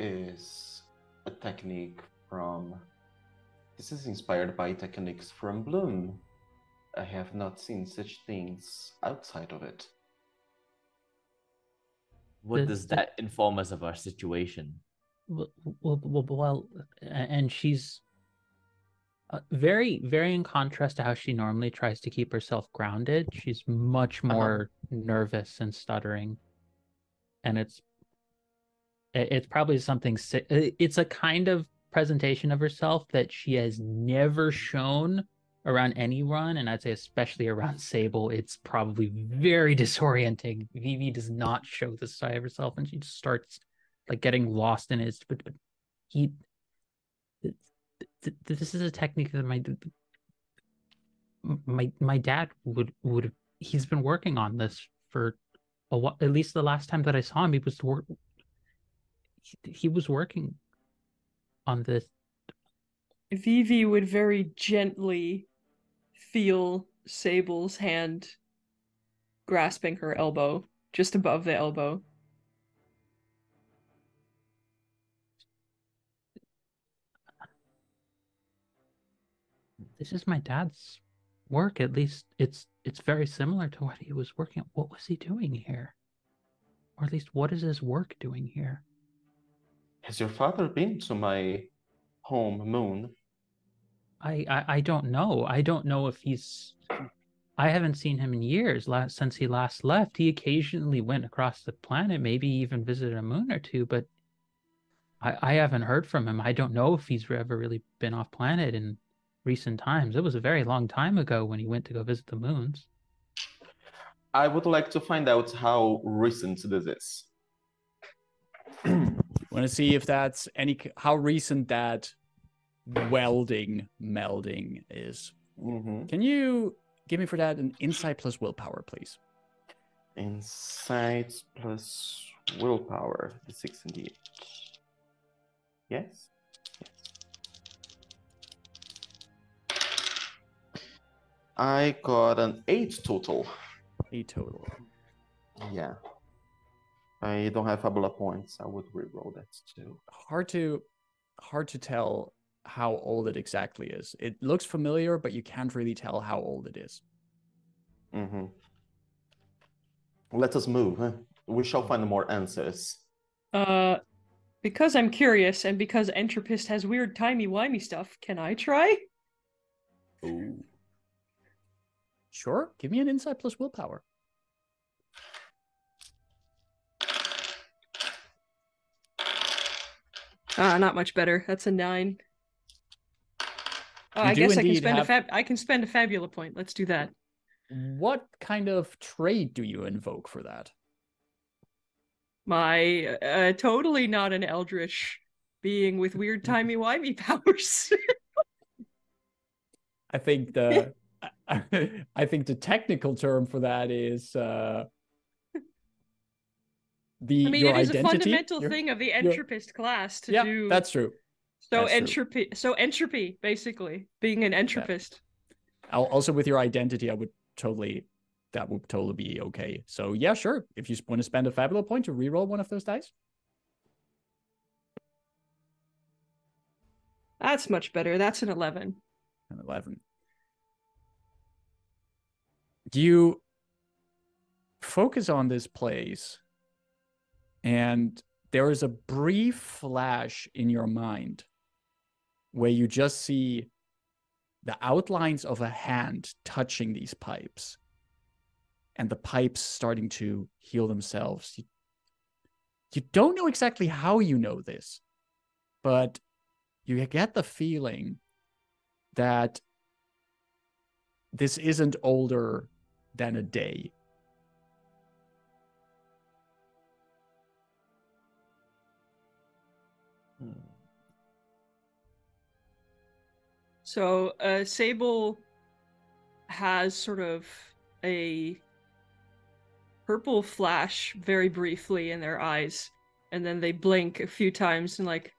is a technique this is inspired by techniques from Bloom. I have not seen such things outside of it. What does that inform us of our situation? Well, and she's very, very in contrast to how she normally tries to keep herself grounded. She's much more nervous and stuttering, and it's probably something. It's a kind of presentation of herself that she has never shown around anyone, and I'd say especially around Sable. It's probably very disorienting. Vivi does not show this side of herself, and she just starts like getting lost in it. But this is a technique that my dad would he's been working on this for a while. At least the last time that I saw him, He was working on this. Vivi would very gently feel Sable's hand grasping her elbow, just above the elbow. This is my dad's work. At least it's very similar to what he was working on. What was he doing here? Or at least what is his work doing here? Has your father been to my home moon? I don't know. I don't know if he's. I haven't seen him in years. Since he last left, he occasionally went across the planet, maybe even visited a moon or two. But I haven't heard from him. I don't know if he's ever really been off planet in recent times. It was a very long time ago when he went to go visit the moons. I would like to find out how recent this is. Want to see if that's how recent that melding is. Can you give me for that an insight plus willpower, please? Insight plus willpower, the 6 and the 8. Yes? I got an 8 total. 8 total. Yeah. I don't have Fabula points. I would reroll that too. Hard to tell how old it exactly is. It looks familiar, but you can't really tell how old it is. Let us move. We shall find more answers. Because I'm curious and because Entropist has weird timey-wimey stuff, can I try? Ooh. Sure. Give me an insight plus willpower. Not much better. That's a 9. Oh, I guess I can spend a Fabula point. Let's do that. What kind of trait do you invoke for that? My totally not an eldritch being with weird timey-wimey powers. I think the technical term for that is it is a fundamental thing of the Entropist class to do. Yeah, that's true. So entropy, basically, being an Entropist. Yeah. Also, with your identity, that would totally be okay. So yeah, sure. If you want to spend a Fabula point to reroll one of those dice. That's much better. That's an 11. An 11. You focus on this place, and there is a brief flash in your mind where you just see the outlines of a hand touching these pipes and the pipes starting to heal themselves. You don't know exactly how you know this, but you get the feeling that this isn't older than a day. So Sable has sort of a purple flash very briefly in their eyes, and then they blink a few times and like,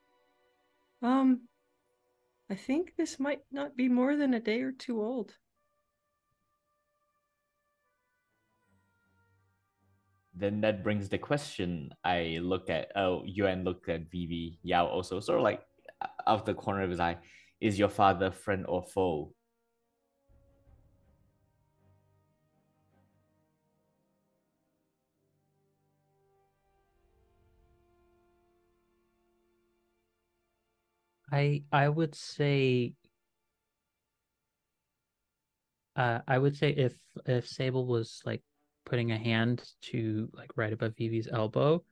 I think this might not be more than a day or two old. Then that brings the question. I look at Yuan looked at Vivi Yao also, sort of like out the corner of his eye. Is your father friend or foe? I would say if Sable was like putting a hand to like right above Vivi's elbow,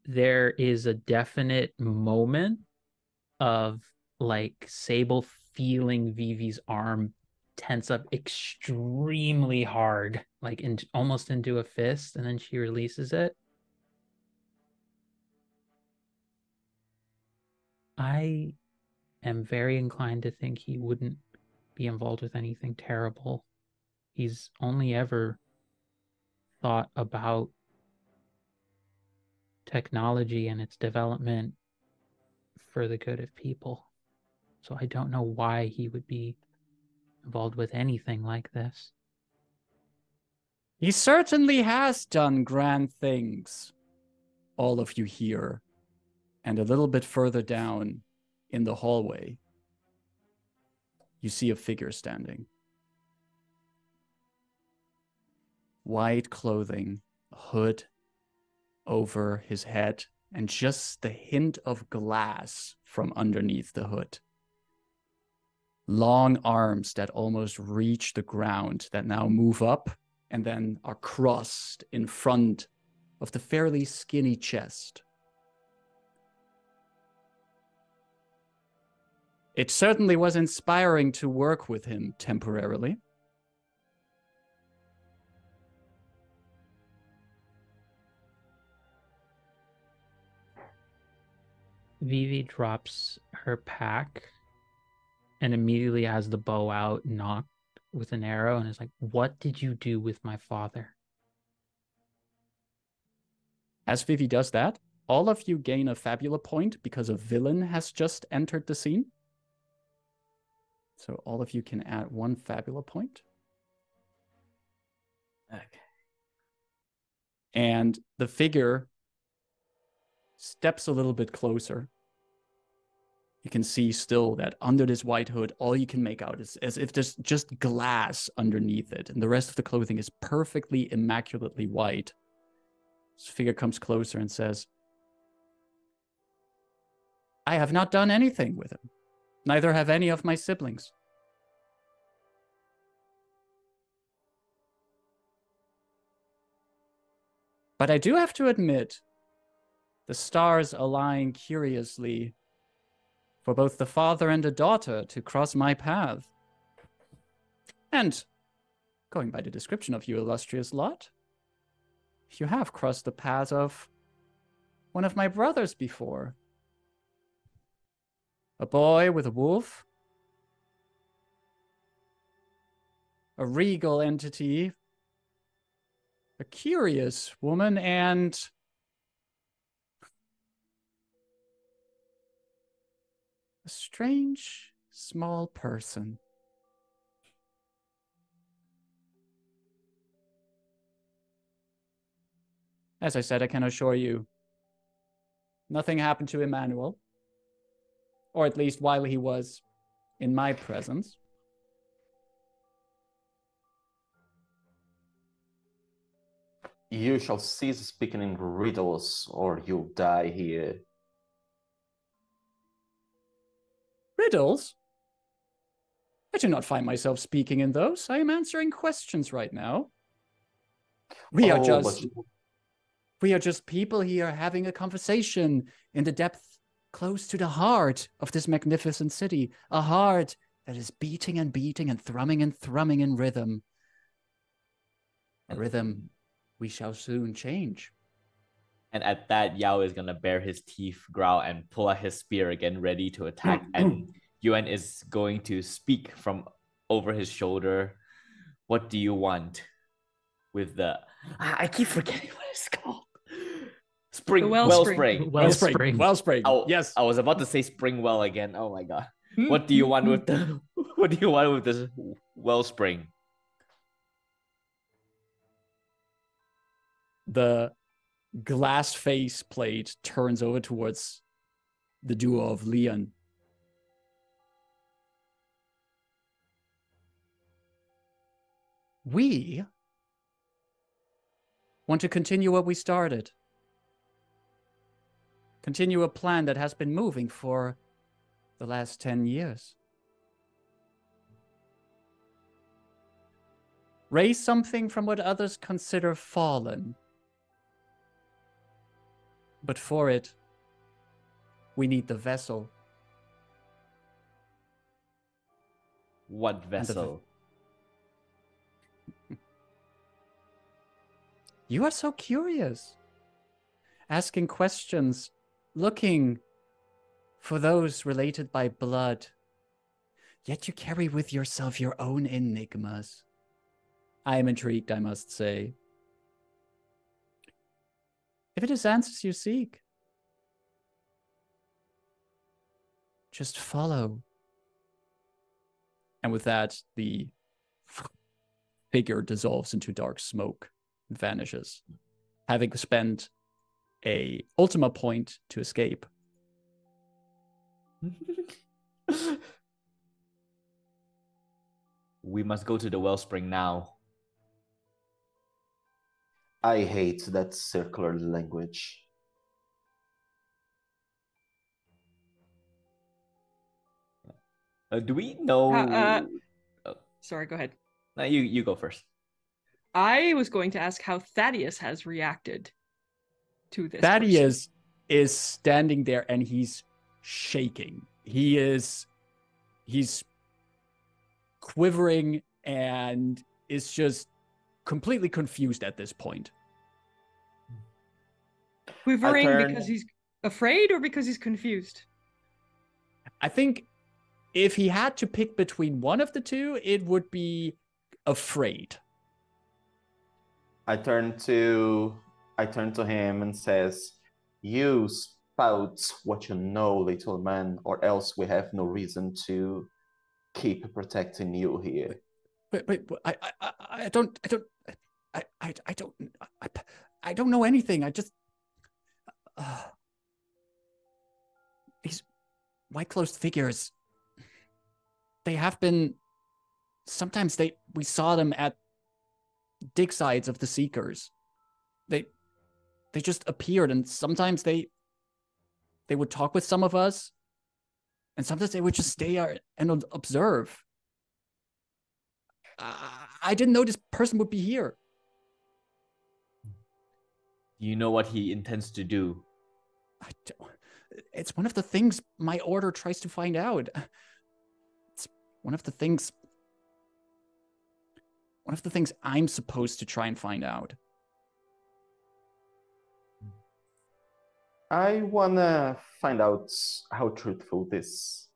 there is a definite moment of like Sable feeling Vivi's arm tense up extremely hard, like almost into a fist, and then she releases it. I am very inclined to think he wouldn't be involved with anything terrible. He's only ever thought about technology and its development for the good of people. So I don't know why he would be involved with anything like this. He certainly has done grand things. All of you hear. And a little bit further down in the hallway, you see a figure standing. White clothing, a hood over his head, and just the hint of glass from underneath the hood. Long arms that almost reach the ground that now move up and then are crossed in front of the fairly skinny chest. It certainly was inspiring to work with him temporarily. Vivi drops her pack and immediately has the bow out, knocked with an arrow, and is like, "What did you do with my father?" As Vivi does that, all of you gain a Fabula point because a villain has just entered the scene. So all of you can add 1 Fabula point. Okay. And the figure steps a little bit closer. You can see still that under this white hood, all you can make out is as if there's just glass underneath it. And the rest of the clothing is perfectly, immaculately white. This figure comes closer and says, "I have not done anything with him. Neither have any of my siblings. But I do have to admit, the stars align curiously for both the father and the daughter to cross my path. And, going by the description of you illustrious lot, you have crossed the path of one of my brothers before. A boy with a wolf. A regal entity. A curious woman, and a strange, small person. As I said, I can assure you, nothing happened to Emanuele, or at least while he was in my presence. You shall cease speaking in riddles, or you'll die here. Riddles? I do not find myself speaking in those. I am answering questions right now. We are just people here having a conversation in the depth close to the heart of this magnificent city. A heart that is beating and beating and thrumming in rhythm. A rhythm we shall soon change. And at that, Yao is gonna bare his teeth, growl, and pull out his spear again, ready to attack. And Yuan is going to speak from over his shoulder. What do you want with the... I keep forgetting what it's called. The wellspring. Wellspring. Yes. I was about to say spring well again. Oh my god. What do you want with the... What do you want with this wellspring? The glass face plate turns over towards the duo of Leon. We want to continue what we started. Continue a plan that has been moving for the last 10 years. Raise something from what others consider fallen. But for it, we need the vessel. What vessel? You are so curious. Asking questions, looking for those related by blood. Yet you carry with yourself your own enigmas. I am intrigued, I must say. If it is answers you seek, just follow. And with that, the figure dissolves into dark smoke and vanishes, having spent a Ultima point to escape. We must go to the wellspring now. I hate that circular language. Do we know? Sorry, go ahead. No, you go first. I was going to ask how Thaddeus has reacted to this. Thaddeus is standing there and he's shaking. He's quivering and is just completely confused at this point. Quivering because he's afraid or because he's confused? I think if he had to pick between one of the two, it would be afraid. I turn to him and says, "You spout what you know, little man, or else we have no reason to keep protecting you here." But I don't know anything. I just these white clothed figures. They have been. Sometimes we saw them at dig sites of the Seekers. They just appeared, and sometimes they would talk with some of us, and sometimes they would just stay and observe. I didn't know this person would be here. Do you know what he intends to do? It's one of the things my order tries to find out. It's one of the things I'm supposed to try and find out. I wanna find out how truthful this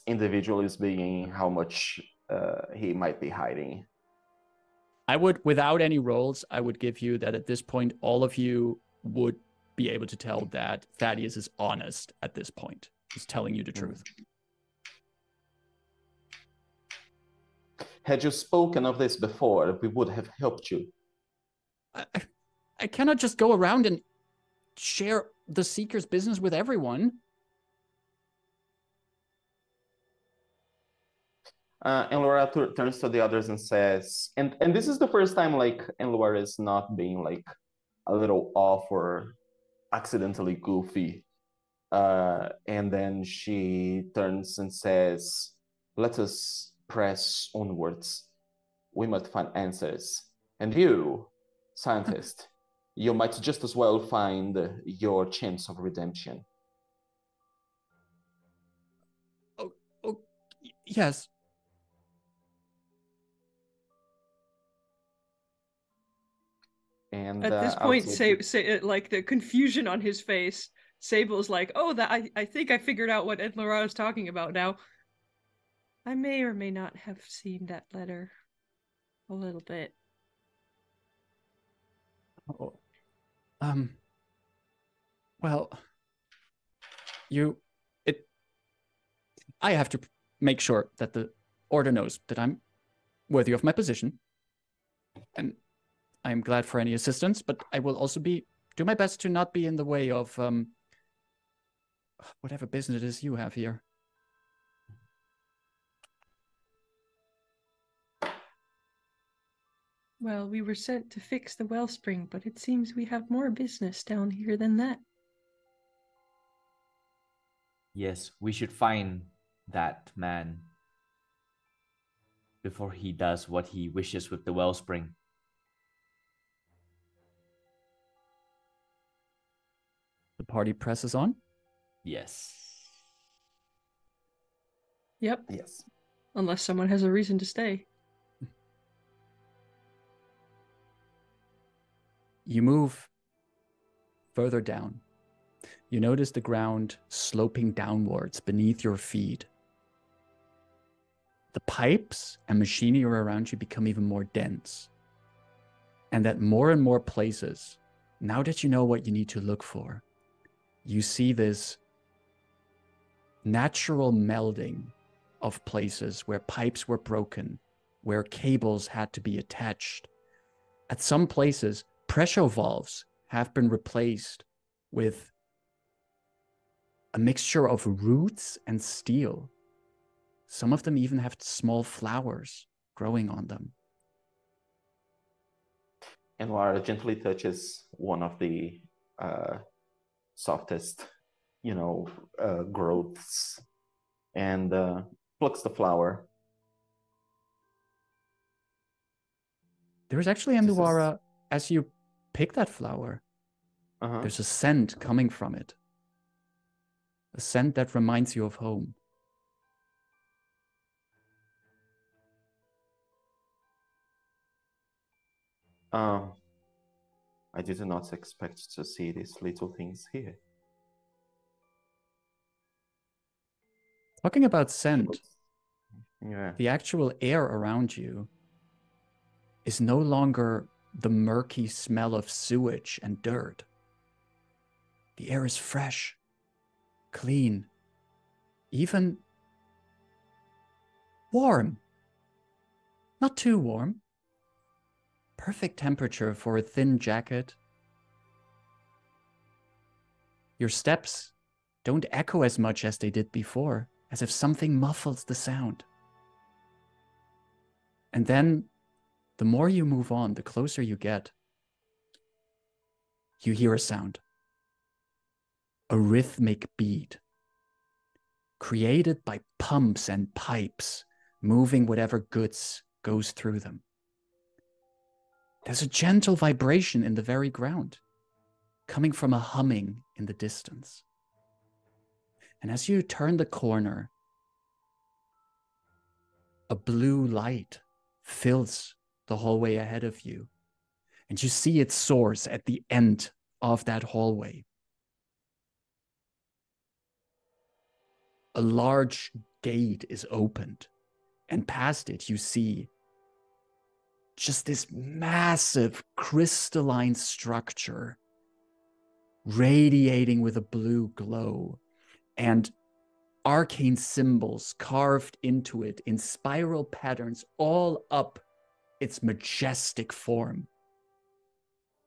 individual is being, how much he might be hiding. I would, without any rolls, I would give you that at this point, all of you would be able to tell that Thaddeus is honest at this point. He's telling you the truth. Had you spoken of this before, we would have helped you. I cannot just go around and share the Seeker's business with everyone. And Laura turns to the others and says, and this is the first time, like, and Laura is not being, like, a little off or accidentally goofy. And then she turns and says, "Let us press onwards. We must find answers. And you, scientist, you might just as well find your chance of redemption." Oh, yes. And at this point, say like the confusion on his face, Sable's like, "Oh, that I think I figured out what Ed Laura is talking about now. I may or may not have seen that letter a little bit." Oh, well, I have to make sure that the order knows that I'm worthy of my position. And I'm glad for any assistance, but I will also do my best to not be in the way of whatever business it is you have here. Well, we were sent to fix the wellspring, but it seems we have more business down here than that. Yes, we should find that man before he does what he wishes with the wellspring. The party presses on? Yes. Yep. yes. Unless someone has a reason to stay. You move further down. You notice the ground sloping downwards beneath your feet. The pipes and machinery around you become even more dense. And at more and more places, Now that you know what you need to look for, you see this natural melding of places where pipes were broken, where cables had to be attached. At some places, pressure valves have been replaced with a mixture of roots and steel. Some of them even have small flowers growing on them. And Lara gently touches one of the softest, growths and plucks the flower. There's actually, Luara, as you pick that flower, there's a scent coming from it. A scent that reminds you of home. I did not expect to see these little things here. Talking about scent, Yeah. the actual air around you is no longer the murky smell of sewage and dirt. The air is fresh, clean, even warm. Not too warm. Perfect temperature for a thin jacket. Your steps don't echo as much as they did before, as if something muffles the sound. And then, the more you move on, the closer you get, you hear a sound. A rhythmic beat, created by pumps and pipes, moving whatever goods goes through them. There's a gentle vibration in the very ground, coming from a humming in the distance. And as you turn the corner, a blue light fills the hallway ahead of you, and you see its source at the end of that hallway. A large gate is opened, and past it you see just this massive crystalline structure radiating with a blue glow, and arcane symbols carved into it in spiral patterns all up its majestic form.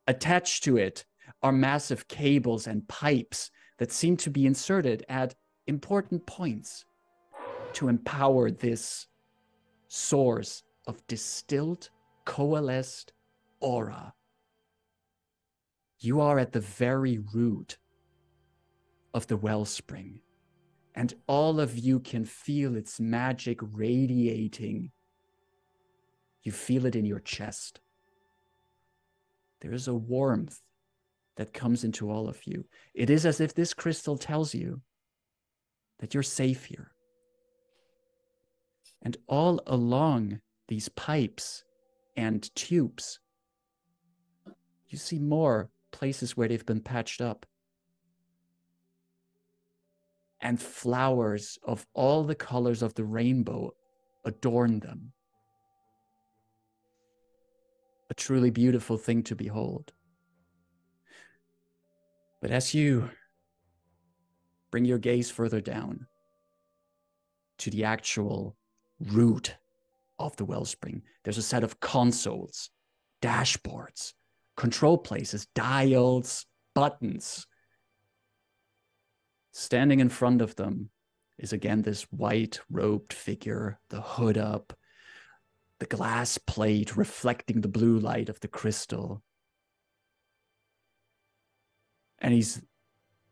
Attached to it are massive cables and pipes that seem to be inserted at important points to empower this source of distilled, coalesced aura. You are at the very root of the wellspring, and all of you can feel its magic radiating. You feel it in your chest. There is a warmth that comes into all of you. It is as if this crystal tells you that you're safe here. And all along these pipes and tubes, you see more places where they've been patched up. And flowers of all the colors of the rainbow adorn them. A truly beautiful thing to behold. But as you bring your gaze further down to the actual root of the wellspring, there's a set of consoles, dashboards, control places, dials, buttons. Standing in front of them is again this white-robed figure, the hood up, the glass plate reflecting the blue light of the crystal. And he's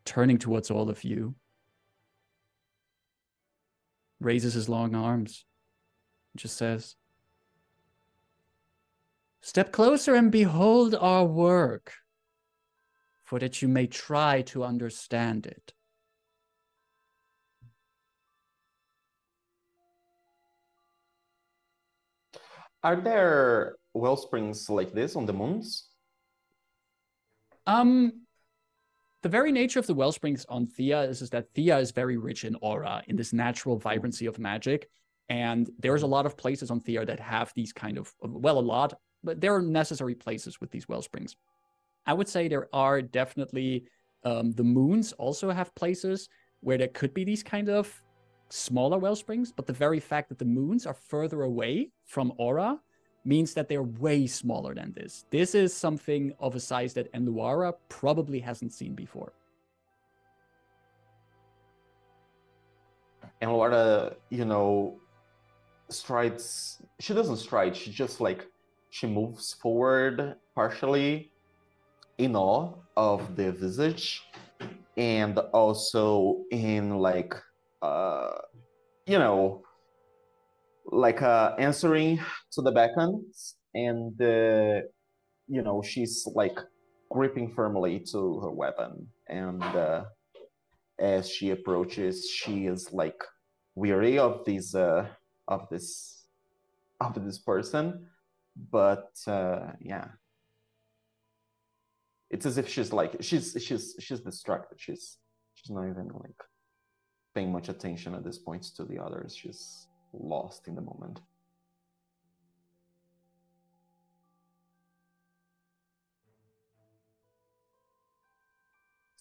turning towards all of you, raises his long arms, and just says, "Step closer and behold our work, for that you may try to understand it." Are there well springs like this on the moons? The very nature of the well springs on Thea is that Thea is very rich in aura, in this natural vibrancy of magic. And there's a lot of places on Thea that have these kind of, well, a lot, but there are necessary places with these well springs. I would say there are definitely the moons also have places where there could be these kind of smaller well springs, but the very fact that the moons are further away from Aura means that they're way smaller than this. This is something of a size that Enluara probably hasn't seen before. And Laura, you know, strides. She doesn't stride. She just like she moves forward partially in awe of the visage, and also in like, you know, like answering to the beckons, and you know, she's like gripping firmly to her weapon, and as she approaches, she is like weary of this of this of this person, but yeah, it's as if she's like she's distracted. She's not even like paying much attention at this point to the others. She's lost in the moment.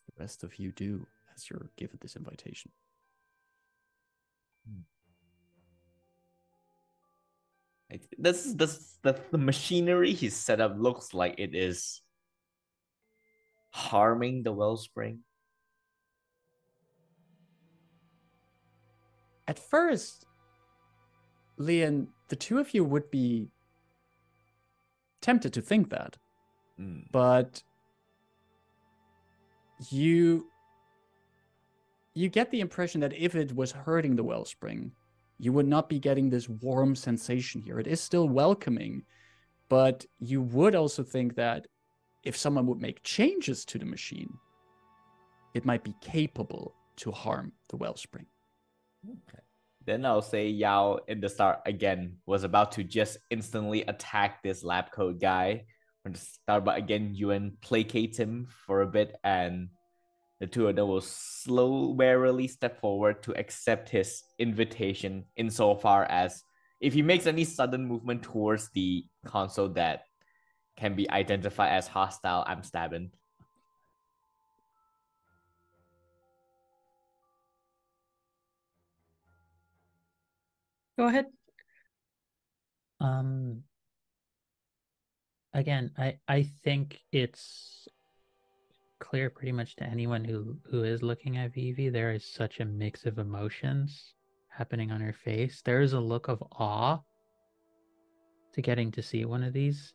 The rest of you do as you're given this invitation. The machinery he's set up looks like it is harming the wellspring. At first, Leon, the two of you would be tempted to think that, but you get the impression that if it was hurting the wellspring, you would not be getting this warm sensation here. It is still welcoming, but you would also think that if someone would make changes to the machine, it might be capable to harm the wellspring. Okay. Then I'll say Yao in the start again was about to just instantly attack this lab coat guy from the start, but again Yuan placate him for a bit, and the two of them will warily step forward to accept his invitation insofar as if he makes any sudden movement towards the console that can be identified as hostile, I'm stabbing. Go ahead. Again, I think it's clear pretty much to anyone who is looking at Vivi, there is such a mix of emotions happening on her face. There is a look of awe to getting to see one of these.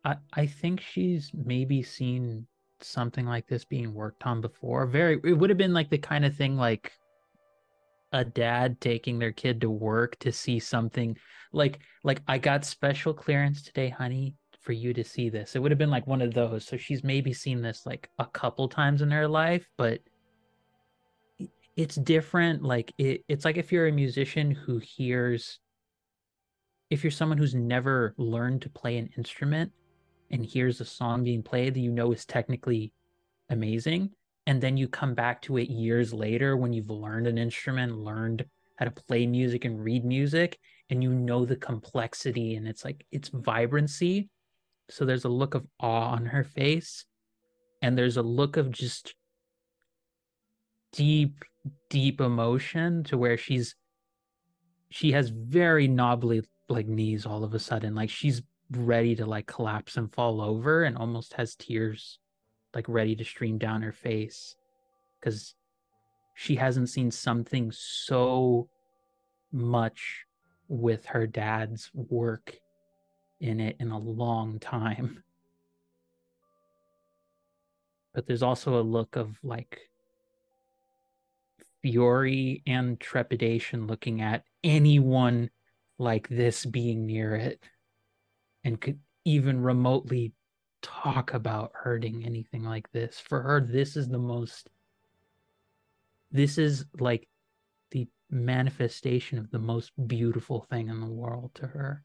I think she's maybe seen something like this being worked on before. It would have been like the kind of thing like a dad taking their kid to work to see something like I got special clearance today, honey, for you to see this. It would have been like one of those. So she's maybe seen this like a couple times in her life, but it's different. Like it's like if you're a musician who hears, if you're someone who's never learned to play an instrument and hears a song being played that you know is technically amazing, and then you come back to it years later when you've learned an instrument, learned how to play music and read music, and you know the complexity and it's like its vibrancy. So there's a look of awe on her face, and there's a look of just deep emotion to where she has very knobbly like knees all of a sudden, like she's ready to like collapse and fall over, and almost has tears like ready to stream down her face because she hasn't seen something so much with her dad's work in it in a long time. But there's also a look of like fury and trepidation looking at anyone like this being near it and could even remotely talk about hurting anything like this. For her, this is like the manifestation of the most beautiful thing in the world to her.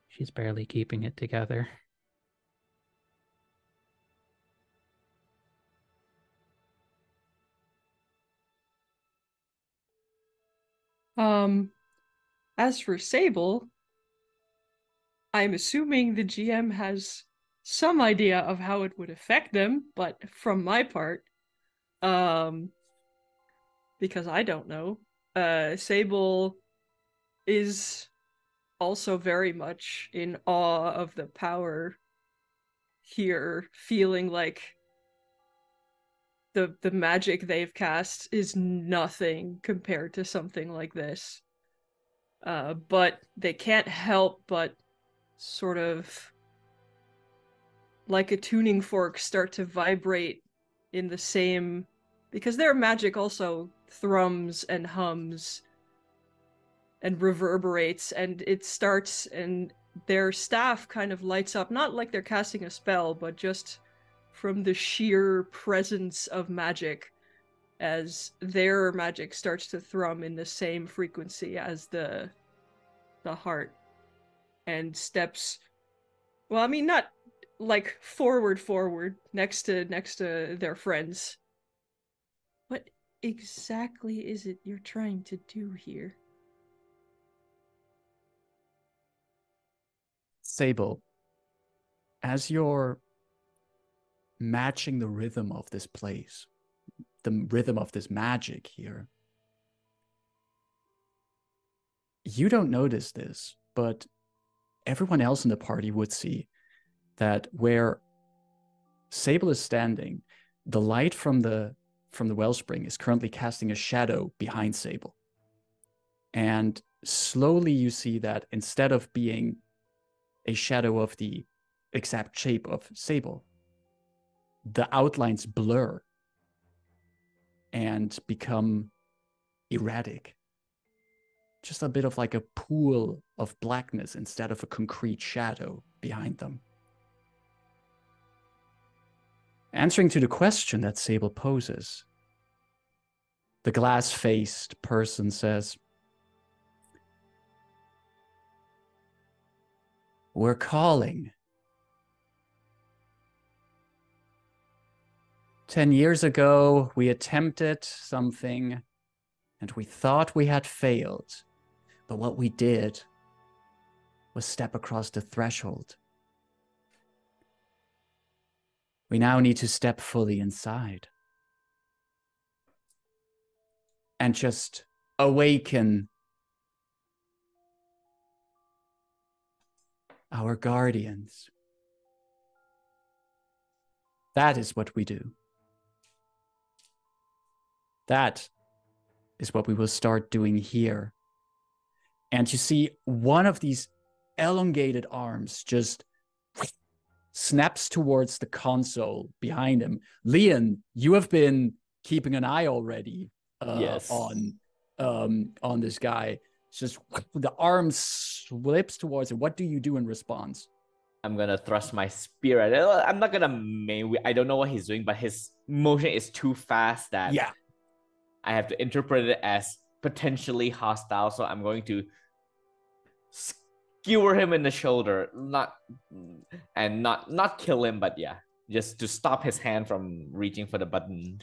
She's barely keeping it together. As for Sable, I'm assuming the GM has some idea of how it would affect them, but from my part, because I don't know, Sable is also very much in awe of the power here, feeling like the magic they've cast is nothing compared to something like this. But they can't help but sort of, like a tuning fork, start to vibrate in the same, because their magic also thrums and hums and reverberates, and it starts, and their staff kind of lights up, not like they're casting a spell, but just from the sheer presence of magic, as their magic starts to thrum in the same frequency as the heart, and steps, well, I mean, not like forward next to their friends. What exactly is it you're trying to do here? Sable, as you're matching the rhythm of this place, the rhythm of this magic here, you don't notice this, but everyone else in the party would see that where Sable is standing, the light from the wellspring is currently casting a shadow behind Sable. And slowly you see that instead of being a shadow of the exact shape of Sable, the outlines blur and become erratic. Just a bit of like a pool of blackness instead of a concrete shadow behind them. Answering to the question that Sable poses, the glass-faced person says, "We're calling. 10 years ago, we attempted something, and we thought we had failed. But what we did was step across the threshold. We now need to step fully inside and just awaken our guardians. That is what we do. That is what we will start doing here." And you see one of these elongated arms just snaps towards the console behind him. Leon, you have been keeping an eye already Yes. on this guy. It's just the arm slips towards him. What do you do in response? I'm gonna thrust my spear at it. I'm not gonna main. I don't know what he's doing, but his motion is too fast that I have to interpret it as potentially hostile. So I'm going to skewer him in the shoulder, not kill him, but yeah, just to stop his hand from reaching for the button.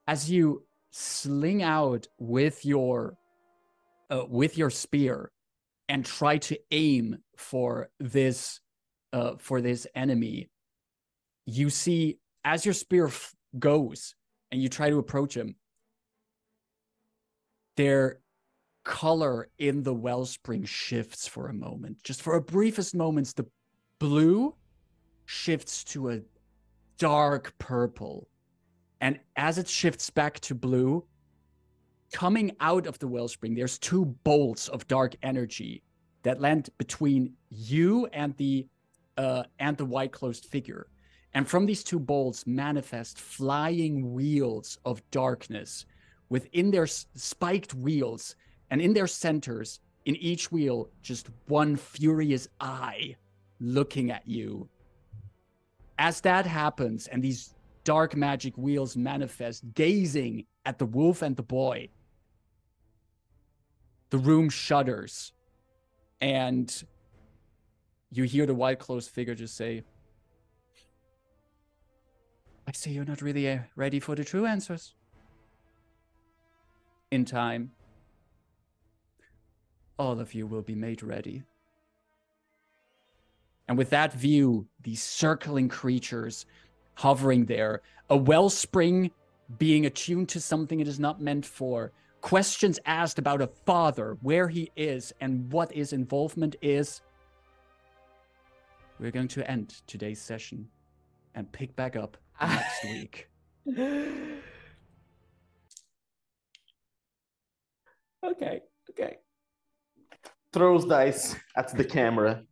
As you sling out with your spear and try to aim for this enemy, you see as your spear goes and you try to approach him, their color in the wellspring shifts for a moment. Just for a briefest moments, the blue shifts to a dark purple. And as it shifts back to blue, coming out of the wellspring, there's two bolts of dark energy that land between you and the white-clothed figure. And from these two bolts manifest flying wheels of darkness. Within their spiked wheels and in their centers, in each wheel, just one furious eye looking at you. As that happens and these dark magic wheels manifest, gazing at the wolf and the boy, the room shudders, and you hear the white-clothed figure just say, "I see you're not really ready for the true answers." In time, all of you will be made ready. And with that view, these circling creatures hovering there, a wellspring being attuned to something it is not meant for, questions asked about a father, where he is, and what his involvement is. We're going to end today's session and pick back up next week. Okay. Throws dice at the camera.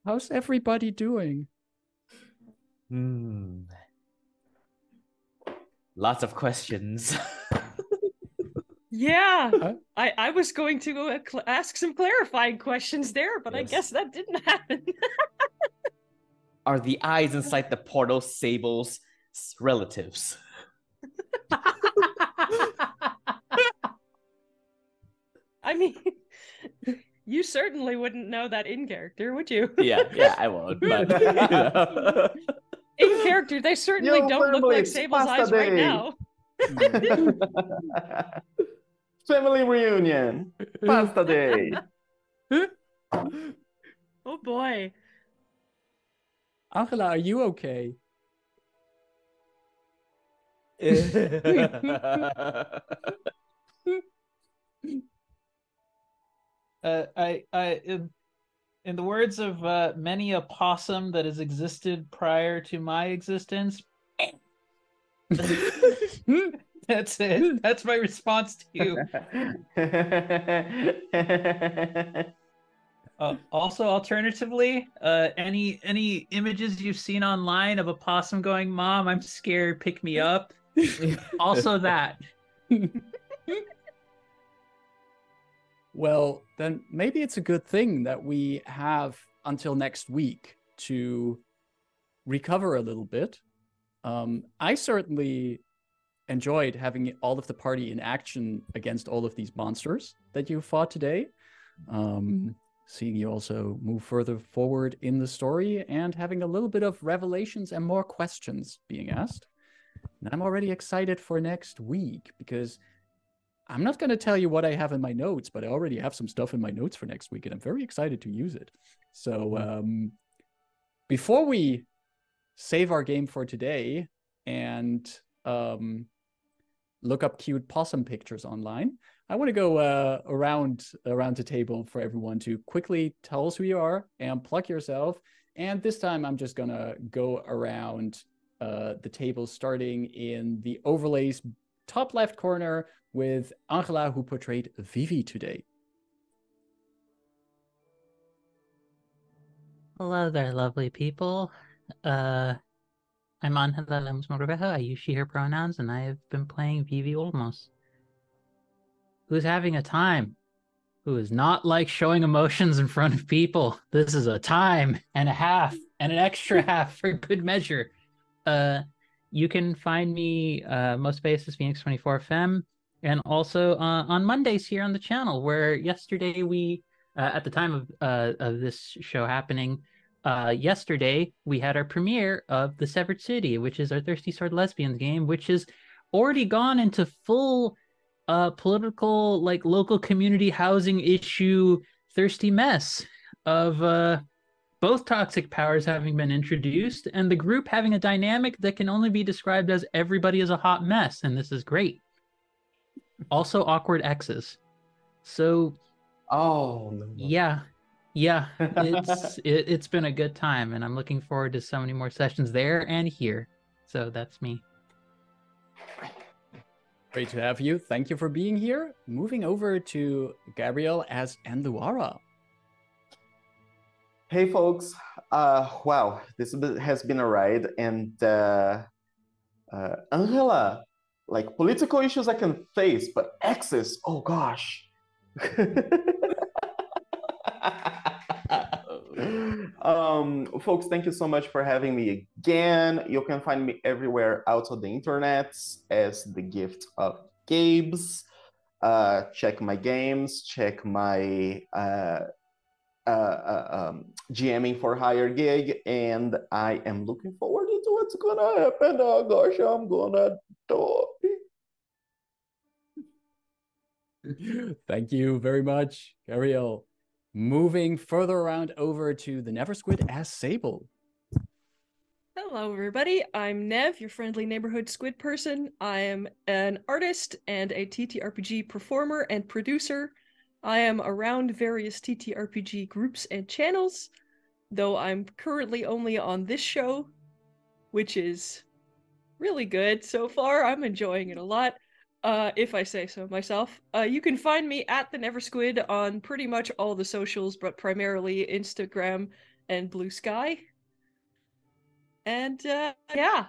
How's everybody doing? Lots of questions. Yeah, I was going to ask some clarifying questions there, but I Yes. guess that didn't happen. Are the eyes inside the portal Sable's relatives? I mean, you certainly wouldn't know that in character, would you? Yeah, I won't. But you know. In character, they certainly Yo, don't look like families, Sable's pasta eyes right day. now. Family reunion. Pasta day. Oh boy. Angela, are you okay? In the words of many a possum that has existed prior to my existence, that's it. That's my response to you. Also, alternatively, any images you've seen online of a possum going, "Mom, I'm scared, pick me up." Also that. Well, then maybe it's a good thing that we have until next week to recover a little bit. I certainly enjoyed having all of the party in action against all of these monsters that you fought today. Seeing you also move further forward in the story and having a little bit of revelations and more questions being asked. And I'm already excited for next week because I'm not going to tell you what I have in my notes, but I already have some stuff in my notes for next week, and I'm very excited to use it. So before we save our game for today and look up cute possum pictures online, I want to go around the table for everyone to quickly tell us who you are and plug yourself. And this time I'm just going to go around the table, starting in the overlays top left corner with Angela, who portrayed Vivi today. Hello there, lovely people. I'm Angela Lemos-Mogrovejo. I use she, her pronouns, and I have been playing Vivi Olmos, who's having a time, who is not like showing emotions in front of people. This is a time and a half and an extra half for good measure. You can find me most spaces Phoenix24 Femme, and also on Mondays here on the channel, where yesterday we, at the time of this show happening, yesterday we had our premiere of The Severed City, which is our Thirsty Sword Lesbians game, which has already gone into full political, like, local community housing issue thirsty mess of both toxic powers having been introduced and the group having a dynamic that can only be described as everybody is a hot mess, and this is great. Also awkward exes. So Oh, no. yeah, it's been a good time, and I'm looking forward to so many more sessions there and here. So that's me. Great to have you. Thank you for being here. Moving over to Gabriel as Enluara. Hey, folks. Wow, this has been a ride. And Angela, like, political issues I can face, but exes, oh gosh. Folks, thank you so much for having me again. You can find me everywhere out of the internet as the Gift of Gabes. Check my games, check my GMing for Hire gig, and I am looking forward to what's gonna happen. Oh gosh, I'm gonna die. Thank you very much, Ariel. Moving further around over to the Never Squid as Sable. Hello, everybody. I'm Nev, your friendly neighborhood squid person. I am an artist and a TTRPG performer and producer. I am around various TTRPG groups and channels, though I'm currently only on this show, which is really good so far. I'm enjoying it a lot, if I say so myself. You can find me at the Never Squid on pretty much all the socials, but primarily Instagram and Blue Sky. And yeah,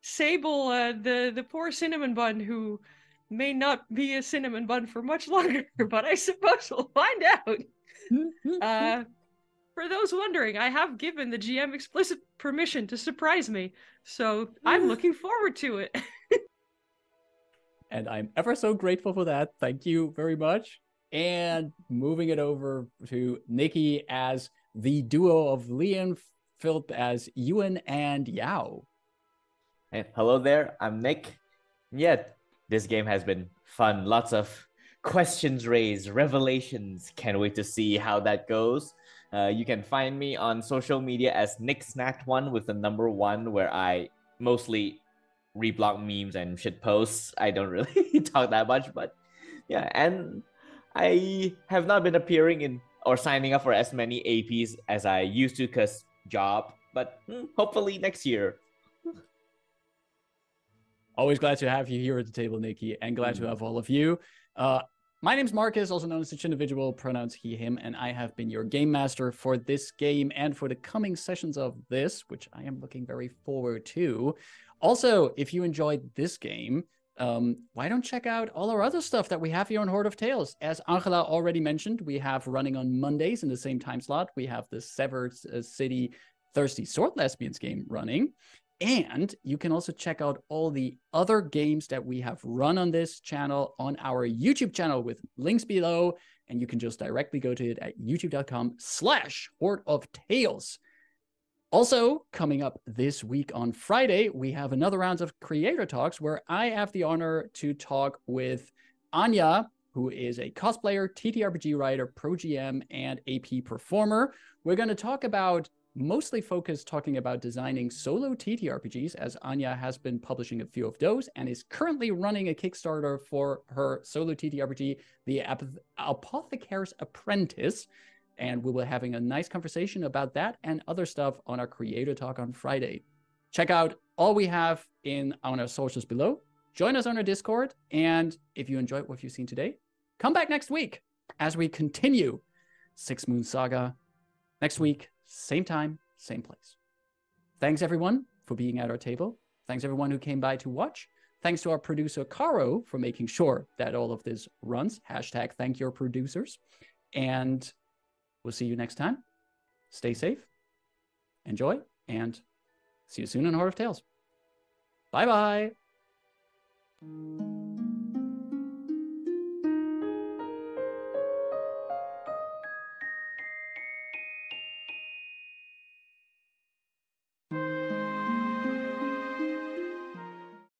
Sable, the poor cinnamon bun who may not be a cinnamon bun for much longer, but I suppose we'll find out. For those wondering, I have given the GM explicit permission to surprise me, so I'm looking forward to it. And I'm ever so grateful for that. Thank you very much. And moving it over to Nikki as the duo of Liam, Philip as Ewan and Yao. Hey, hello there, I'm Nick. Yeah, this game has been fun. Lots of questions raised, revelations. Can't wait to see how that goes. You can find me on social media as NickSnacked1 with the number 1, where I mostly reblog memes and shit posts. I don't really talk that much, but yeah, and I have not been appearing in or signing up for as many APs as I used to because job, but hopefully next year. Always glad to have you here at the table, Nikki, and glad to have all of you. My name's Marcus, also known as Such Individual, pronouns he, him, and I have been your game master for this game and for the coming sessions of this, which I am looking very forward to. Also, if you enjoyed this game, why don't check out all our other stuff that we have here on Horde of Tales? As Angela already mentioned, we have running on Mondays in the same time slot. We have the Severed City Thirsty Sword Lesbians game running. And you can also check out all the other games that we have run on this channel on our YouTube channel with links below. And you can just directly go to it at youtube.com/Horde of Tales. Also, coming up this week on Friday, we have another round of creator talks where I have the honor to talk with Anya, who is a cosplayer, TTRPG writer, pro GM, and AP performer. We're going to talk about mostly focused talking about designing solo TTRPGs, as Anya has been publishing a few of those and is currently running a Kickstarter for her solo TTRPG, The Apothecary's Apprentice. And we will be having a nice conversation about that and other stuff on our Creator Talk on Friday. Check out all we have on our socials below. Join us on our Discord. And if you enjoyed what you've seen today, come back next week as we continue Six Moon Saga. Next week, same time, same place. Thanks, everyone, for being at our table. Thanks, everyone who came by to watch. Thanks to our producer, Caro, for making sure that all of this runs. # thank your producers. And we'll see you next time. Stay safe, enjoy, and see you soon on Horde of Tales. Bye-bye.